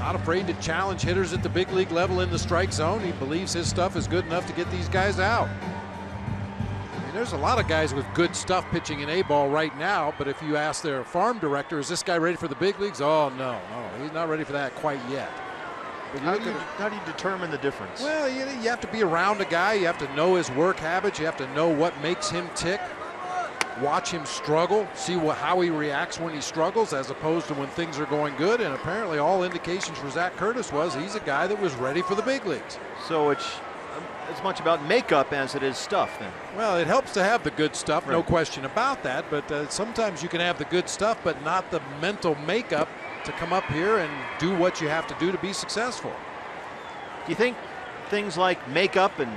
B: not afraid to challenge hitters at the big league level in the strike zone. He believes his stuff is good enough to get these guys out. There's a lot of guys with good stuff pitching in A-ball right now, but if you ask their farm director, is this guy ready for the big leagues? Oh, no, he's not ready for that quite yet. But
A: how do you determine the difference?
B: Well, you have to be around a guy. You have to know his work habits. You have to know what makes him tick. Watch him struggle, see how he reacts when he struggles as opposed to when things are going good. And apparently all indications for Zach Curtis was he's a guy that was ready for the big leagues.
A: So it's as much about makeup as it is stuff then.
B: Well, it helps to have the good stuff, no question about that, but sometimes you can have the good stuff but not the mental makeup to come up here and do what you have to do to be successful.
A: Do you think things like makeup and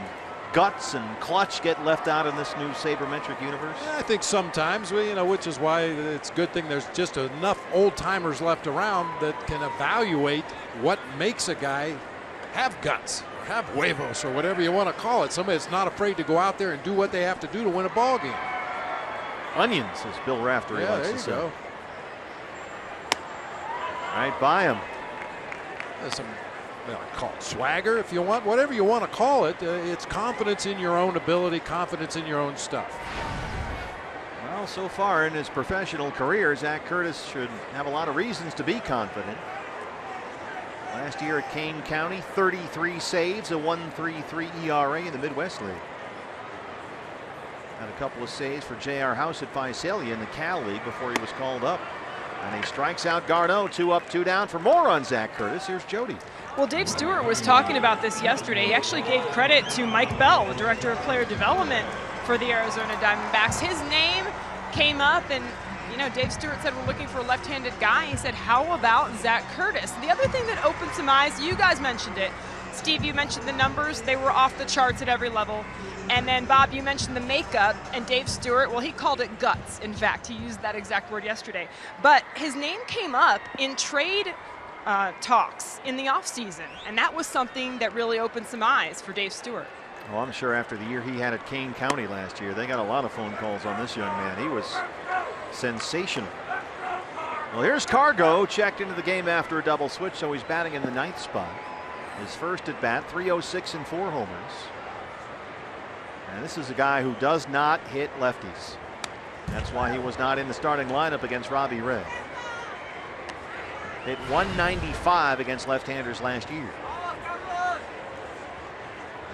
A: guts and clutch get left out in this new sabermetric universe?
B: Yeah, I think sometimes, which is why it's a good thing there's just enough old timers left around that can evaluate what makes a guy have guts, have huevos or whatever you want to call it. Somebody that's not afraid to go out there and do what they have to do to win a ball game.
C: Onions, as Bill Raftery
B: Yeah,
C: likes
B: there
C: to
B: you
C: say.
B: go.
C: Right by him.
B: There's some, well, call it swagger if you want, whatever you want to call it. It's confidence in your own ability, confidence in your own stuff.
C: Well, so far in his professional career, Zach Curtis should have a lot of reasons to be confident. Last year at Kane County, 33 saves, a 1.33 ERA in the Midwest League. Had a couple of saves for J.R. House at Visalia in the Cal League before he was called up. And he strikes out Garneau, 2 up, 2 down. For more on Zach Curtis, here's Jody.
D: Well, Dave Stewart was talking about this yesterday. He actually gave credit to Mike Bell, the director of player development for the Arizona Diamondbacks. His name came up, and you know, Dave Stewart said we're looking for a left-handed guy. He said, how about Zach Curtis? The other thing that opened some eyes, you guys mentioned it. Steve, you mentioned the numbers. They were off the charts at every level. And then, Bob, you mentioned the makeup, and Dave Stewart, well, he called it guts. In fact, he used that exact word yesterday. But his name came up in trade talks in the offseason, and that was something that really opened some eyes for Dave Stewart.
C: Well, I'm sure after the year he had at Kane County last year, they got a lot of phone calls on this young man. He was sensational. Well, here's Cargo, checked into the game after a double switch, so he's batting in the 9th spot. His first at bat, 306 and 4 homers. And this is a guy who does not hit lefties. That's why he was not in the starting lineup against Robbie Ray. Hit 195 against left-handers last year.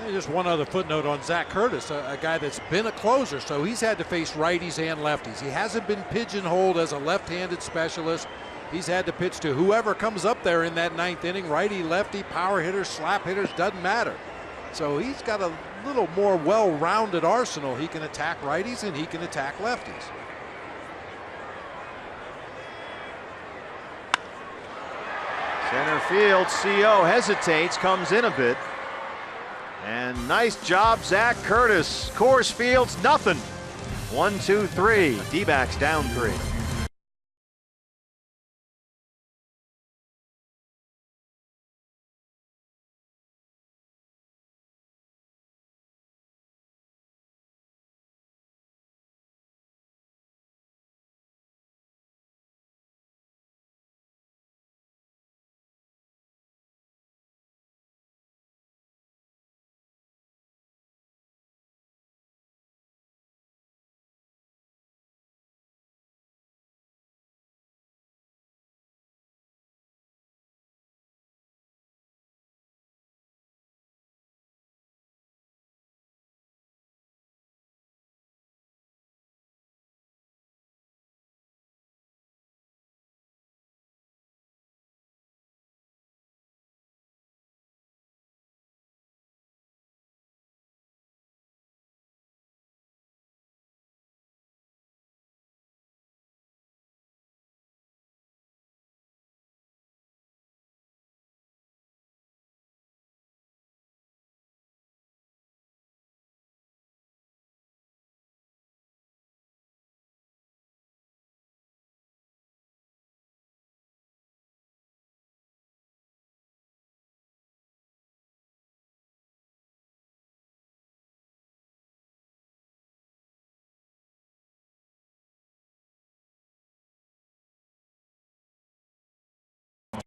B: Just one other footnote on Zach Curtis, a guy that's been a closer, so he's had to face righties and lefties. He hasn't been pigeonholed as a left-handed specialist. He's had to pitch to whoever comes up there in that 9th inning, righty, lefty, power hitters, slap hitters, doesn't matter. So he's got a little more well-rounded arsenal. He can attack righties and he can attack lefties.
C: Center field, CO hesitates, comes in a bit. And nice job, Zach Curtis. Coors Field's nothing. 1, 2, 3. D-backs down 3.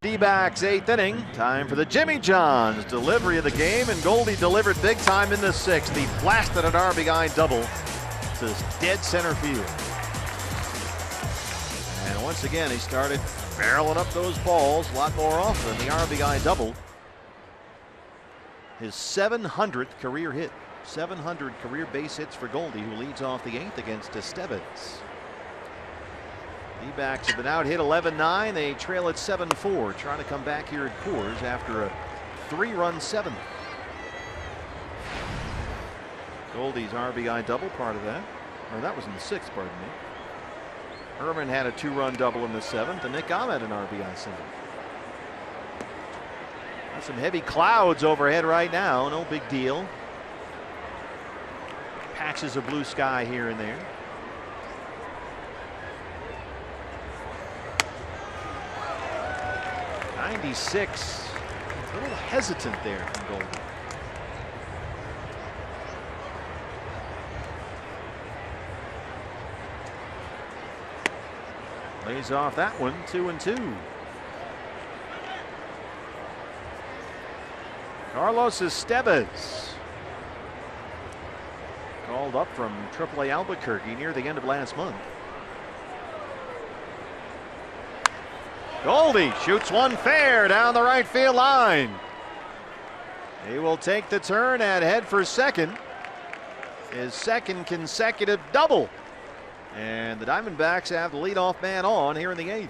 C: D-backs 8th inning. Time for the Jimmy John's delivery of the game, and Goldie delivered big time in the 6th. He blasted an RBI double to dead center field. And once again, he started barreling up those balls a lot more often. The RBI double. His 700th career hit. 700 career base hits for Goldie, who leads off the 8th against Estevez. D-backs have been out hit 11-9. They trail at 7-4, trying to come back here at Coors after a 3-run 7th. Goldie's RBI double, part of that. Or that was in the 6th, pardon me. Herman had a 2-run double in the 7th, and Nick Ahmed an RBI single. Got some heavy clouds overhead right now, no big deal. Patches of blue sky here and there. 96, a little hesitant there from Goldie.
A: Lays off that one, 2-2. Carlos Estevez, called up from AAA Albuquerque near the end of last month. Goldie shoots one fair down the right field line. He will take the turn at head for second. His second consecutive double. And the Diamondbacks have the leadoff man on here in the 8th.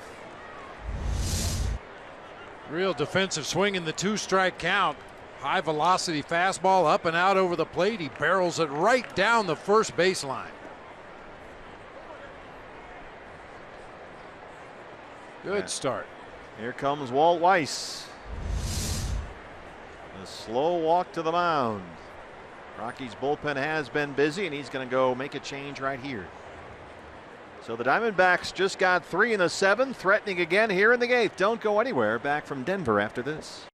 B: Real defensive swing in the 2-strike count. High velocity fastball up and out over the plate. He barrels it right down the first baseline. Good start.
A: Here comes Walt Weiss. A slow walk to the mound. Rockies bullpen has been busy, and he's going to go make a change right here. So the Diamondbacks just got 3 in the 7th, threatening again here in the 8th. Don't go anywhere. Back from Denver after this.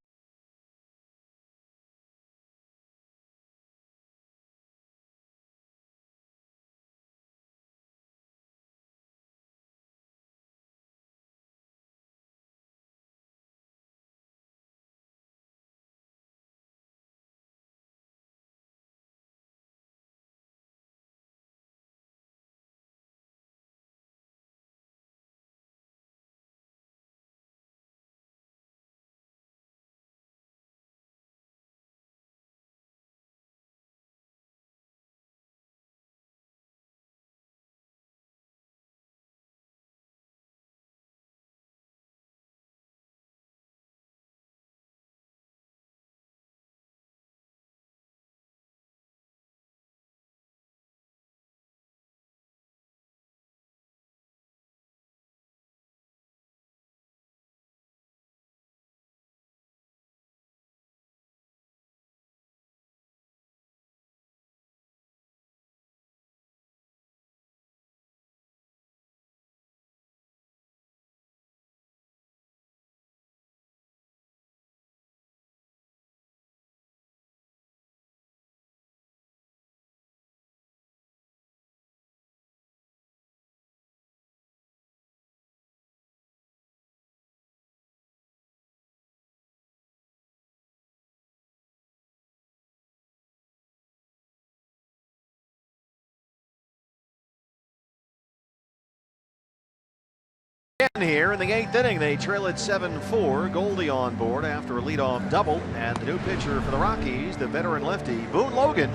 A: Here in the 8th inning, they trail at 7-4. Goldie on board after a leadoff double, and the new pitcher for the Rockies, the veteran lefty Boone Logan,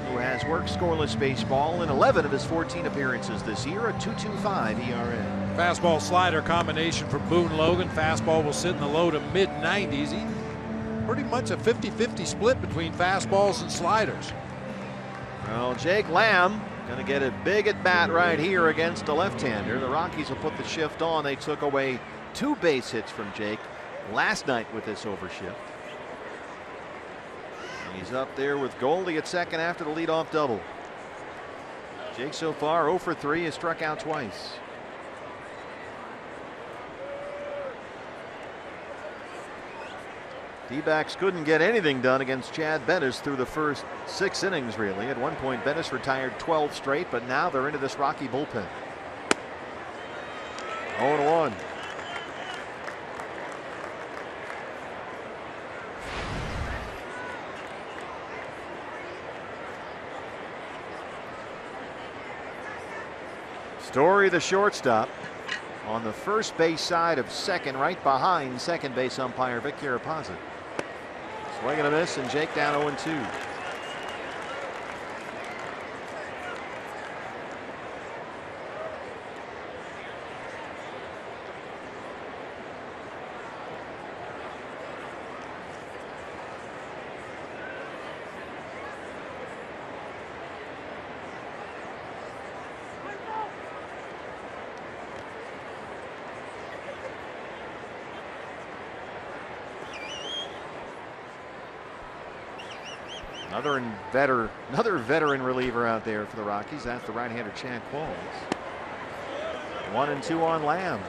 A: who has worked scoreless baseball in 11 of his 14 appearances this year, a 2.25 ERA.
B: Fastball slider combination for Boone Logan. Fastball will sit in the low to mid 90s. Pretty much a 50-50 split between fastballs and sliders.
A: Well, Jake Lamb going to get a big at bat right here against a left-hander. The Rockies will put the shift on. They took away 2 base hits from Jake last night with this overshift. And he's up there with Goldie at second after the leadoff double. Jake so far 0 for 3, has struck out twice. D-backs couldn't get anything done against Chad Bettis through the first 6 innings, really. At one point, Bettis retired 12 straight, but now they're into this Rocky bullpen. 0-1. Story, the shortstop, on the first base side of second, right behind second base umpire Vic Carapazza. Swing and a miss, and Jake down 0-2. Another veteran reliever out there for the Rockies. That's the right-hander Chad Qualls. 1-2 on Lamb.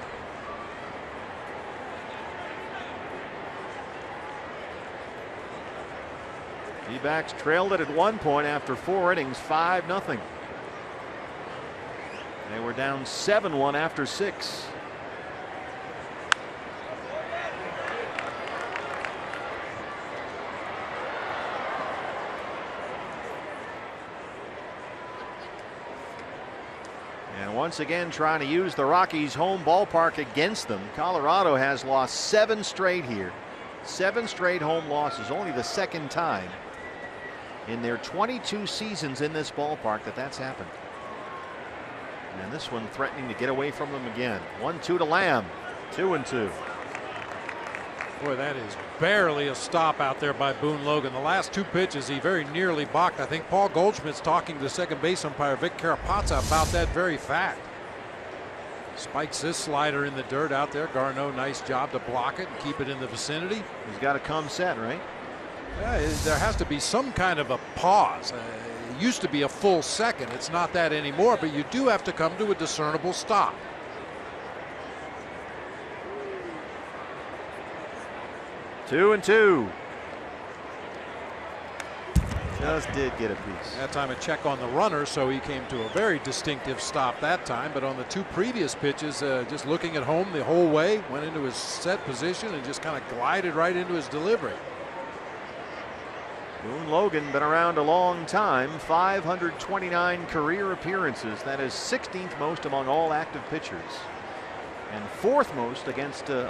A: D-backs trailed it at one point after 4 innings, 5-0. They were down 7-1 after 6. And once again trying to use the Rockies' home ballpark against them. Colorado has lost 7 straight here. 7 straight home losses, only the second time in their 22 seasons in this ballpark that's happened. And this one threatening to get away from them again. 1-2 to Lamb. 2-2.
B: Boy, that is barely a stop out there by Boone Logan. The last 2 pitches he very nearly balked. I think Paul Goldschmidt's talking to second base umpire Vic Carapazza about that very fact. Spikes this slider in the dirt out there. Garneau, nice job to block it and keep it in the vicinity.
A: He's got to come set, right?
B: Yeah, there has to be some kind of a pause. It used to be a full second. It's not that anymore, but you do have to come to a discernible stop.
A: Two and two. Just did get a piece.
B: That time a check on the runner, so he came to a very distinctive stop that time. But on the 2 previous pitches, just looking at home the whole way, went into his set position and just kind of glided right into his delivery.
A: Boone Logan been around a long time, 529 career appearances. That is 16th most among all active pitchers and 4th most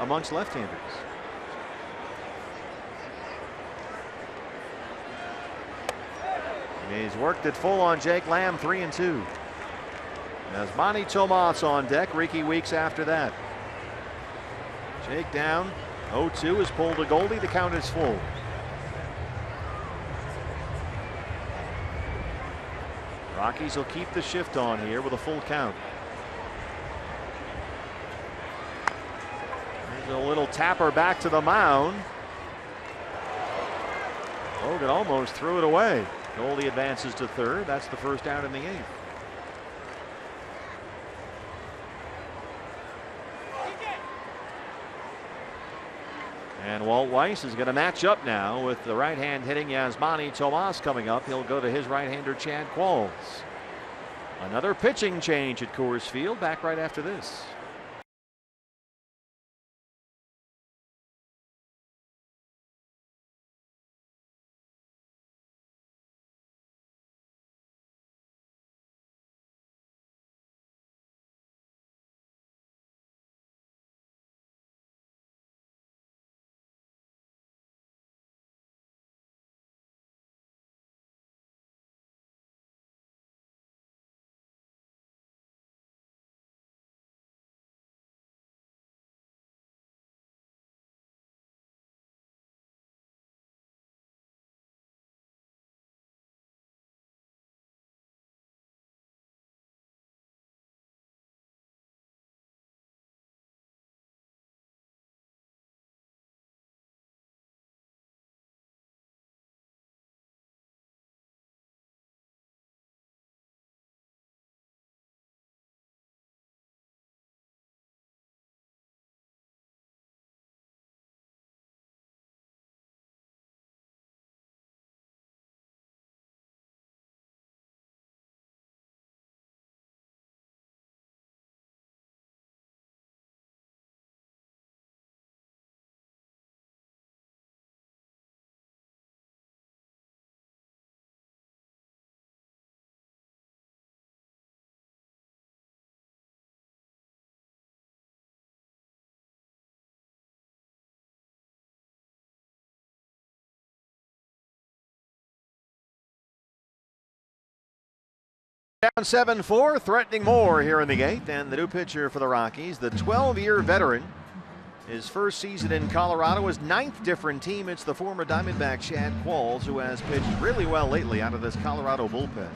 A: amongst left-handers. He's worked it full on Jake Lamb, 3-2. Yasmani Tomas on deck, Ricky Weeks after that. Jake down, 0-2 is pulled to Goldie, the count is full. Rockies will keep the shift on here with a full count. There's a little tapper back to the mound. Logan almost threw it away. Goldie advances to third. That's the first out in the 8th. And Walt Weiss is going to match up now with the right-hand hitting Yasmani Tomas coming up. He'll go to his right-hander Chad Qualls. Another pitching change at Coors Field. Back right after this. Down 7-4, threatening more here in the 8th, and the new pitcher for the Rockies, the 12-year veteran. His first season in Colorado, his 9th different team. It's the former Diamondback Chad Qualls, who has pitched really well lately out of this Colorado bullpen.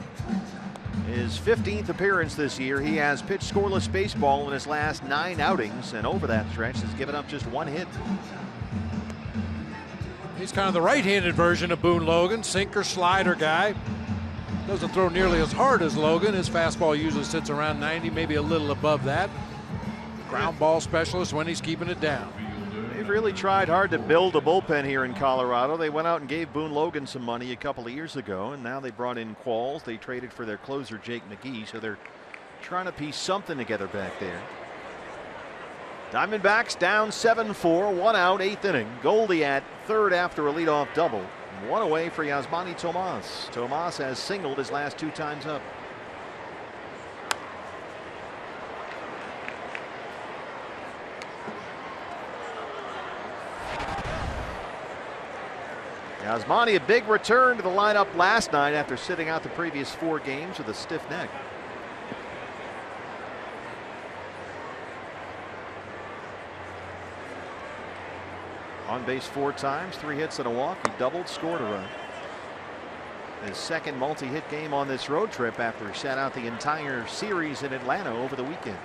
A: His 15th appearance this year. He has pitched scoreless baseball in his last 9 outings, and over that stretch has given up just 1 hit.
B: He's kind of the right-handed version of Boone Logan, sinker slider guy. Doesn't throw nearly as hard as Logan. His fastball usually sits around 90, maybe a little above that. Ground ball specialist when he's keeping it down.
A: They've really tried hard to build a bullpen here in Colorado. They went out and gave Boone Logan some money a couple of years ago, and now they brought in Qualls. They traded for their closer Jake McGee, so they're trying to piece something together back there. Diamondbacks down 7-4, 1 out, 8th inning. Goldie at third after a leadoff double. 1 away for Yasmani Tomas. Tomas has singled his last 2 times up. Yasmani, a big return to the lineup last night after sitting out the previous 4 games with a stiff neck. On base 4 times, 3 hits and a walk. He doubled, scored a run. His second multi-hit game on this road trip after he sat out the entire series in Atlanta over the weekend.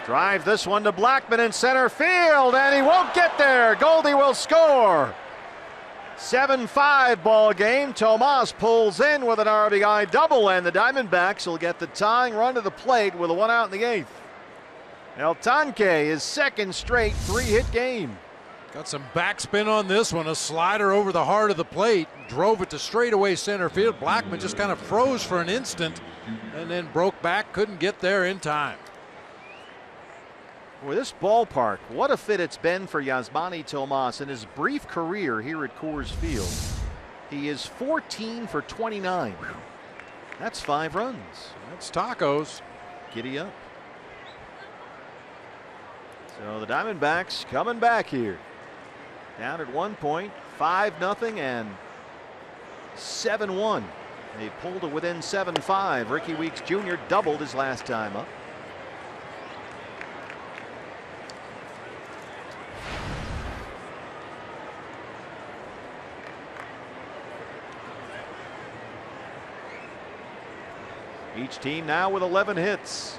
A: Drive this one to Blackmon in center field, and he won't get there. Goldie will score. 7-5 ball game. Tomas pulls in with an RBI double, and the Diamondbacks will get the tying run to the plate with a 1 out in the 8th. El Tanque, his second straight 3-hit game.
B: Got some backspin on this one. A slider over the heart of the plate. Drove it to straightaway center field. Blackmon just kind of froze for an instant and then broke back. Couldn't get there in time.
A: Well, this ballpark, what a fit it's been for Yasmani Tomas in his brief career here at Coors Field. He is 14 for 29. That's 5 runs.
B: That's tacos.
A: Giddy up. So the Diamondbacks coming back here. Down at 1 point, 5-0 and 7-1. They pulled it within 7-5. Ricky Weeks Jr. doubled his last time up. Each team now with 11 hits.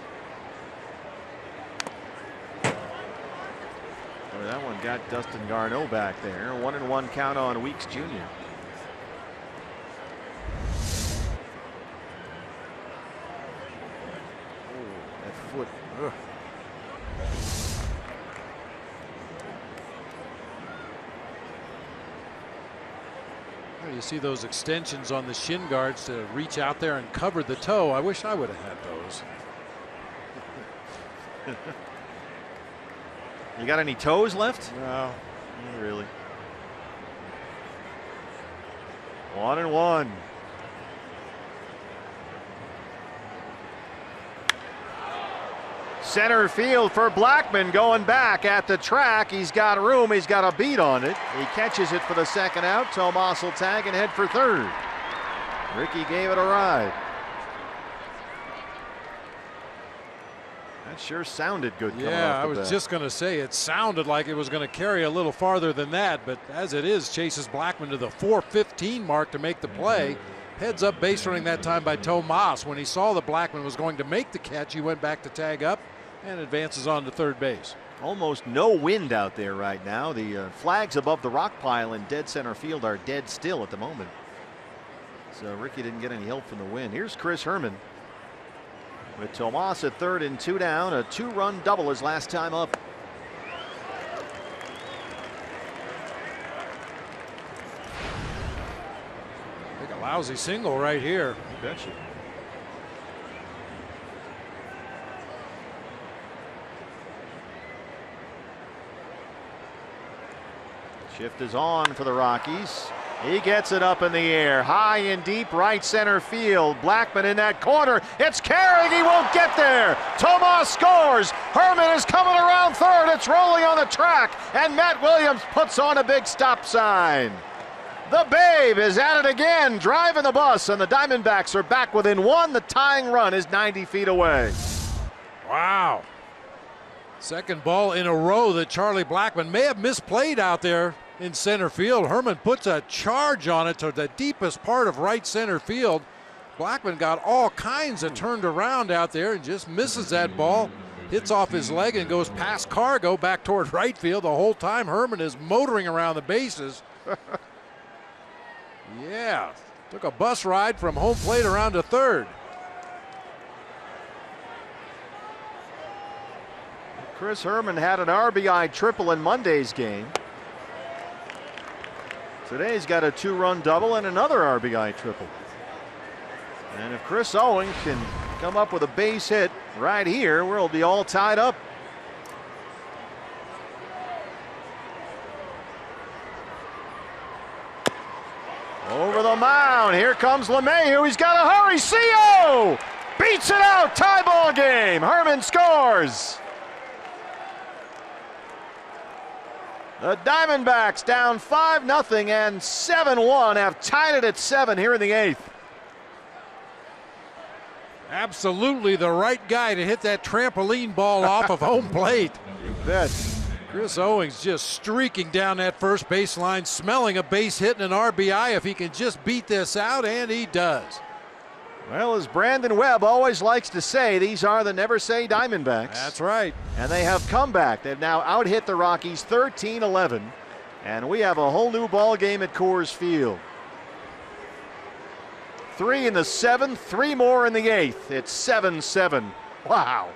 A: Oh, that one got Dustin Garneau back there. 1-1 count on Weeks Jr. Oh, that foot. Ugh.
B: You see those extensions on the shin guards to reach out there and cover the toe. I wish I would have had those.
A: You got any toes left?
B: No.
A: Not really. 1-1. Center field for Blackmon going back at the track. He's got room. He's got a beat on it. He catches it for the second out. Tomas will tag and head for third. Ricky gave it a ride. That sure sounded good.
B: Yeah, I was just going to say it sounded like it was going to carry a little farther than that, but as it is, chases Blackmon to the 4:15 mark to make the play. Heads up base running that time by Tomas. When he saw that Blackmon was going to make the catch, he went back to tag up and advances on to third base.
A: Almost no wind out there right now. The flags above the rock pile in dead center field are dead still at the moment. So Ricky didn't get any help from the wind. Here's Chris Herman with Tomas at third and 2 down. A 2-run double his last time up.
B: Take a lousy single right here.
A: You betcha. Shift is on for the Rockies. He gets it up in the air, high and deep right center field. Blackmon in that corner. It's carrying. He won't get there. Tomas scores. Herman is coming around third. It's rolling on the track, and Matt Williams puts on a big stop sign. The Babe is at it again, driving the bus, and the Diamondbacks are back within 1. The tying run is 90 feet away.
B: Wow. Second ball in a row that Charlie Blackmon may have misplayed out there in center field. Herman puts a charge on it to the deepest part of right center field. Blackmon got all kinds of turned around out there and just misses that ball. Hits off his leg and goes past Cargo back toward right field. The whole time Herman is motoring around the bases. Yeah, took a bus ride from home plate around to third.
A: Chris Herman had an RBI triple in Monday's game. Today's got a 2-run double and another RBI triple. And if Chris Owings can come up with a base hit right here, we'll be all tied up. Over the mound. down. Here comes LeMahieu. He's got to hurry. CO beats it out. Tie ball game. Herman scores. The Diamondbacks down 5-0 and 7-1 have tied it at 7 here in the 8th.
B: Absolutely the right guy to hit that trampoline ball off of home plate.
A: You bet.
B: Chris Owings just streaking down that first baseline, smelling a base hit and an RBI if he can just beat this out, and he does.
A: Well, as Brandon Webb always likes to say, these are the never say Diamondbacks.
B: That's right.
A: And they have come back. They've now out-hit the Rockies 13-11. And we have a whole new ball game at Coors Field. 3 in the 7th, 3 more in the 8th. It's 7-7. Wow.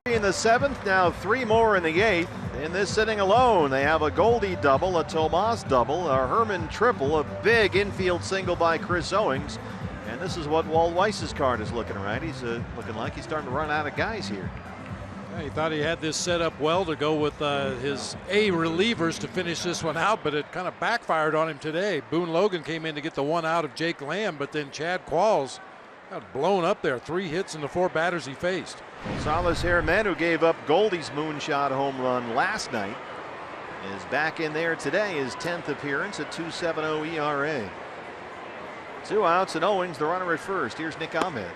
A: Three in the 7th, now 3 more in the 8th. In this inning alone, they have a Goldie double, a Tomas double, a Herman triple, a big infield single by Chris Owings. And this is what Walt Weiss's card is looking right. He's looking like he's starting to run out of guys here.
B: Yeah, he thought he had this set up well to go with his A relievers to finish this one out, but it kind of backfired on him today. Boone Logan came in to get the one out of Jake Lamb, but then Chad Qualls got blown up there. 3 hits in the 4 batters he faced.
A: Gonzalez Herman, who gave up Goldie's moonshot home run last night, is back in there today. His 10th appearance at 2.70 ERA. 2 outs and Owings, the runner at first. Here's Nick Ahmed,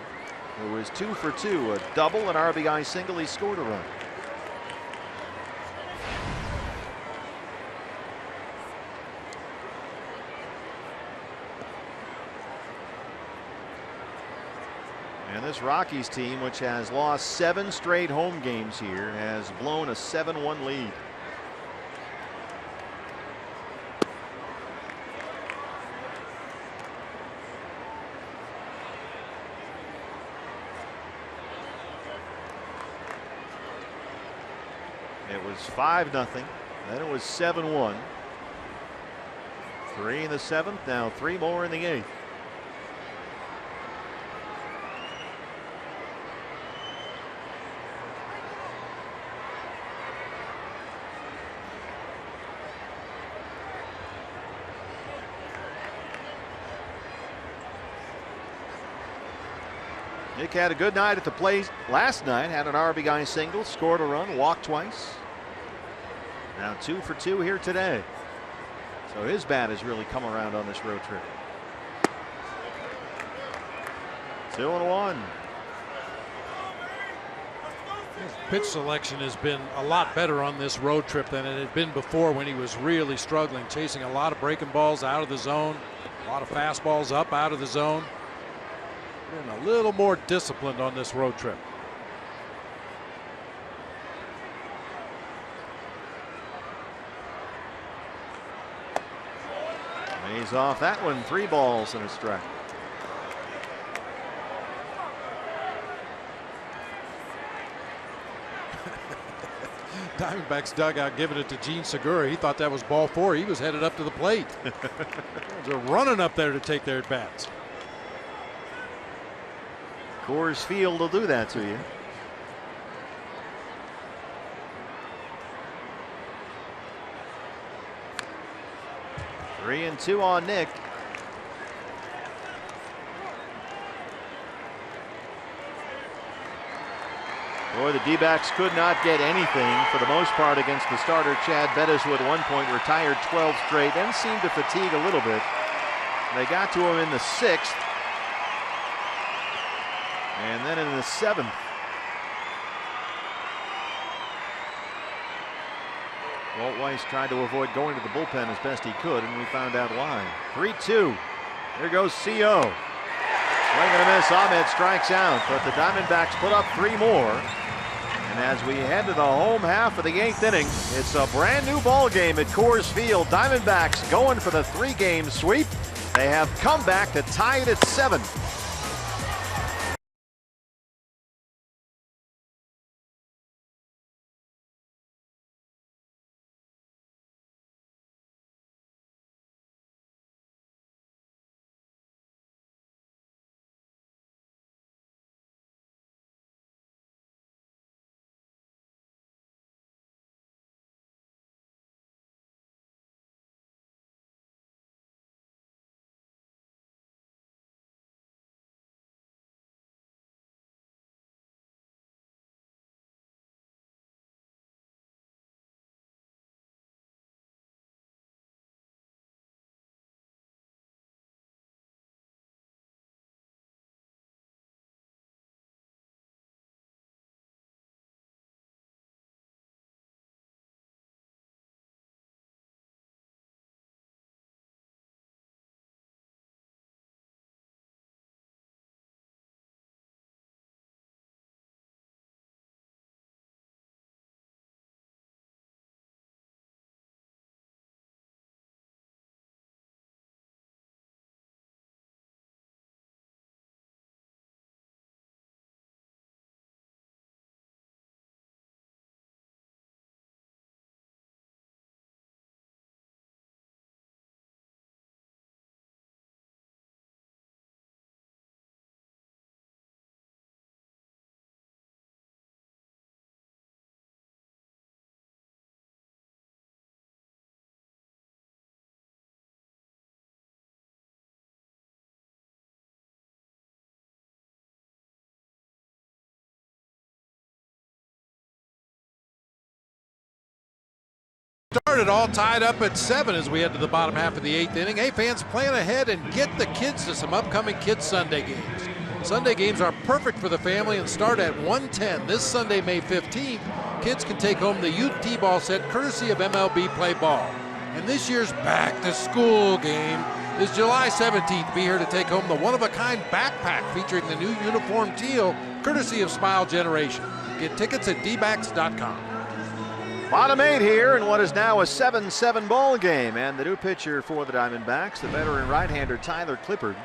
A: who was 2 for 2, a double, an RBI single. He scored a run. And this Rockies team, which has lost 7 straight home games here, has blown a 7-1 lead. It was 5-0, then it was 7-1. 3 in the 7th, now 3 more in the 8th. Nick had a good night at the plate last night, had an RBI single, scored a run, walked twice. Now 2 for 2 here today. So his bat has really come around on this road trip. 2-1.
B: His pitch selection has been a lot better on this road trip than it had been before, when he was really struggling, chasing a lot of breaking balls out of the zone, a lot of fastballs up out of the zone. Been a little more disciplined on this road trip.
A: He's off that one. 3 balls and a strike.
B: Diamondbacks dugout giving it to Gene Segura. He thought that was ball 4. He was headed up to the plate. They're running up there to take their at-bats.
C: Coors Field will do that to you. Three and two on Nick. Boy, the D-backs could not get anything for the most part against the starter Chad Bettis, who at one point retired 12 straight, then seemed to fatigue a little bit. They got to him in the 6th, and then in the 7th. Walt Weiss tried to avoid going to the bullpen as best he could, and we found out why. 3-2. Here goes CO. Swing and a miss. Ahmed strikes out, but the Diamondbacks put up 3 more. And as we head to the home half of the 8th inning, it's a brand new ball game at Coors Field. Diamondbacks going for the 3-game sweep. They have come back to tie it at 7.
B: Started all tied up at 7 as we head to the bottom half of the 8th inning. Hey, fans, plan ahead and get the kids to some upcoming Kids Sunday games. Sunday games are perfect for the family and start at 1:10 this Sunday, May 15th. Kids can take home the youth T-ball set courtesy of MLB Play Ball. And this year's back-to-school game is July 17th. Be here to take home the one-of-a-kind backpack featuring the new uniform teal courtesy of Smile Generation. Get tickets at dbacks.com.
C: Bottom 8 here in what is now a 7-7 ball game, and the new pitcher for the Diamondbacks, the veteran right-hander Tyler Clippard,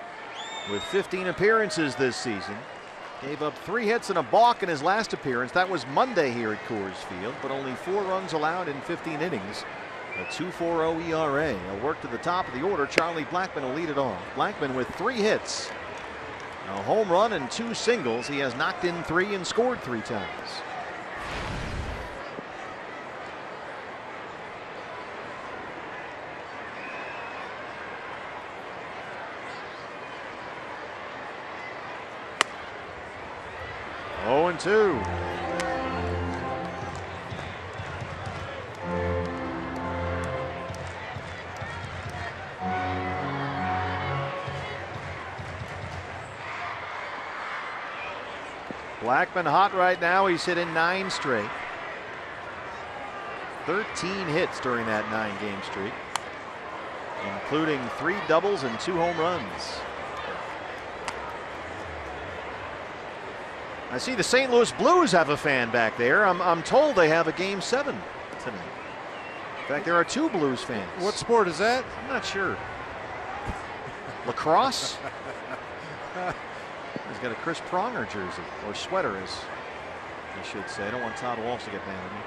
C: with 15 appearances this season. Gave up 3 hits and a balk in his last appearance. That was Monday here at Coors Field, but only 4 runs allowed in 15 innings. A 2.40 ERA. A work to the top of the order. Charlie Blackmon will lead it off. Blackmon with 3 hits, a home run and 2 singles. He has knocked in 3 and scored 3 times. Oh, and 2. Blackmon hot right now. He's hit in 9 straight. 13 hits during that 9-game streak, including 3 doubles and 2 home runs. I see the St. Louis Blues have a fan back there. I'm told they have a Game 7 tonight. In fact, there are 2 Blues fans.
B: What sport is that?
C: I'm not sure. Lacrosse? He's got a Chris Pronger jersey, or sweater, as I should say. I don't want Todd Walsh to get mad at me.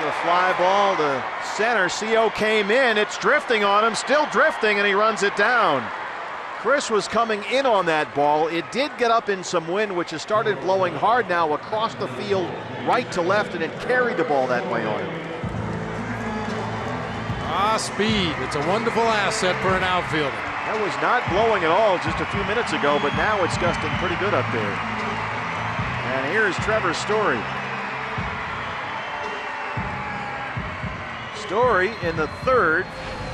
C: The fly ball to center. CO came in. It's drifting on him, still drifting, and he runs it down. Chris was coming in on that ball. It did get up in some wind, which has started blowing hard now across the field, right to left, and it carried the ball that way on him.
B: Speed. It's a wonderful asset for an outfielder.
C: That was not blowing at all just a few minutes ago, but now it's gusting pretty good up there. And here's Trevor Story. Story in the third,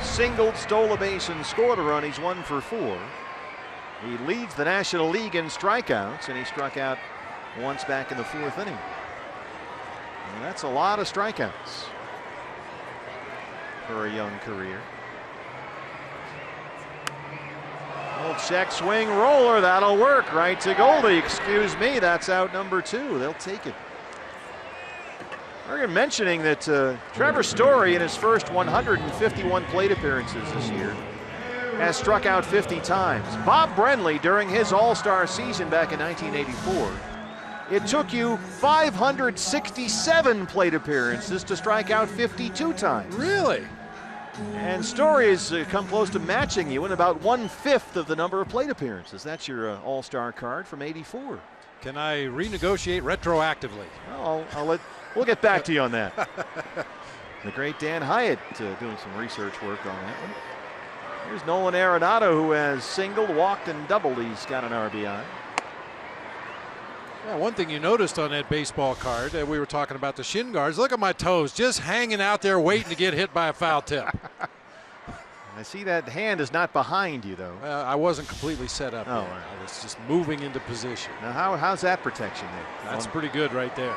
C: singled, stole a base, and scored a run. He's 1 for 4. He leads the National League in strikeouts, and he struck out once back in the 4th inning. And that's a lot of strikeouts for a young career. Old check swing roller, that'll work. Right to Goldie. Excuse me, that's out number 2. They'll take it. We're mentioning that Trevor Story in his first 151 plate appearances this year has struck out 50 times. Bob Brenly, during his All-Star season back in 1984, it took you 567 plate appearances to strike out 52 times.
B: Really?
C: And Story has come close to matching you in about 1/5 of the number of plate appearances. That's your All-Star card from '84.
B: Can I renegotiate retroactively?
C: Well, we'll get back to you on that. The great Dan Hyatt doing some research work on that one. Here's Nolan Arenado, who has singled, walked, and doubled. He's got an RBI.
B: Yeah, one thing you noticed on that baseball card, we were talking about the shin guards. Look at my toes, just hanging out there waiting to get hit by a foul tip.
C: I see that hand is not behind you, though.
B: I wasn't completely set up.
C: Oh,
B: right. I was just moving into position.
C: Now, how's that protection there?
B: That's pretty good right there.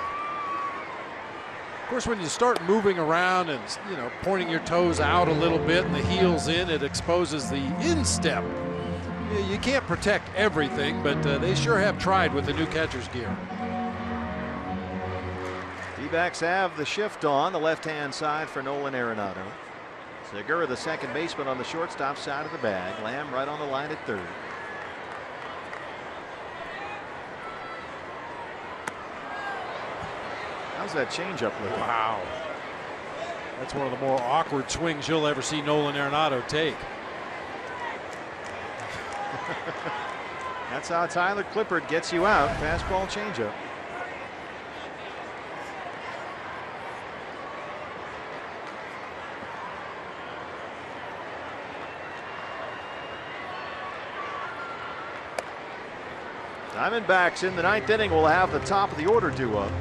B: Of course, when you start moving around and, you know, pointing your toes out a little bit and the heels in, it exposes the instep. You can't protect everything, but they sure have tried with the new catcher's gear.
C: D-backs have the shift on the left-hand side for Nolan Arenado. Segura, the second baseman, on the shortstop side of the bag. Lamb right on the line at third. How's that changeup looking?
B: Wow. That's one of the more awkward swings you'll ever see Nolan Arenado take.
C: That's how Tyler Clippard gets you out. Fastball changeup. Diamondbacks in the 9th inning will have the top of the order due up.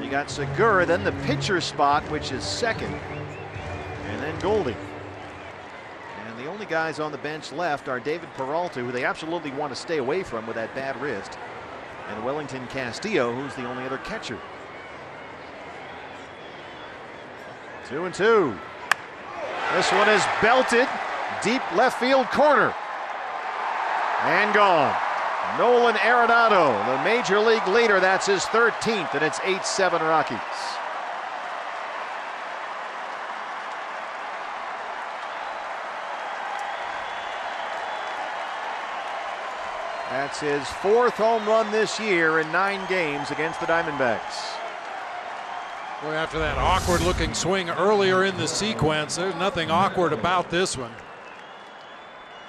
C: You got Segura, then the pitcher spot, which is second, and then Goldie. And the only guys on the bench left are David Peralta, who they absolutely want to stay away from with that bad wrist, and Wellington Castillo, who's the only other catcher. 2-2. This one is belted deep left field corner. And gone. Nolan Arenado, the major league leader. That's his 13th, and it's 8-7 Rockies. That's his 4th home run this year in 9 games against the Diamondbacks.
B: Boy, after that awkward looking swing earlier in the sequence, there's nothing awkward about this one.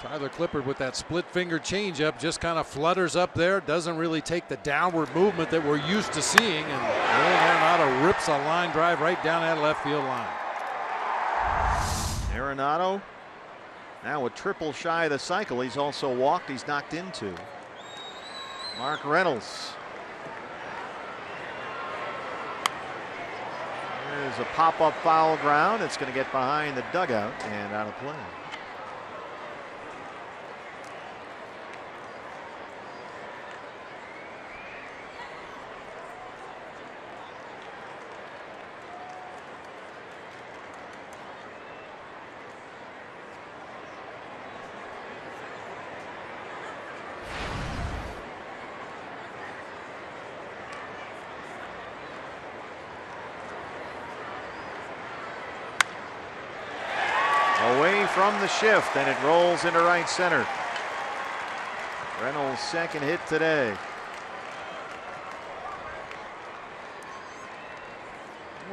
B: Tyler Clippard with that split finger changeup just kind of flutters up there, doesn't really take the downward movement that we're used to seeing, and Nolan Arenado rips a line drive right down that left field line.
C: Arenado now a triple shy of the cycle. He's also walked, he's knocked into. Mark Reynolds. There's a pop-up foul ground. It's going to get behind the dugout and out of play. Away from the shift, and it rolls into right center. Reynolds' second hit today.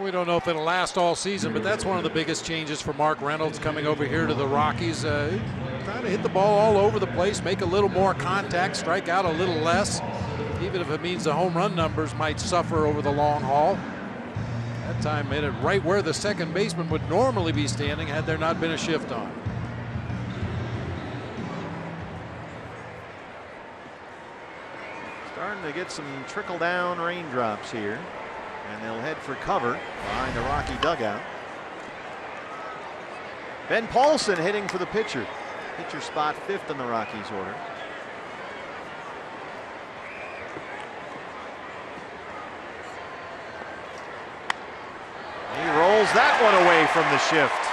B: We don't know if it'll last all season, but that's one of the biggest changes for Mark Reynolds coming over here to the Rockies. Trying to hit the ball all over the place, make a little more contact, strike out a little less, even if it means the home run numbers might suffer over the long haul. That time hit it right where the second baseman would normally be standing had there not been a shift on.
C: Starting to get some trickle-down raindrops here. And they'll head for cover behind the Rocky dugout. Ben Paulson hitting for the pitcher. Pitcher spot 5th in the Rockies order. He rolls that one away from the shift.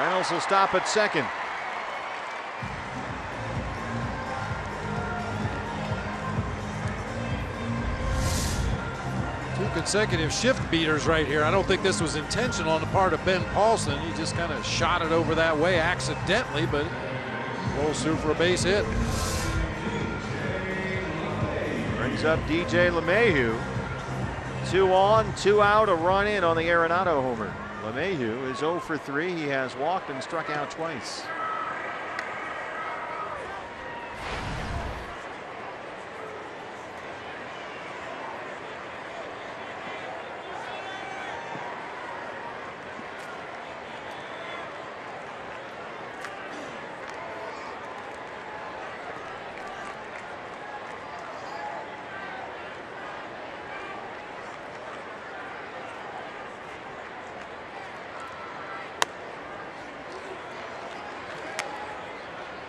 C: Reynolds will stop at second.
B: Consecutive shift beaters right here. I don't think this was intentional on the part of Ben Paulson. He just kind of shot it over that way accidentally, but rolls through for a base hit.
C: Brings up DJ LeMahieu. 2 on, 2 out, a run in on the Arenado homer. LeMahieu is 0 for 3. He has walked and struck out twice.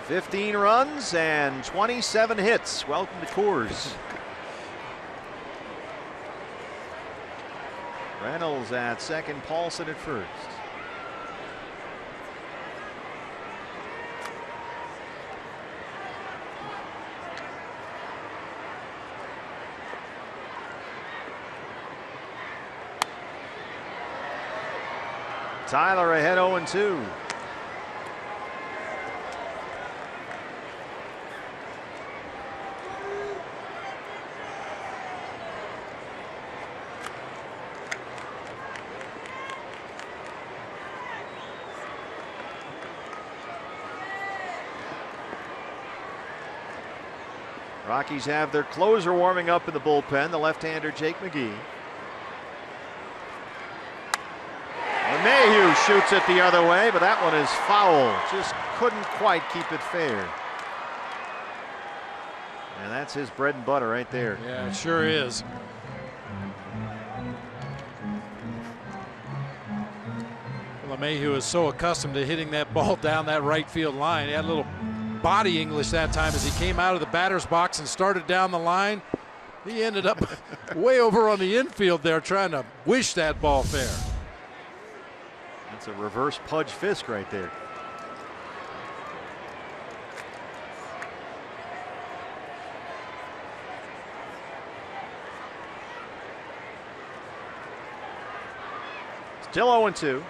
C: "15 runs and 27 hits. Welcome to Coors." Reynolds at second, Paulson at first. Tyler ahead 0-2. Rockies have their closer warming up in the bullpen, the left-hander Jake McGee. LeMahieu shoots it the other way, but that one is foul. Just couldn't quite keep it fair. And that's his bread and butter right there.
B: Yeah, it sure is. LeMahieu is so accustomed to hitting that ball down that right field line. He had a little body English that time as he came out of the batter's box and started down the line. He ended up way over on the infield there trying to wish that ball fair.
C: That's a reverse Pudge Fisk right there. Still 0-2.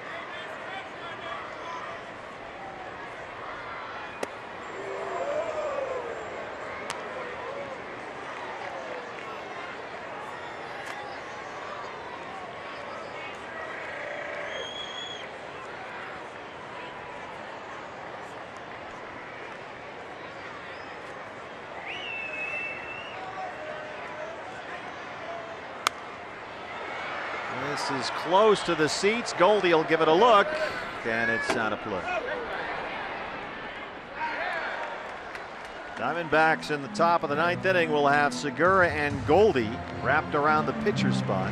C: This is close to the seats. Goldie will give it a look, and it's out of play. Diamondbacks in the top of the 9th inning will have Segura and Goldie wrapped around the pitcher spot.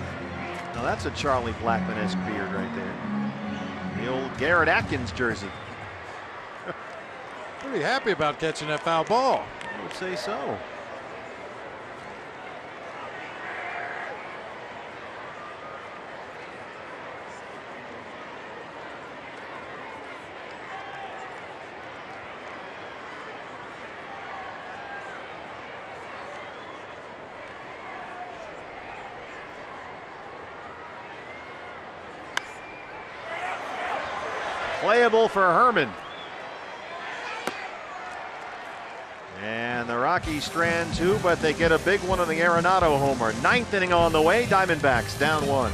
C: Now that's a Charlie Blackmon-esque beard right there. The old Garrett Atkins jersey.
B: Pretty happy about catching that foul ball.
C: I would say so. Playable for Herman.
A: Rockies strand two, but they get a big one on the Arenado homer. Ninth inning on the way. Diamondbacks down one.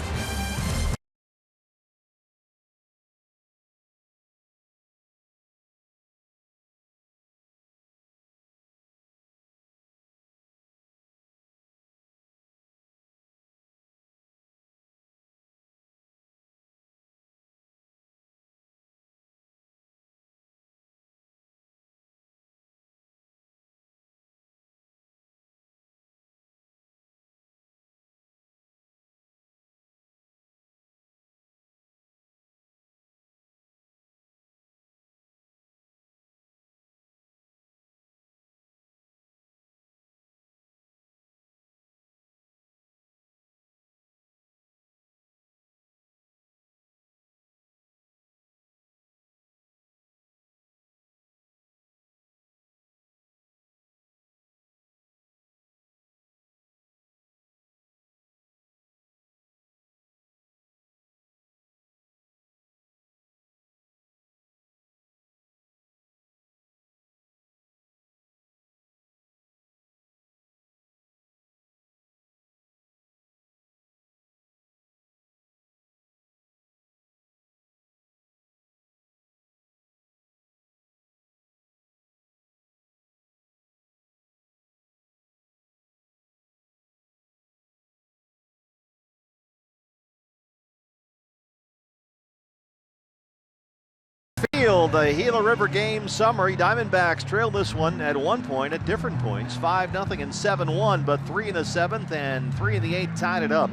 A: Field, the Gila River game summary. Diamondbacks trailed this one at one point at different points, 5-0 and 7-1, but 3 in the 7th and 3 in the 8th tied it up.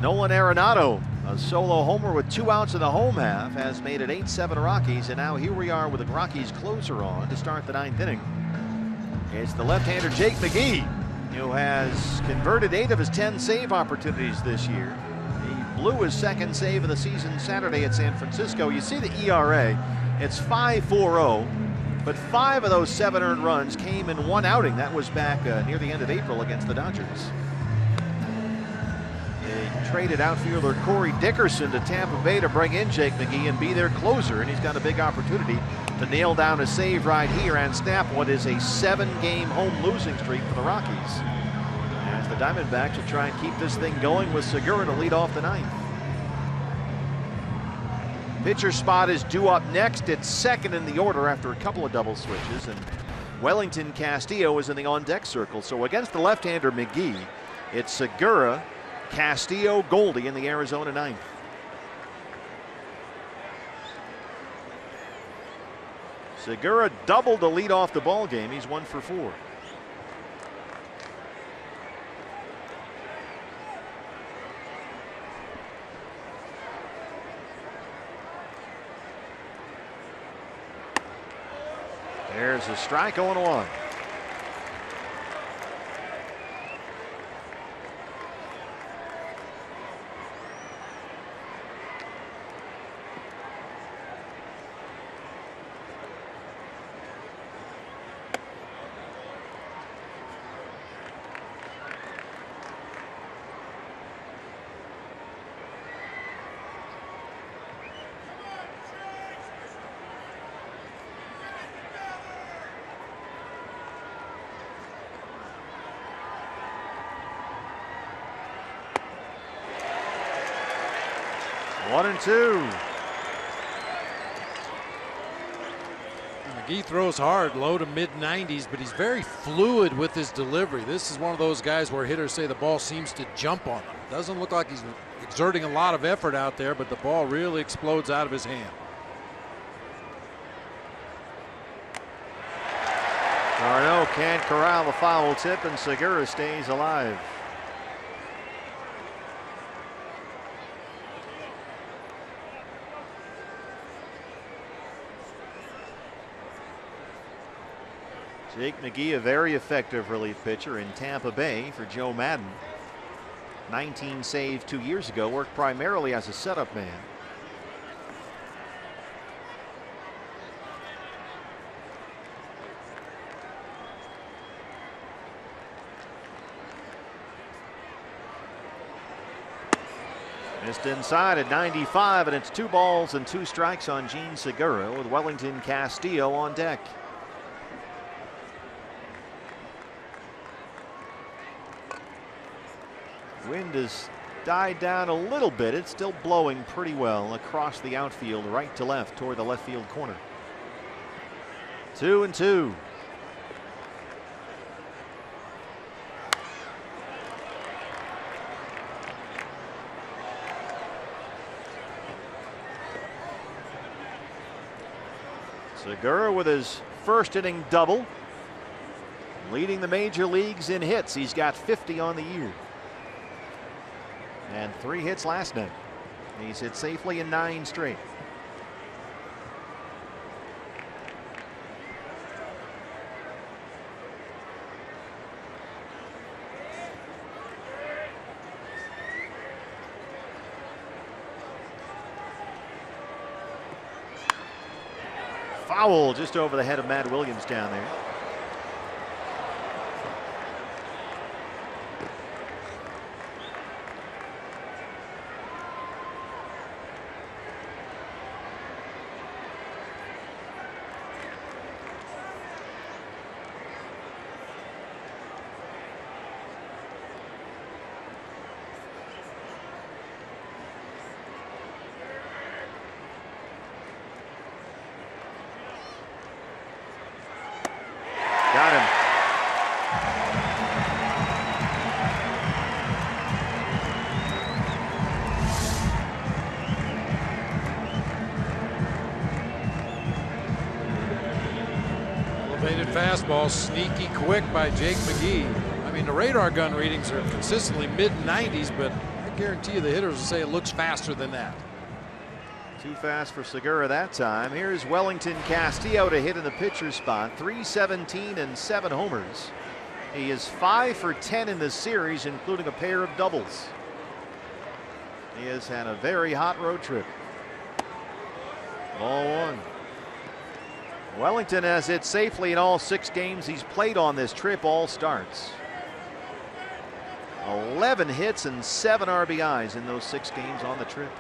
A: Nolan Arenado, a solo homer with 2 outs in the home half, has made it 8-7 Rockies, and now here we are with the Rockies closer on to start the 9th inning. It's the left-hander Jake McGee, who has converted 8 of his 10 save opportunities this year. Blew his second save of the season Saturday at San Francisco. You see the ERA, it's 5.40, but 5 of those 7 earned runs came in one outing. That was back near the end of April against the Dodgers. They traded outfielder Corey Dickerson to Tampa Bay to bring in Jake McGee and be their closer, and he's got a big opportunity to nail down a save right here and snap what is a 7-game home losing streak for the Rockies. As the Diamondbacks will try and keep this thing going with Segura to lead off the 9th. Pitcher spot is due up next. It's second in the order after a couple of double switches, and Wellington Castillo is in the on-deck circle. So against the left-hander McGee, it's Segura, Castillo, Goldie in the Arizona 9th. Segura doubled to lead off the ball game. He's 1 for 4. There's a strike, 0-1. One and two.
B: McGee throws hard, low to mid 90s, but he's very fluid with his delivery. This is one of those guys where hitters say the ball seems to jump on him. Doesn't look like he's exerting a lot of effort out there, but the ball really explodes out of his hand.
A: Arno can't corral the foul tip, and Segura stays alive. Jake McGee, a very effective relief pitcher in Tampa Bay for Joe Madden. 19 saves 2 years ago, worked primarily as a setup man. Missed inside at 95, and it's 2 balls and 2 strikes on Gene Segura with Wellington Castillo on deck.
C: Wind has died down a little bit. It's still blowing pretty well across the outfield, right to left toward the left field corner. 2-2. Segura with his first inning double, leading the major leagues in hits. He's got 50 on the year and 3 hits last night. He's hit safely in 9 straight. Foul just over the head of Matt Williams down there. Got him.
B: Elevated fastball, sneaky quick by Jake McGee. I mean, the radar gun readings are consistently mid-90s, but I guarantee you the hitters will say it looks faster than that.
C: Too fast for Segura that time. Here's Wellington Castillo to hit in the pitcher's spot. 317 and 7 homers. He is 5 for 10 in the series, including a pair of doubles. He has had a very hot road trip. Ball 1. Wellington has hit safely in all 6 games he's played on this trip, all starts. 11 hits and 7 RBIs in those 6 games on the trip.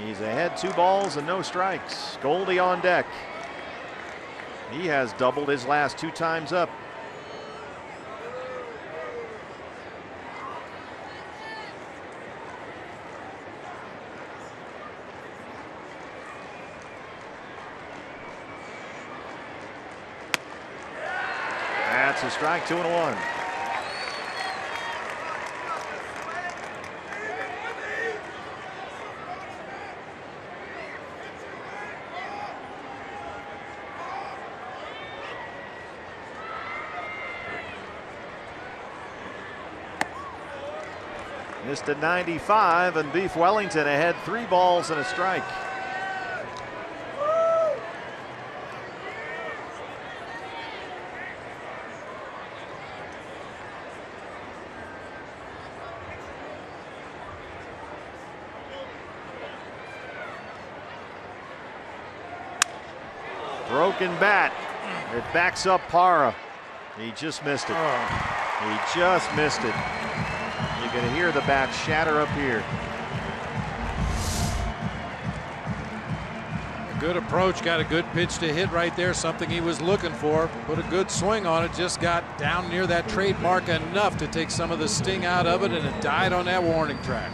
C: He's ahead 2 balls and no strikes. Goldie on deck. He has doubled his last 2 times up. That's a strike, 2-1. Missed at 95, and Beef Wellington ahead 3 balls and a strike. Broken bat. It backs up Parra. He just missed it. He just missed it. You're going to hear the bat shatter up here.
B: A good approach, got a good pitch to hit right there, something he was looking for. Put a good swing on it, just got down near that trademark enough to take some of the sting out of it, and it died on that warning track.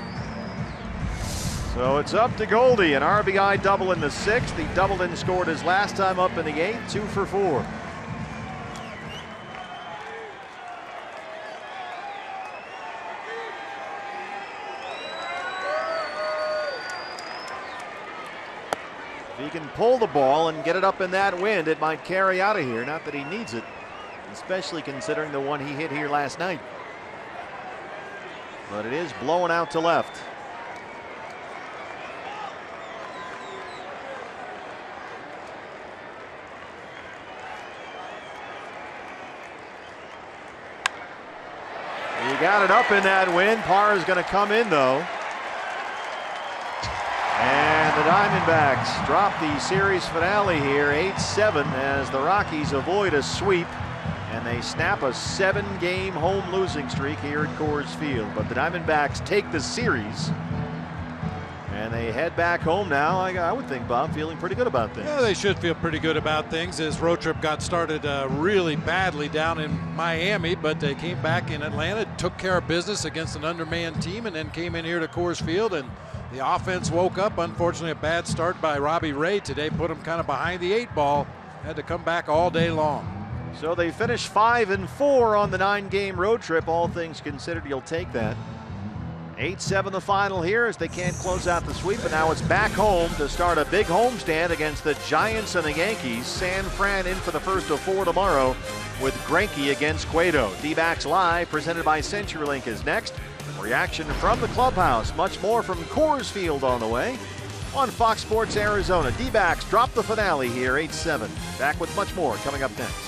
C: So it's up to Goldie, an RBI double in the 6th. He doubled and scored his last time up in the 8th, 2 for 4. If he can pull the ball and get it up in that wind, it might carry out of here. Not that he needs it, especially considering the one he hit here last night. But it is blowing out to left. He got it up in that wind. Parra is going to come in, though. And the Diamondbacks drop the series finale here, 8-7, as the Rockies avoid a sweep, and they snap a 7-game home losing streak here at Coors Field. But the Diamondbacks take the series And they head back home now. I would think, Bob, feeling pretty good about things.
B: Yeah, they should feel pretty good about things. This road trip got started really badly down in Miami, but they came back in Atlanta, took care of business against an undermanned team, and then came in here to Coors Field, and the offense woke up. Unfortunately, a bad start by Robbie Ray today put them kind of behind the 8 ball. Had to come back all day long.
C: So they finished 5-4 on the 9-game road trip. All things considered, you'll take that. 8-7 the final here as they can't close out the sweep, but now it's back home to start a big homestand against the Giants and the Yankees. San Fran in for the first of 4 tomorrow with Greinke against Cueto. D-Backs Live, presented by CenturyLink, is next. Reaction from the clubhouse. Much more from Coors Field on the way on Fox Sports Arizona. D-Backs drop the finale here, 8-7. Back with much more coming up next.